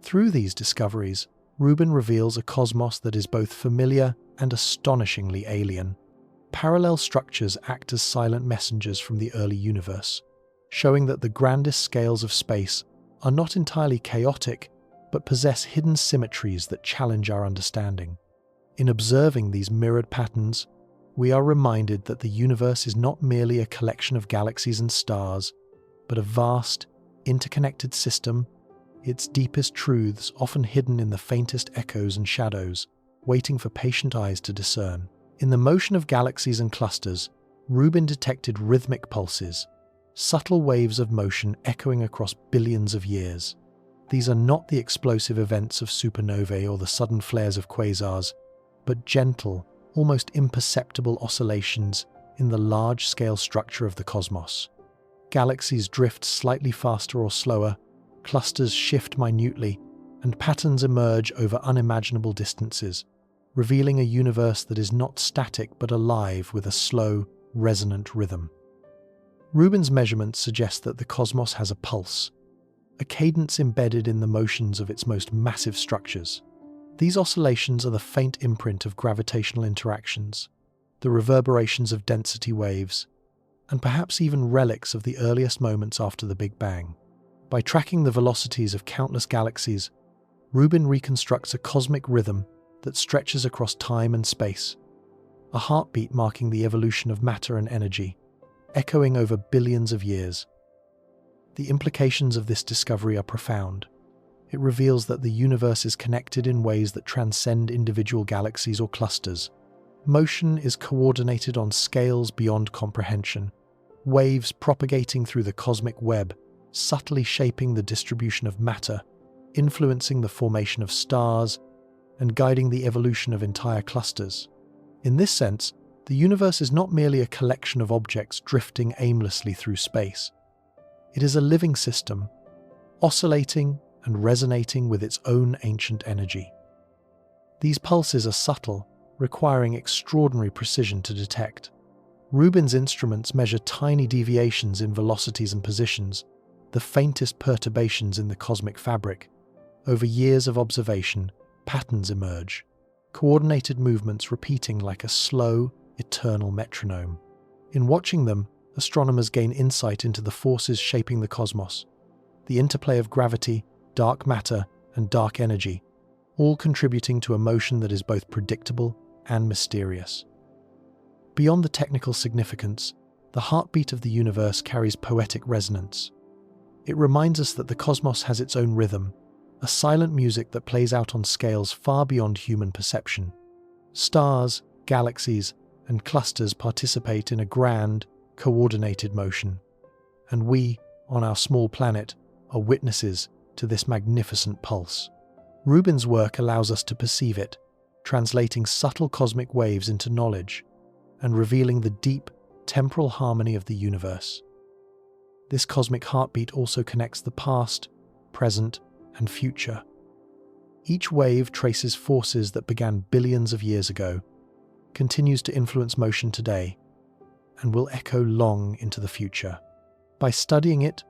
Through these discoveries, Rubin reveals a cosmos that is both familiar and astonishingly alien. Parallel structures act as silent messengers from the early universe, showing that the grandest scales of space are not entirely chaotic, but possess hidden symmetries that challenge our understanding. In observing these mirrored patterns, we are reminded that the universe is not merely a collection of galaxies and stars, but a vast, interconnected system, its deepest truths often hidden in the faintest echoes and shadows, waiting for patient eyes to discern. In the motion of galaxies and clusters, Rubin detected rhythmic pulses, subtle waves of motion echoing across billions of years. These are not the explosive events of supernovae or the sudden flares of quasars, but gentle, almost imperceptible oscillations in the large-scale structure of the cosmos. Galaxies drift slightly faster or slower, clusters shift minutely, and patterns emerge over unimaginable distances, revealing a universe that is not static but alive with a slow, resonant rhythm. Rubin's measurements suggest that the cosmos has a pulse, a cadence embedded in the motions of its most massive structures. These oscillations are the faint imprint of gravitational interactions, the reverberations of density waves, and perhaps even relics of the earliest moments after the Big Bang. By tracking the velocities of countless galaxies, Rubin reconstructs a cosmic rhythm that stretches across time and space, a heartbeat marking the evolution of matter and energy, echoing over billions of years. The implications of this discovery are profound. It reveals that the universe is connected in ways that transcend individual galaxies or clusters, Motion is coordinated on scales beyond comprehension, waves propagating through the cosmic web, subtly shaping the distribution of matter, influencing the formation of stars, and guiding the evolution of entire clusters. In this sense, the universe is not merely a collection of objects drifting aimlessly through space. It is a living system, oscillating and resonating with its own ancient energy. These pulses are subtle, requiring extraordinary precision to detect. Rubin's instruments measure tiny deviations in velocities and positions, the faintest perturbations in the cosmic fabric. Over years of observation, patterns emerge, coordinated movements repeating like a slow, eternal metronome. In watching them, astronomers gain insight into the forces shaping the cosmos, the interplay of gravity, dark matter, and dark energy, all contributing to a motion that is both predictable and mysterious. Beyond the technical significance, the heartbeat of the universe carries poetic resonance. It reminds us that the cosmos has its own rhythm, a silent music that plays out on scales far beyond human perception. Stars, galaxies, and clusters participate in a grand, coordinated motion, and we, on our small planet, are witnesses to this magnificent pulse. Rubin's work allows us to perceive it, translating subtle cosmic waves into knowledge and revealing the deep, temporal harmony of the universe. This cosmic heartbeat also connects the past, present, and future. Each wave traces forces that began billions of years ago, continues to influence motion today, and will echo long into the future. By studying it,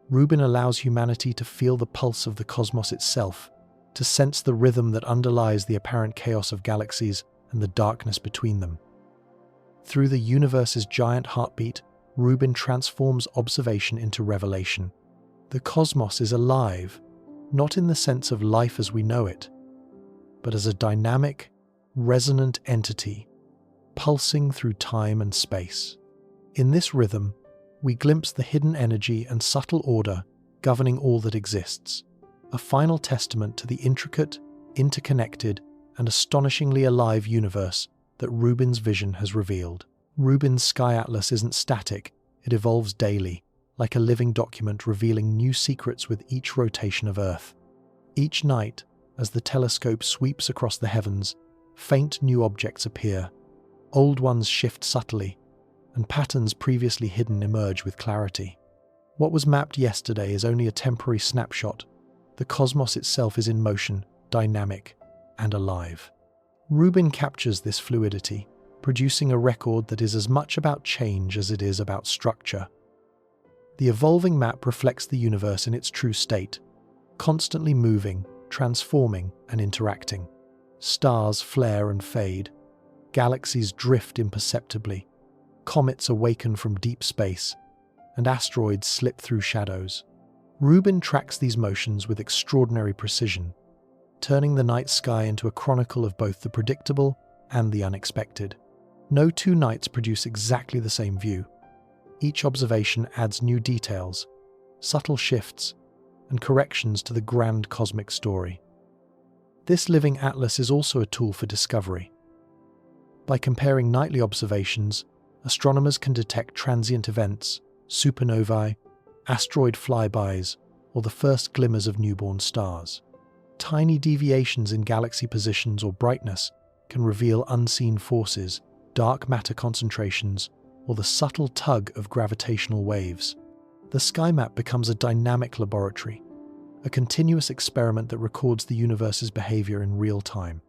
Rubin allows humanity to feel the pulse of the cosmos itself, to sense the rhythm that underlies the apparent chaos of galaxies and the darkness between them. Through the universe's giant heartbeat, Rubin transforms observation into revelation. The cosmos is alive, not in the sense of life as we know it, but as a dynamic, resonant entity, pulsing through time and space. In this rhythm, we glimpse the hidden energy and subtle order governing all that exists, a final testament to the intricate, interconnected, and astonishingly alive universe that Rubin's vision has revealed. Rubin's sky atlas isn't static, it evolves daily, like a living document revealing new secrets with each rotation of Earth. Each night, as the telescope sweeps across the heavens, faint new objects appear, old ones shift subtly, and patterns previously hidden emerge with clarity. What was mapped yesterday is only a temporary snapshot. The cosmos itself is in motion, dynamic, and alive. Rubin captures this fluidity, producing a record that is as much about change as it is about structure. The evolving map reflects the universe in its true state, constantly moving, transforming, and interacting. Stars flare and fade, galaxies drift imperceptibly, comets awaken from deep space, and asteroids slip through shadows. Rubin tracks these motions with extraordinary precision, turning the night sky into a chronicle of both the predictable and the unexpected. No two nights produce exactly the same view. Each observation adds new details, subtle shifts, and corrections to the grand cosmic story. This living atlas is also a tool for discovery. By comparing nightly observations, astronomers can detect transient events, supernovae, asteroid flybys, or the first glimmers of newborn stars. Tiny deviations in galaxy positions or brightness can reveal unseen forces, dark matter concentrations, or the subtle tug of gravitational waves. The sky map becomes a dynamic laboratory, a continuous experiment that records the universe's behavior in real time.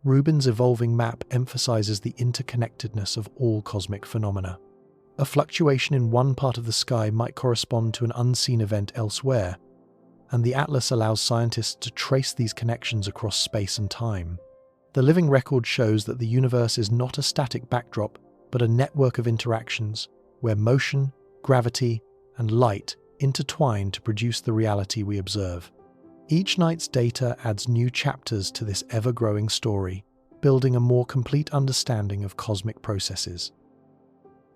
Rubin's evolving map emphasizes the interconnectedness of all cosmic phenomena. A fluctuation in one part of the sky might correspond to an unseen event elsewhere, and the atlas allows scientists to trace these connections across space and time. The living record shows that the universe is not a static backdrop, but a network of interactions where motion, gravity, and light intertwine to produce the reality we observe. Each night's data adds new chapters to this ever-growing story, building a more complete understanding of cosmic processes.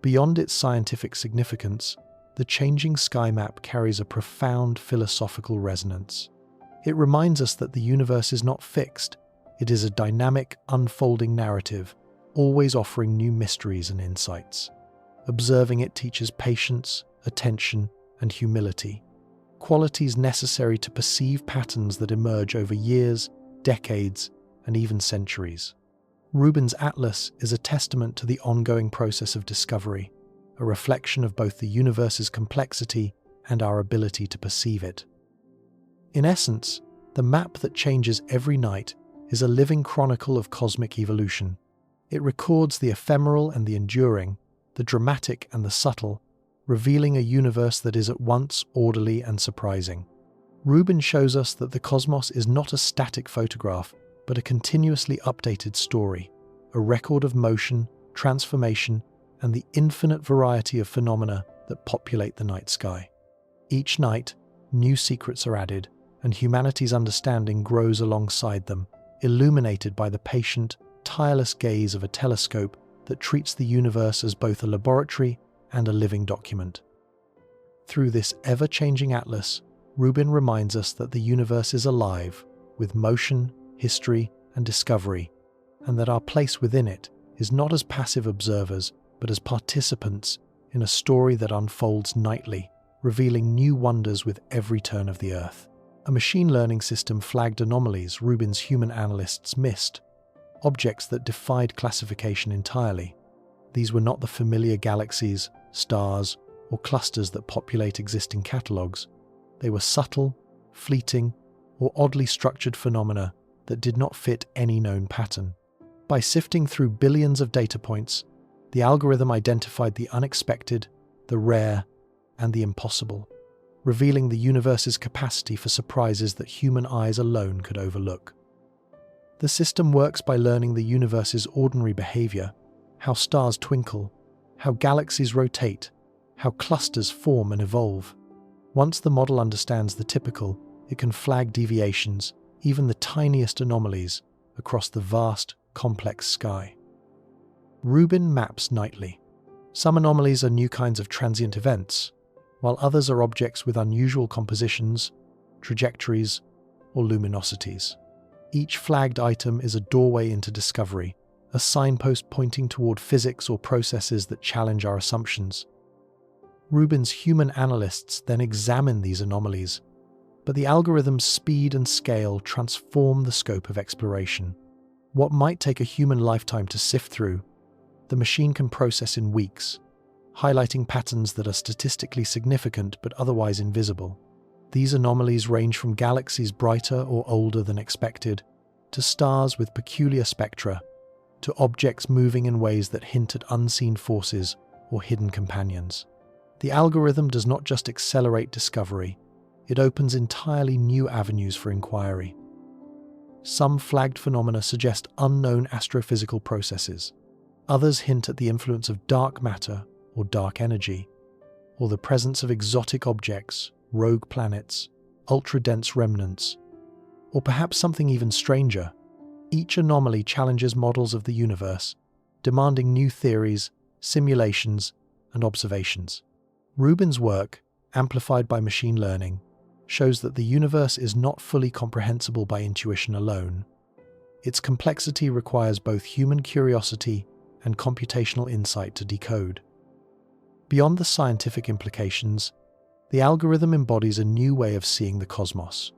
Beyond its scientific significance, the changing sky map carries a profound philosophical resonance. It reminds us that the universe is not fixed, it is a dynamic, unfolding narrative, always offering new mysteries and insights. Observing it teaches patience, attention, and humility, qualities necessary to perceive patterns that emerge over years, decades, and even centuries. Rubin's atlas is a testament to the ongoing process of discovery, a reflection of both the universe's complexity and our ability to perceive it. In essence, the map that changes every night is a living chronicle of cosmic evolution. It records the ephemeral and the enduring, the dramatic and the subtle, revealing a universe that is at once orderly and surprising. Rubin shows us that the cosmos is not a static photograph, but a continuously updated story, a record of motion, transformation, and the infinite variety of phenomena that populate the night sky. Each night, new secrets are added, and humanity's understanding grows alongside them, illuminated by the patient, tireless gaze of a telescope that treats the universe as both a laboratory and a living document. Through this ever-changing atlas, Rubin reminds us that the universe is alive, with motion, history, and discovery, and that our place within it is not as passive observers, but as participants in a story that unfolds nightly, revealing new wonders with every turn of the Earth. A machine learning system flagged anomalies Rubin's human analysts missed, objects that defied classification entirely. These were not the familiar galaxies, stars, or clusters that populate existing catalogues. They were subtle, fleeting, or oddly structured phenomena that did not fit any known pattern. By sifting through billions of data points, the algorithm identified the unexpected, the rare, and the impossible, revealing the universe's capacity for surprises that human eyes alone could overlook. The system works by learning the universe's ordinary behavior, how stars twinkle, how galaxies rotate, how clusters form and evolve. Once the model understands the typical, it can flag deviations, even the tiniest anomalies, across the vast, complex sky. Rubin maps nightly. Some anomalies are new kinds of transient events, while others are objects with unusual compositions, trajectories, or luminosities. Each flagged item is a doorway into discovery, a signpost pointing toward physics or processes that challenge our assumptions. Rubin's human analysts then examine these anomalies, but the algorithm's speed and scale transform the scope of exploration. What might take a human lifetime to sift through, the machine can process in weeks, highlighting patterns that are statistically significant but otherwise invisible. These anomalies range from galaxies brighter or older than expected, to stars with peculiar spectra, to objects moving in ways that hint at unseen forces or hidden companions. The algorithm does not just accelerate discovery, it opens entirely new avenues for inquiry. Some flagged phenomena suggest unknown astrophysical processes. Others hint at the influence of dark matter or dark energy, or the presence of exotic objects, rogue planets, ultra-dense remnants, or perhaps something even stranger. Each anomaly challenges models of the universe, demanding new theories, simulations, and observations. Rubin's work, amplified by machine learning, shows that the universe is not fully comprehensible by intuition alone. Its complexity requires both human curiosity and computational insight to decode. Beyond the scientific implications, the algorithm embodies a new way of seeing the cosmos.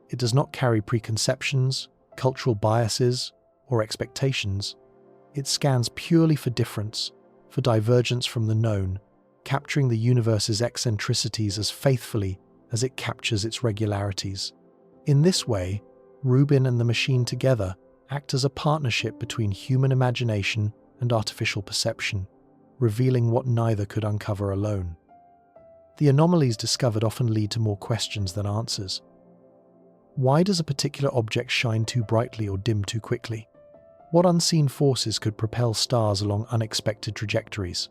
It does not carry preconceptions, cultural biases, or expectations. It scans purely for difference, for divergence from the known, capturing the universe's eccentricities as faithfully as it captures its regularities. In this way, Rubin and the machine together act as a partnership between human imagination and artificial perception, revealing what neither could uncover alone. The anomalies discovered often lead to more questions than answers. Why does a particular object shine too brightly or dim too quickly? What unseen forces could propel stars along unexpected trajectories?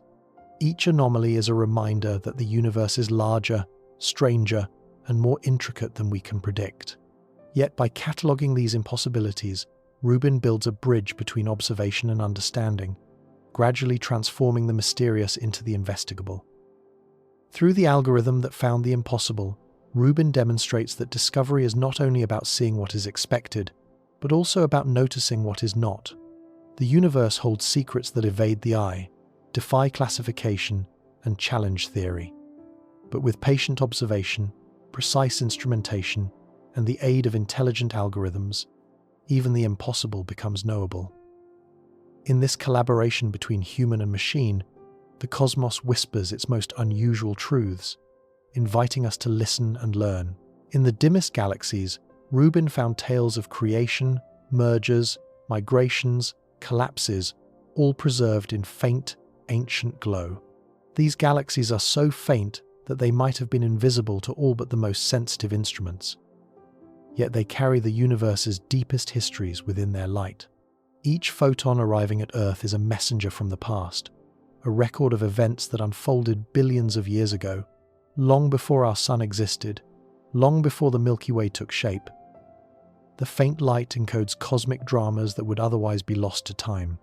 Each anomaly is a reminder that the universe is larger, stranger, and more intricate than we can predict. Yet by cataloguing these impossibilities, Rubin builds a bridge between observation and understanding, gradually transforming the mysterious into the investigable. Through the algorithm that found the impossible, Rubin demonstrates that discovery is not only about seeing what is expected, but also about noticing what is not. The universe holds secrets that evade the eye, defy classification, and challenge theory. But with patient observation, precise instrumentation, and the aid of intelligent algorithms, even the impossible becomes knowable. In this collaboration between human and machine, the cosmos whispers its most unusual truths, inviting us to listen and learn. In the dimmest galaxies, Rubin found tales of creation, mergers, migrations, collapses, all preserved in faint, ancient glow. These galaxies are so faint that they might have been invisible to all but the most sensitive instruments. Yet they carry the universe's deepest histories within their light. Each photon arriving at Earth is a messenger from the past, a record of events that unfolded billions of years ago, long before our sun existed, long before the Milky Way took shape. The faint light encodes cosmic dramas that would otherwise be lost to time.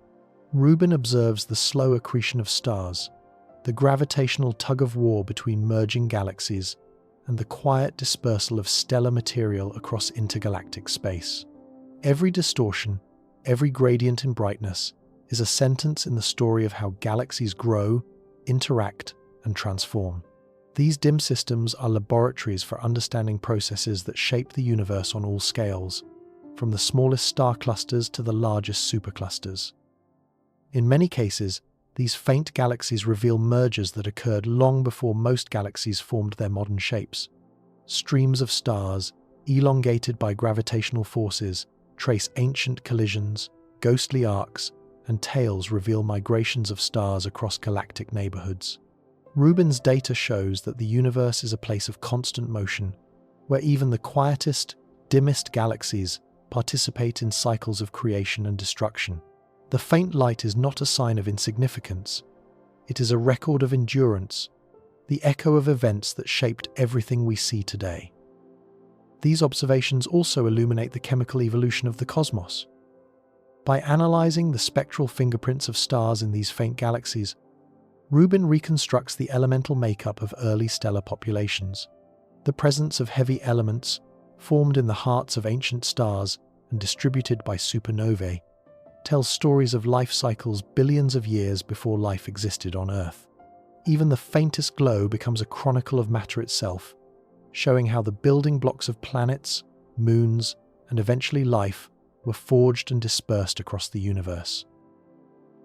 Rubin observes the slow accretion of stars, the gravitational tug-of-war between merging galaxies, and the quiet dispersal of stellar material across intergalactic space. Every distortion, every gradient in brightness, is a sentence in the story of how galaxies grow, interact, and transform. These dim systems are laboratories for understanding processes that shape the universe on all scales, from the smallest star clusters to the largest superclusters. In many cases, these faint galaxies reveal mergers that occurred long before most galaxies formed their modern shapes. Streams of stars, elongated by gravitational forces, trace ancient collisions, ghostly arcs, and tails reveal migrations of stars across galactic neighborhoods. Rubin's data shows that the universe is a place of constant motion, where even the quietest, dimmest galaxies participate in cycles of creation and destruction. The faint light is not a sign of insignificance. It is a record of endurance, the echo of events that shaped everything we see today. These observations also illuminate the chemical evolution of the cosmos. By analyzing the spectral fingerprints of stars in these faint galaxies, Rubin reconstructs the elemental makeup of early stellar populations. The presence of heavy elements, formed in the hearts of ancient stars and distributed by supernovae, tells stories of life cycles billions of years before life existed on Earth. Even the faintest glow becomes a chronicle of matter itself, showing how the building blocks of planets, moons, and eventually life were forged and dispersed across the universe.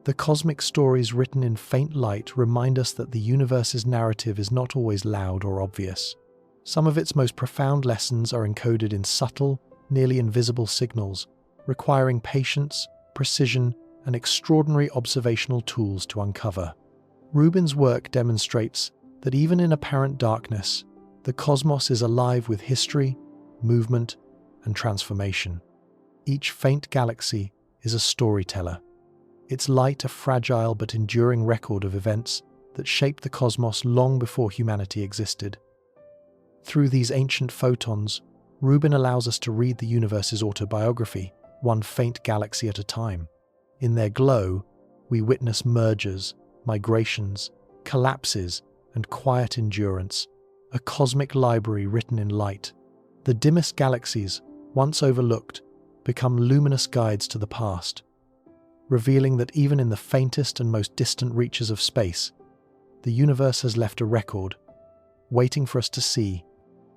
The cosmic stories written in faint light remind us that the universe's narrative is not always loud or obvious. Some of its most profound lessons are encoded in subtle, nearly invisible signals, requiring patience, precision, and extraordinary observational tools to uncover. Rubin's work demonstrates that even in apparent darkness, the cosmos is alive with history, movement, and transformation. Each faint galaxy is a storyteller, its light a fragile but enduring record of events that shaped the cosmos long before humanity existed. Through these ancient photons, Rubin allows us to read the universe's autobiography, one faint galaxy at a time. In their glow, we witness mergers, migrations, collapses, and quiet endurance, a cosmic library written in light. The dimmest galaxies, once overlooked, become luminous guides to the past, revealing that even in the faintest and most distant reaches of space, the universe has left a record, waiting for us to see,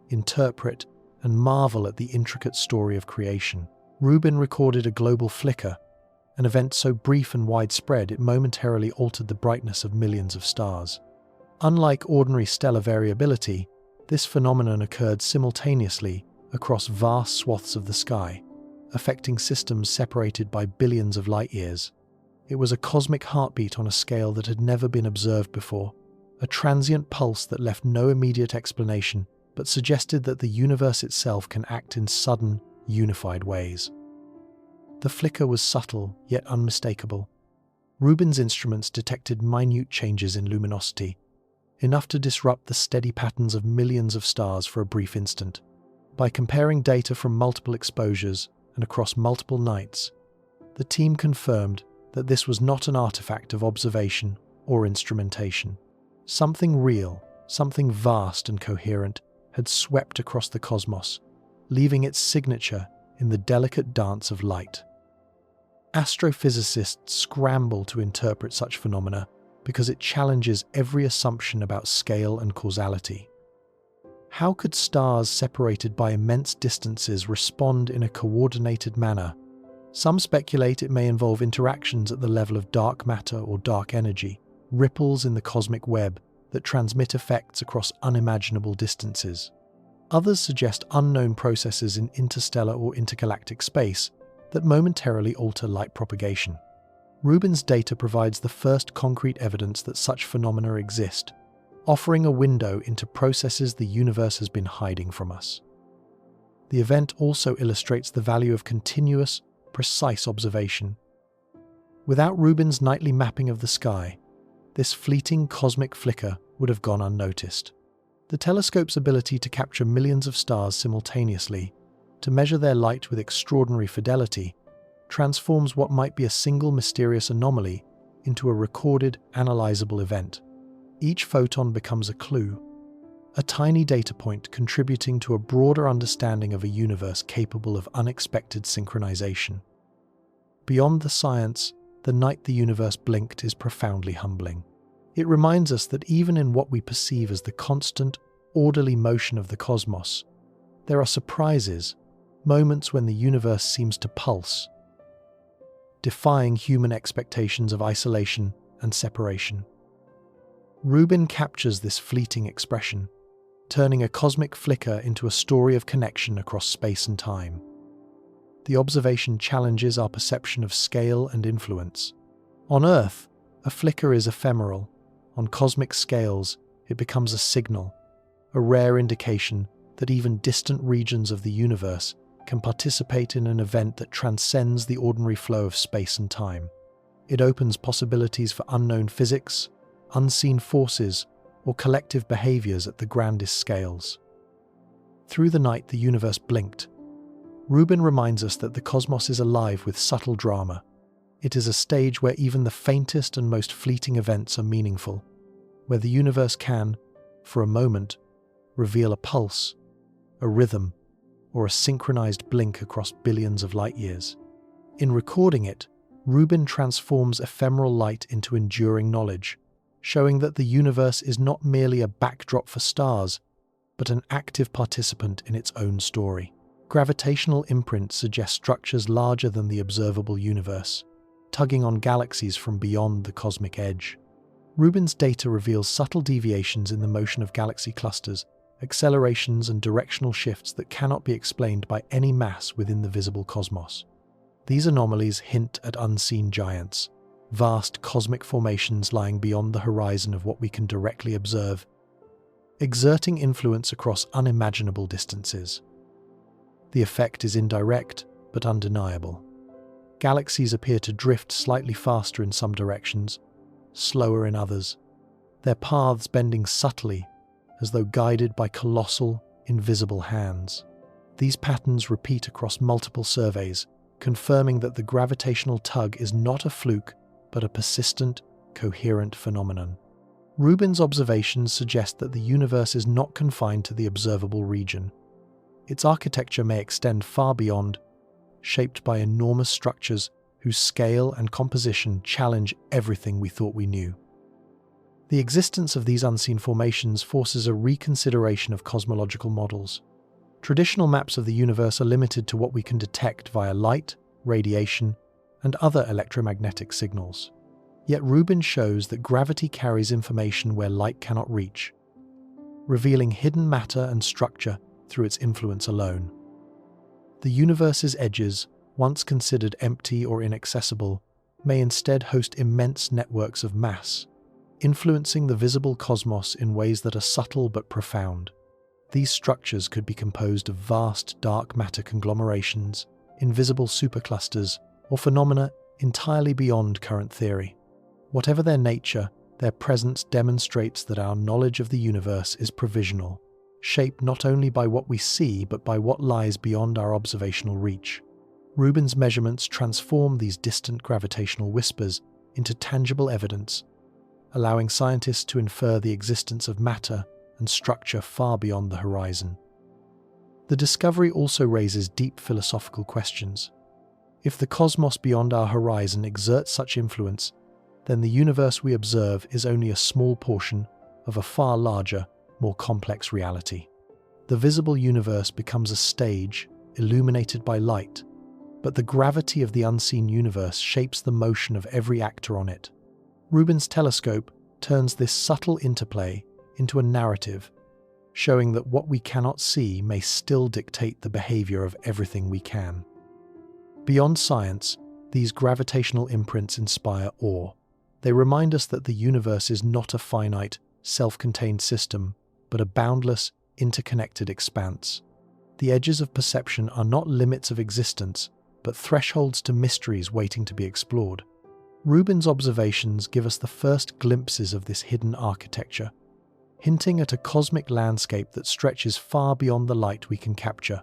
interpret, and marvel at the intricate story of creation. Rubin recorded a global flicker, an event so brief and widespread it momentarily altered the brightness of millions of stars. Unlike ordinary stellar variability, this phenomenon occurred simultaneously across vast swaths of the sky, affecting systems separated by billions of light-years. It was a cosmic heartbeat on a scale that had never been observed before, a transient pulse that left no immediate explanation, but suggested that the universe itself can act in sudden, unified ways. The flicker was subtle, yet unmistakable. Rubin's instruments detected minute changes in luminosity, enough to disrupt the steady patterns of millions of stars for a brief instant. By comparing data from multiple exposures and across multiple nights, the team confirmed that this was not an artifact of observation or instrumentation. Something real, something vast and coherent, had swept across the cosmos, leaving its signature in the delicate dance of light. Astrophysicists scramble to interpret such phenomena because it challenges every assumption about scale and causality. How could stars separated by immense distances respond in a coordinated manner? Some speculate it may involve interactions at the level of dark matter or dark energy, ripples in the cosmic web that transmit effects across unimaginable distances. Others suggest unknown processes in interstellar or intergalactic space that momentarily alter light propagation. Rubin's data provides the first concrete evidence that such phenomena exist, offering a window into processes the universe has been hiding from us. The event also illustrates the value of continuous, precise observation. Without Rubin's nightly mapping of the sky, this fleeting cosmic flicker would have gone unnoticed. The telescope's ability to capture millions of stars simultaneously, to measure their light with extraordinary fidelity, transforms what might be a single mysterious anomaly into a recorded, analyzable event. Each photon becomes a clue, a tiny data point contributing to a broader understanding of a universe capable of unexpected synchronization. Beyond the science, the night the universe blinked is profoundly humbling. It reminds us that even in what we perceive as the constant, orderly motion of the cosmos, there are surprises, moments when the universe seems to pulse, defying human expectations of isolation and separation. Rubin captures this fleeting expression, turning a cosmic flicker into a story of connection across space and time. The observation challenges our perception of scale and influence. On Earth, a flicker is ephemeral. On cosmic scales, it becomes a signal, a rare indication that even distant regions of the universe can participate in an event that transcends the ordinary flow of space and time. It opens possibilities for unknown physics, unseen forces, or collective behaviors at the grandest scales. Through the night the universe blinked, Rubin reminds us that the cosmos is alive with subtle drama. It is a stage where even the faintest and most fleeting events are meaningful, where the universe can, for a moment, reveal a pulse, a rhythm, or a synchronized blink across billions of light years. In recording it, Rubin transforms ephemeral light into enduring knowledge, showing that the universe is not merely a backdrop for stars, but an active participant in its own story. Gravitational imprints suggest structures larger than the observable universe, tugging on galaxies from beyond the cosmic edge. Rubin's data reveals subtle deviations in the motion of galaxy clusters, accelerations and directional shifts that cannot be explained by any mass within the visible cosmos. These anomalies hint at unseen giants, vast cosmic formations lying beyond the horizon of what we can directly observe, exerting influence across unimaginable distances. The effect is indirect, but undeniable. Galaxies appear to drift slightly faster in some directions, slower in others, their paths bending subtly as though guided by colossal, invisible hands. These patterns repeat across multiple surveys, confirming that the gravitational tug is not a fluke, but a persistent, coherent phenomenon. Rubin's observations suggest that the universe is not confined to the observable region. Its architecture may extend far beyond, shaped by enormous structures whose scale and composition challenge everything we thought we knew. The existence of these unseen formations forces a reconsideration of cosmological models. Traditional maps of the universe are limited to what we can detect via light, radiation, and other electromagnetic signals. Yet Rubin shows that gravity carries information where light cannot reach, revealing hidden matter and structure through its influence alone. The universe's edges, once considered empty or inaccessible, may instead host immense networks of mass, influencing the visible cosmos in ways that are subtle but profound. These structures could be composed of vast dark matter conglomerations, invisible superclusters, or phenomena entirely beyond current theory. Whatever their nature, their presence demonstrates that our knowledge of the universe is provisional, shaped not only by what we see but by what lies beyond our observational reach. Rubin's measurements transform these distant gravitational whispers into tangible evidence, allowing scientists to infer the existence of matter and structure far beyond the horizon. The discovery also raises deep philosophical questions. If the cosmos beyond our horizon exerts such influence, then the universe we observe is only a small portion of a far larger, more complex reality. The visible universe becomes a stage illuminated by light, but the gravity of the unseen universe shapes the motion of every actor on it. Rubin's telescope turns this subtle interplay into a narrative, showing that what we cannot see may still dictate the behavior of everything we can. Beyond science, these gravitational imprints inspire awe. They remind us that the universe is not a finite, self-contained system, but a boundless, interconnected expanse. The edges of perception are not limits of existence, but thresholds to mysteries waiting to be explored. Rubin's observations give us the first glimpses of this hidden architecture, hinting at a cosmic landscape that stretches far beyond the light we can capture,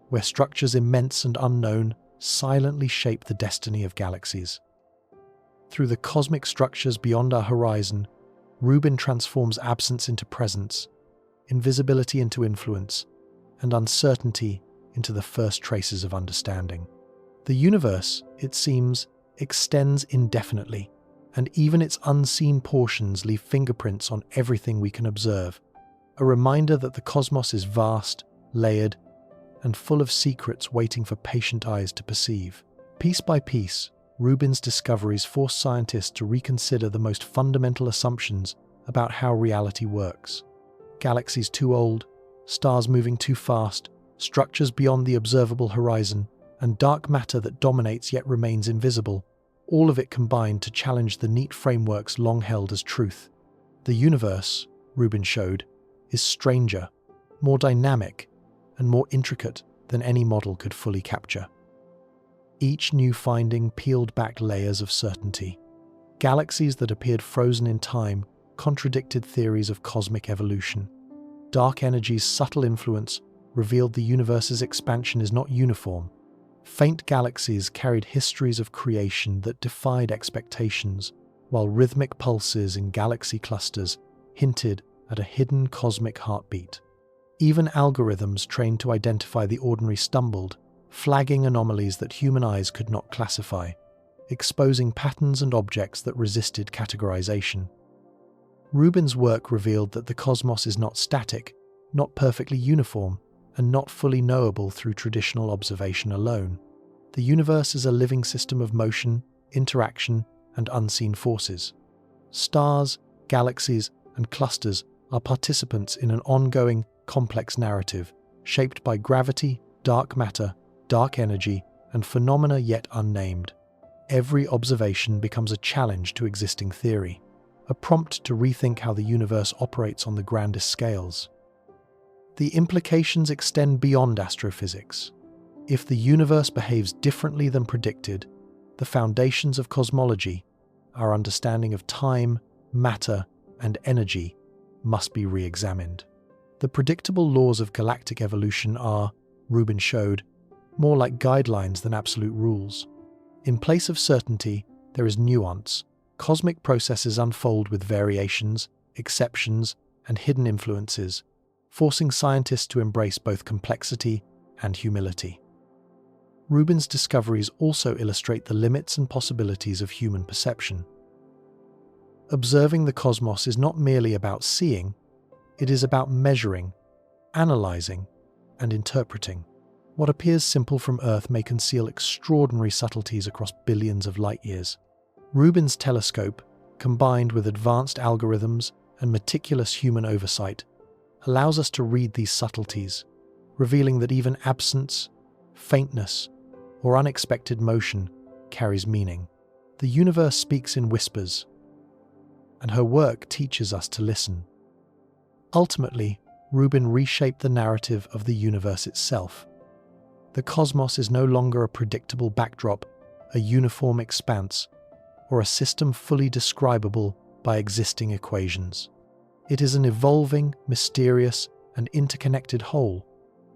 where structures immense and unknown silently shape the destiny of galaxies. Through the cosmic structures beyond our horizon, Rubin transforms absence into presence, invisibility into influence, and uncertainty into the first traces of understanding. The universe, it seems, extends indefinitely, and even its unseen portions leave fingerprints on everything we can observe, a reminder that the cosmos is vast, layered, and full of secrets waiting for patient eyes to perceive. Piece by piece, Rubin's discoveries force scientists to reconsider the most fundamental assumptions about how reality works. Galaxies too old, stars moving too fast, structures beyond the observable horizon, and dark matter that dominates yet remains invisible, all of it combined to challenge the neat frameworks long held as truth. The universe, Rubin showed, is stranger, more dynamic, and more intricate than any model could fully capture. Each new finding peeled back layers of certainty. Galaxies that appeared frozen in time contradicted theories of cosmic evolution. Dark energy's subtle influence revealed the universe's expansion is not uniform. Faint galaxies carried histories of creation that defied expectations, while rhythmic pulses in galaxy clusters hinted at a hidden cosmic heartbeat. Even algorithms trained to identify the ordinary stumbled, flagging anomalies that human eyes could not classify, exposing patterns and objects that resisted categorization. Rubin's work revealed that the cosmos is not static, not perfectly uniform, and not fully knowable through traditional observation alone. The universe is a living system of motion, interaction, and unseen forces. Stars, galaxies, and clusters are participants in an ongoing, complex narrative, shaped by gravity, dark matter, dark energy, and phenomena yet unnamed. Every observation becomes a challenge to existing theory, a prompt to rethink how the universe operates on the grandest scales. The implications extend beyond astrophysics. If the universe behaves differently than predicted, the foundations of cosmology, our understanding of time, matter, and energy, must be re-examined. The predictable laws of galactic evolution are, Rubin showed, more like guidelines than absolute rules. In place of certainty, there is nuance. Cosmic processes unfold with variations, exceptions, and hidden influences, forcing scientists to embrace both complexity and humility. Rubin's discoveries also illustrate the limits and possibilities of human perception. Observing the cosmos is not merely about seeing, it is about measuring, analyzing, and interpreting. What appears simple from Earth may conceal extraordinary subtleties across billions of light-years. Rubin's telescope, combined with advanced algorithms and meticulous human oversight, allows us to read these subtleties, revealing that even absence, faintness, or unexpected motion carries meaning. The universe speaks in whispers, and her work teaches us to listen. Ultimately, Rubin reshaped the narrative of the universe itself. The cosmos is no longer a predictable backdrop, a uniform expanse, or a system fully describable by existing equations. It is an evolving, mysterious, and interconnected whole,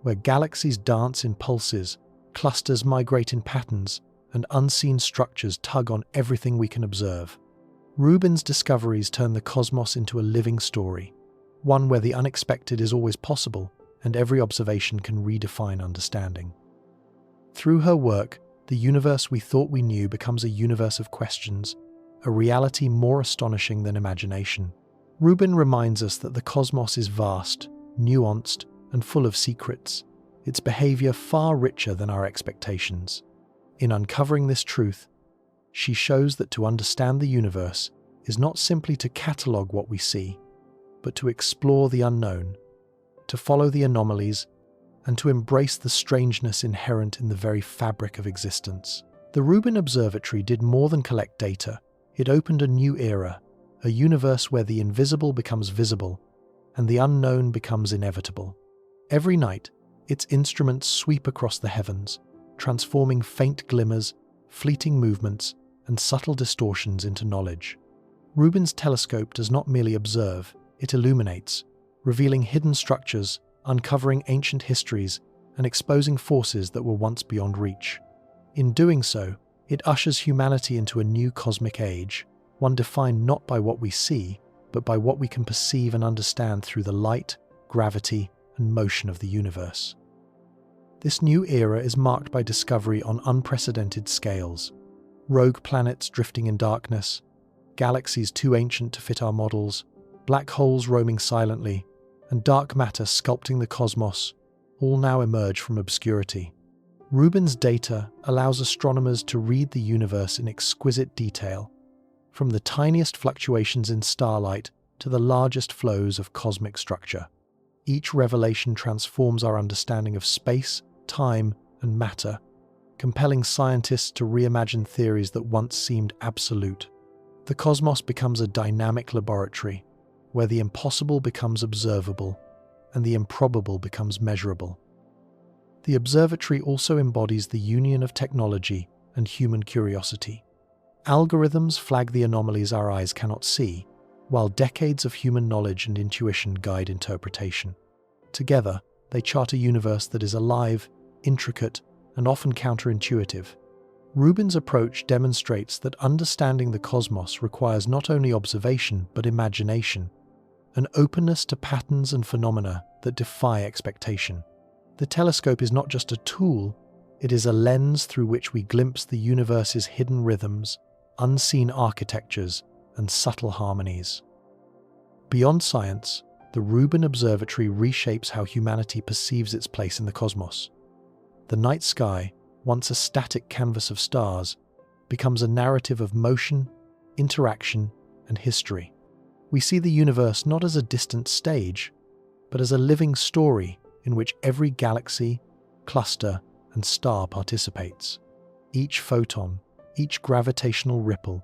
where galaxies dance in pulses, clusters migrate in patterns, and unseen structures tug on everything we can observe. Rubin's discoveries turn the cosmos into a living story, one where the unexpected is always possible, and every observation can redefine understanding. Through her work, The universe we thought we knew becomes a universe of questions, a reality more astonishing than imagination. Rubin reminds us that the cosmos is vast, nuanced, and full of secrets, its behavior far richer than our expectations. In uncovering this truth, she shows that to understand the universe is not simply to catalogue what we see, but to explore the unknown, to follow the anomalies, and to embrace the strangeness inherent in the very fabric of existence. The Rubin Observatory did more than collect data. It opened a new era, a universe where the invisible becomes visible and the unknown becomes inevitable. Every night, its instruments sweep across the heavens, transforming faint glimmers, fleeting movements, and subtle distortions into knowledge. Rubin's telescope does not merely observe, it illuminates, revealing hidden structures, uncovering ancient histories, and exposing forces that were once beyond reach. In doing so, it ushers humanity into a new cosmic age, one defined not by what we see, but by what we can perceive and understand through the light, gravity, and motion of the universe. This new era is marked by discovery on unprecedented scales. Rogue planets drifting in darkness, galaxies too ancient to fit our models, black holes roaming silently, and dark matter sculpting the cosmos, all now emerge from obscurity. Rubin's data allows astronomers to read the universe in exquisite detail, from the tiniest fluctuations in starlight to the largest flows of cosmic structure. Each revelation transforms our understanding of space, time, and matter, compelling scientists to reimagine theories that once seemed absolute. The cosmos becomes a dynamic laboratory, where the impossible becomes observable and the improbable becomes measurable. The observatory also embodies the union of technology and human curiosity. Algorithms flag the anomalies our eyes cannot see, while decades of human knowledge and intuition guide interpretation. Together, they chart a universe that is alive, intricate, and often counterintuitive. Rubin's approach demonstrates that understanding the cosmos requires not only observation but imagination, an openness to patterns and phenomena that defy expectation. The telescope is not just a tool, it is a lens through which we glimpse the universe's hidden rhythms, unseen architectures, and subtle harmonies. Beyond science, the Rubin Observatory reshapes how humanity perceives its place in the cosmos. The night sky, once a static canvas of stars, becomes a narrative of motion, interaction, and history. We see the universe not as a distant stage, but as a living story in which every galaxy, cluster, and star participates. Each photon, each gravitational ripple,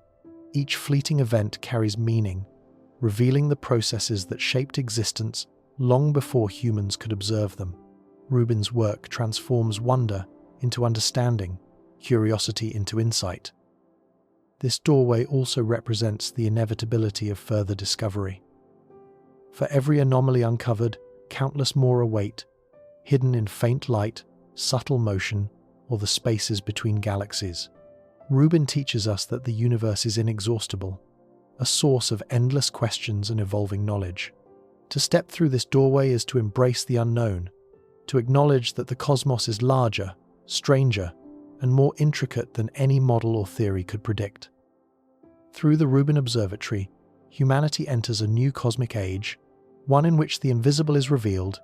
each fleeting event carries meaning, revealing the processes that shaped existence long before humans could observe them. Rubin's work transforms wonder into understanding, curiosity into insight. This doorway also represents the inevitability of further discovery. For every anomaly uncovered, countless more await, hidden in faint light, subtle motion, or the spaces between galaxies. Rubin teaches us that the universe is inexhaustible, a source of endless questions and evolving knowledge. To step through this doorway is to embrace the unknown, to acknowledge that the cosmos is larger, stranger, and more intricate than any model or theory could predict. Through the Rubin Observatory, humanity enters a new cosmic age, one in which the invisible is revealed,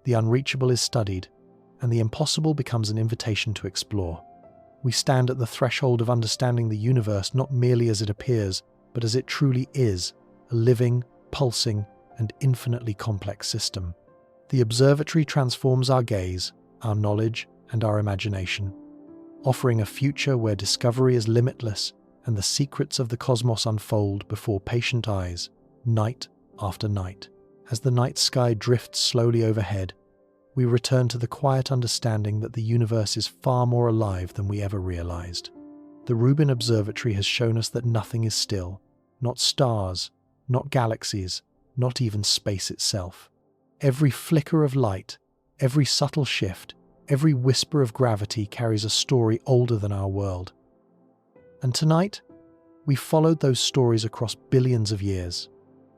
the unreachable is studied, and the impossible becomes an invitation to explore. We stand at the threshold of understanding the universe not merely as it appears, but as it truly is, a living, pulsing, and infinitely complex system. The observatory transforms our gaze, our knowledge, and our imagination, offering a future where discovery is limitless and the secrets of the cosmos unfold before patient eyes, night after night. As the night sky drifts slowly overhead, we return to the quiet understanding that the universe is far more alive than we ever realized. The Rubin Observatory has shown us that nothing is still, not stars, not galaxies, not even space itself. Every flicker of light, every subtle shift, every whisper of gravity carries a story older than our world. And tonight, we followed those stories across billions of years,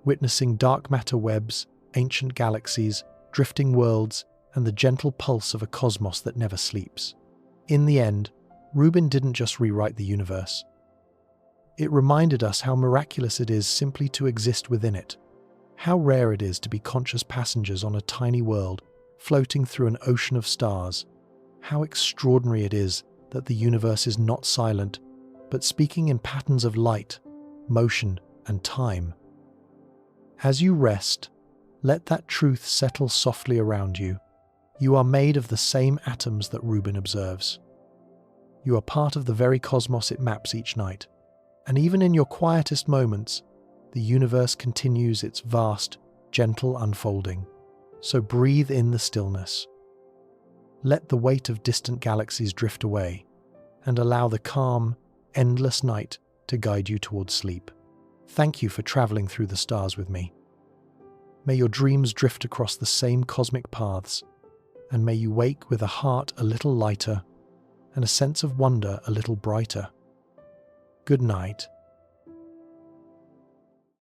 witnessing dark matter webs, ancient galaxies, drifting worlds, and the gentle pulse of a cosmos that never sleeps. In the end, Rubin didn't just rewrite the universe. It reminded us how miraculous it is simply to exist within it, how rare it is to be conscious passengers on a tiny world floating through an ocean of stars, how extraordinary it is that the universe is not silent, but speaking in patterns of light, motion, and time. As you rest, let that truth settle softly around you. You are made of the same atoms that Rubin observes. You are part of the very cosmos it maps each night. And even in your quietest moments, the universe continues its vast, gentle unfolding. So breathe in the stillness. Let the weight of distant galaxies drift away, and allow the calm, endless night to guide you towards sleep. Thank you for traveling through the stars with me. May your dreams drift across the same cosmic paths, and may you wake with a heart a little lighter and a sense of wonder a little brighter. Good night,